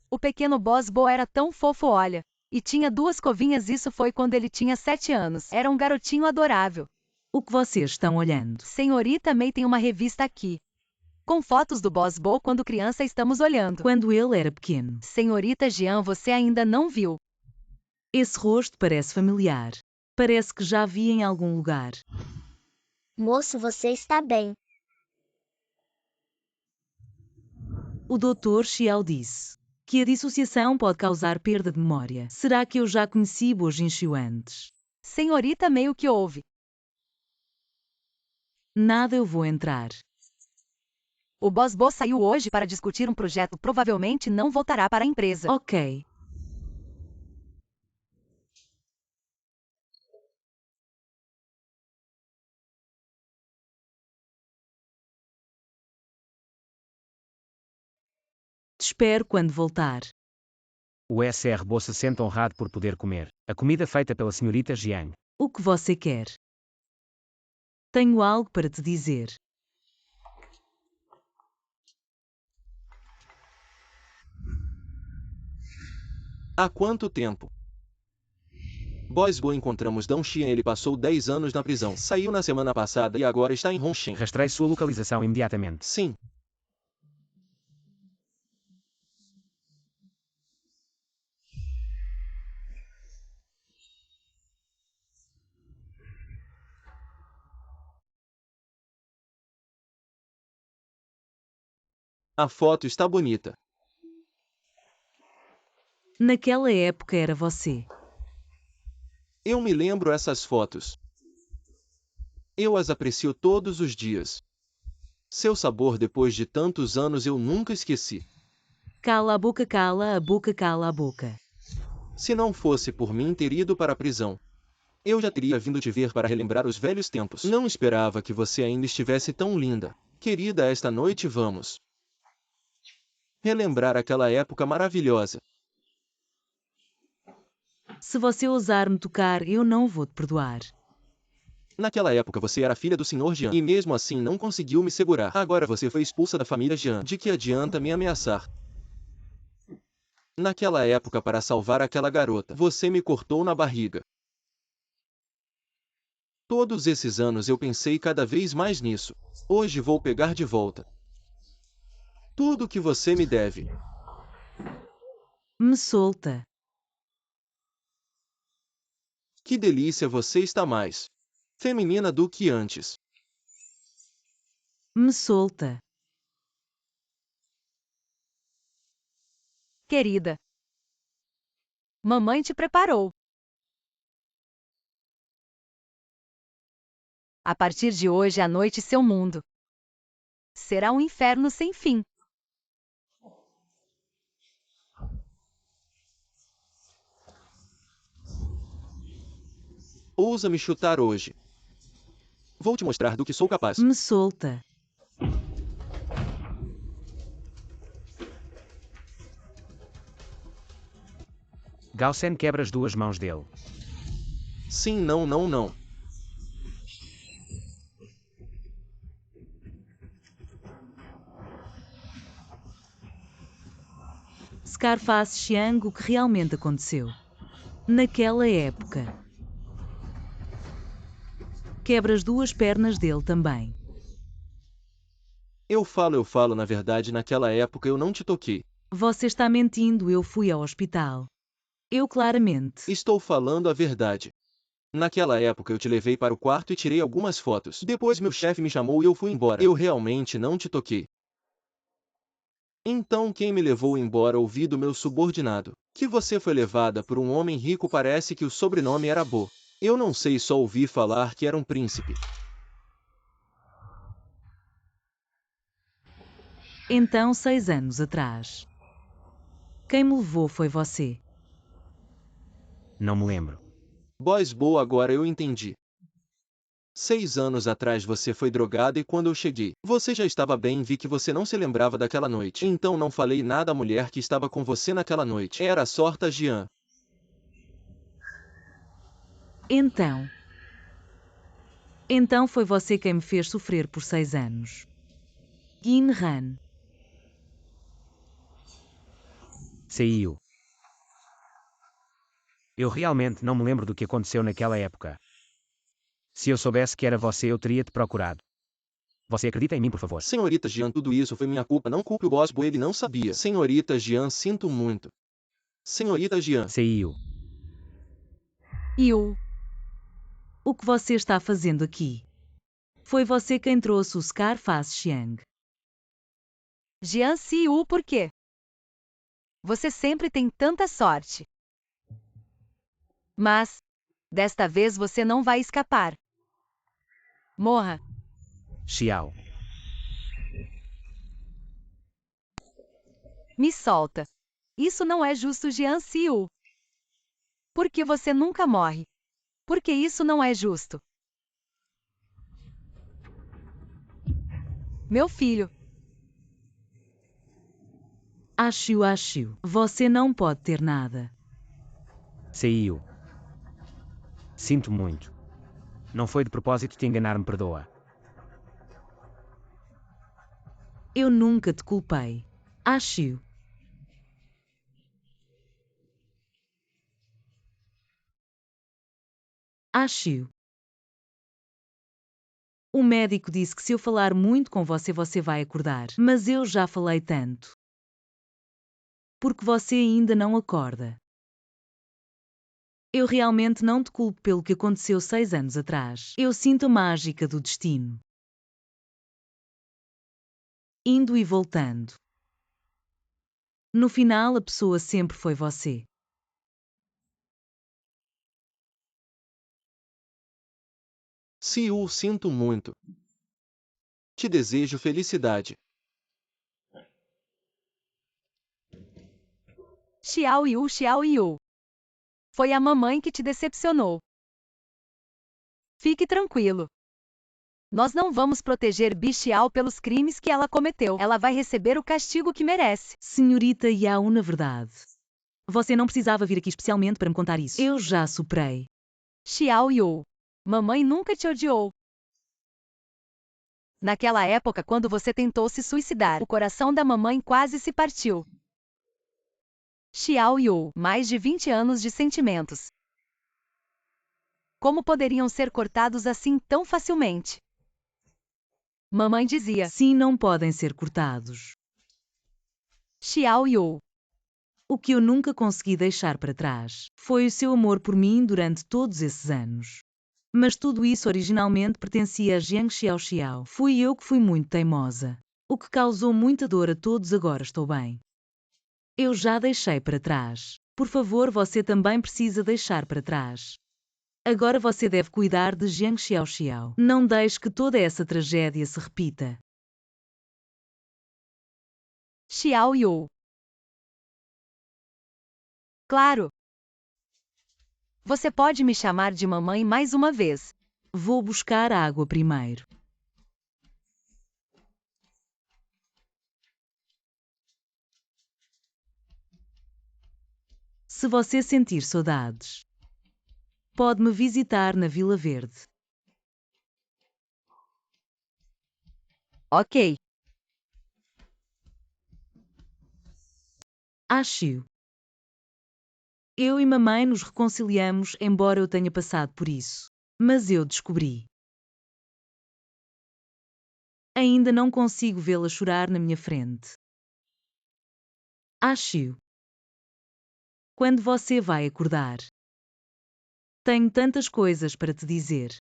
O pequeno Bosbo era tão fofo, olha. E tinha 2 covinhas, isso foi quando ele tinha 7 anos. Era um garotinho adorável. O que vocês estão olhando? Senhorita May tem uma revista aqui. Com fotos do Bosbo quando criança, estamos olhando. Quando ele era pequeno. Senhorita Jean, você ainda não viu. Esse rosto parece familiar. Parece que já vi em algum lugar. Moço, você está bem. O Dr. Xiao disse que a dissociação pode causar perda de memória. Será que eu já conheci Bo Jinxiu antes? Senhorita May, o que houve? Nada, eu vou entrar. O Bosbo saiu hoje para discutir um projeto, provavelmente não voltará para a empresa. Ok. Te espero quando voltar. O Sr. Bo se sente honrado por poder comer a comida feita pela senhorita Jiang. O que você quer? Tenho algo para te dizer. Há quanto tempo? Bosbo encontramos Dong Xian. Ele passou 10 anos na prisão. Saiu na semana passada e agora está em Hongqin. Rastreie sua localização imediatamente. Sim. A foto está bonita. Naquela época era você. Eu me lembro essas fotos. Eu as aprecio todos os dias. Seu sabor depois de tantos anos eu nunca esqueci. Cala a boca, cala a boca, cala a boca. Se não fosse por mim ter ido para a prisão, eu já teria vindo te ver para relembrar os velhos tempos. Não esperava que você ainda estivesse tão linda. Querida, esta noite vamos relembrar aquela época maravilhosa. Se você ousar me tocar, eu não vou te perdoar. Naquela época você era filha do Sr. Jian e mesmo assim não conseguiu me segurar. Agora você foi expulsa da família Jian. De que adianta me ameaçar? Naquela época, para salvar aquela garota, você me cortou na barriga. Todos esses anos eu pensei cada vez mais nisso. Hoje vou pegar de volta tudo o que você me deve. Me solta. Que delícia, você está mais feminina do que antes. Me solta. Querida. Mamãe te preparou. A partir de hoje à noite, seu mundo será um inferno sem fim. Ousa me chutar hoje. Vou te mostrar do que sou capaz. Me solta. Gaussen quebra as 2 mãos dele. Sim, não, não, não. Scarface Xiang, o que realmente aconteceu? Naquela época. Quebra as duas pernas dele também. Eu falo, na verdade naquela época eu não te toquei. Você está mentindo, eu fui ao hospital. Eu claramente. Estou falando a verdade. Naquela época eu te levei para o quarto e tirei algumas fotos. Depois meu chefe me chamou e eu fui embora. Eu realmente não te toquei. Então quem me levou embora ouvi do meu subordinado que você foi levada por um homem rico, parece que o sobrenome era Bo. Eu não sei, só ouvi falar que era um príncipe. Então, 6 anos atrás. Quem me levou foi você. Não me lembro. Boys Bo, agora eu entendi. 6 anos atrás você foi drogada e quando eu cheguei, você já estava bem, vi que você não se lembrava daquela noite. Então não falei nada à mulher que estava com você naquela noite. Era a Sorta Jean. Então foi você quem me fez sofrer por 6 anos. Gin Han. Saiu. Eu realmente não me lembro do que aconteceu naquela época. Se eu soubesse que era você, eu teria te procurado. Você acredita em mim, por favor? Senhorita Jean, tudo isso foi minha culpa, não culpe o Boss Bo, ele não sabia. Senhorita Jean, sinto muito. Senhorita Jean. Saiu. O que você está fazendo aqui? Foi você quem trouxe o Scarface Xiang. Jian Siu, por quê? Você sempre tem tanta sorte. Mas, desta vez você não vai escapar. Morra. Xiao. Me solta. Isso não é justo, Jian Siu. Por que você nunca morre? Porque isso não é justo. Meu filho. Acho, você não pode ter nada. Saiu. Sinto muito. Não foi de propósito te enganar, me perdoa. Eu nunca te culpei. Acho. O médico disse que se eu falar muito com você, você vai acordar. Mas eu já falei tanto. Porque você ainda não acorda. Eu realmente não te culpo pelo que aconteceu 6 anos atrás. Eu sinto a mágica do destino. Indo e voltando. No final, a pessoa sempre foi você. Siu, sinto muito. Te desejo felicidade. Xiao Yu. Foi a mamãe que te decepcionou. Fique tranquilo. Nós não vamos proteger Bi Xiao pelos crimes que ela cometeu. Ela vai receber o castigo que merece. Senhorita Yao, na verdade. Você não precisava vir aqui especialmente para me contar isso. Eu já superei. Xiao Yu. Mamãe nunca te odiou. Naquela época, quando você tentou se suicidar, o coração da mamãe quase se partiu. Xiao Yu, mais de 20 anos de sentimentos. Como poderiam ser cortados assim tão facilmente? Mamãe dizia. Sim, não podem ser cortados. Xiao Yu. O que eu nunca consegui deixar para trás foi o seu amor por mim durante todos esses anos. Mas tudo isso originalmente pertencia a Jiang Xiao. Fui eu que fui muito teimosa. O que causou muita dor a todos. Agora estou bem. Eu já deixei para trás. Por favor, você também precisa deixar para trás. Agora você deve cuidar de Jiang Xiao. Não deixe que toda essa tragédia se repita. Xiao Yu. Claro. Você pode me chamar de mamãe mais uma vez. Vou buscar água primeiro. Se você sentir saudades, pode me visitar na Vila Verde. Ok. Acho. Eu e mamãe nos reconciliamos, embora eu tenha passado por isso. Mas eu descobri Ainda não consigo vê-la chorar na minha frente. Acho. Quando você vai acordar? Tenho tantas coisas para te dizer.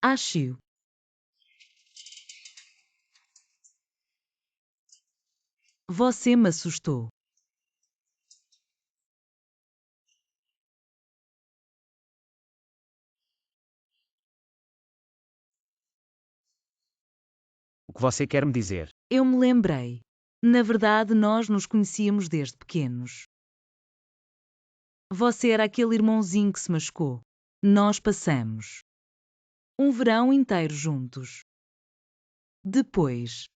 Acho. Você me assustou. O que você quer me dizer? Eu me lembrei. Na verdade, nós nos conhecíamos desde pequenos. Você era aquele irmãozinho que se machucou. Nós passamos um verão inteiro juntos. Depois,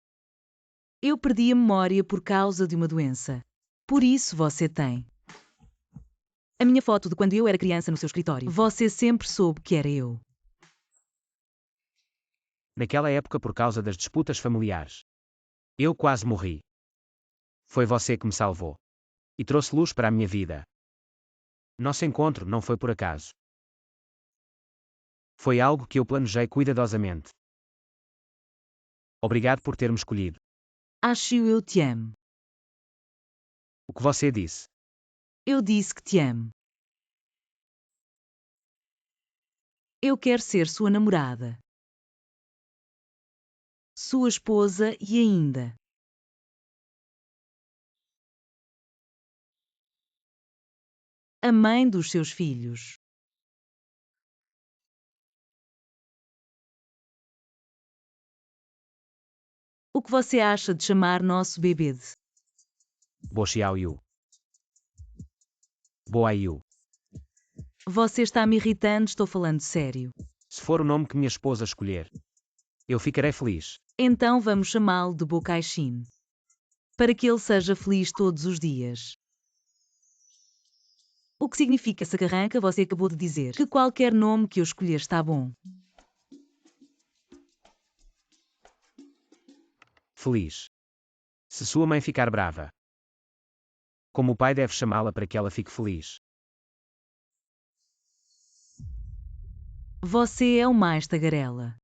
eu perdi a memória por causa de uma doença. Por isso você tem a minha foto de quando eu era criança no seu escritório. Você sempre soube que era eu. Naquela época, por causa das disputas familiares, eu quase morri. Foi você que me salvou. E trouxe luz para a minha vida. Nosso encontro não foi por acaso. Foi algo que eu planejei cuidadosamente. Obrigado por ter me escolhido. Acho eu te amo. O que você disse? Eu disse que te amo. Eu quero ser sua namorada, sua esposa e ainda a mãe dos seus filhos. O que você acha de chamar nosso bebê de? Bo Xiao Yu. Boa Yu. Você está me irritando, estou falando sério. Se for o nome que minha esposa escolher, eu ficarei feliz. Então vamos chamá-lo de Bo Caixin. Para que ele seja feliz todos os dias. O que significa essa carranca? Você acabou de dizer que qualquer nome que eu escolher está bom. Feliz. Se sua mãe ficar brava, como o pai deve chamá-la para que ela fique feliz? Você é o mais tagarela.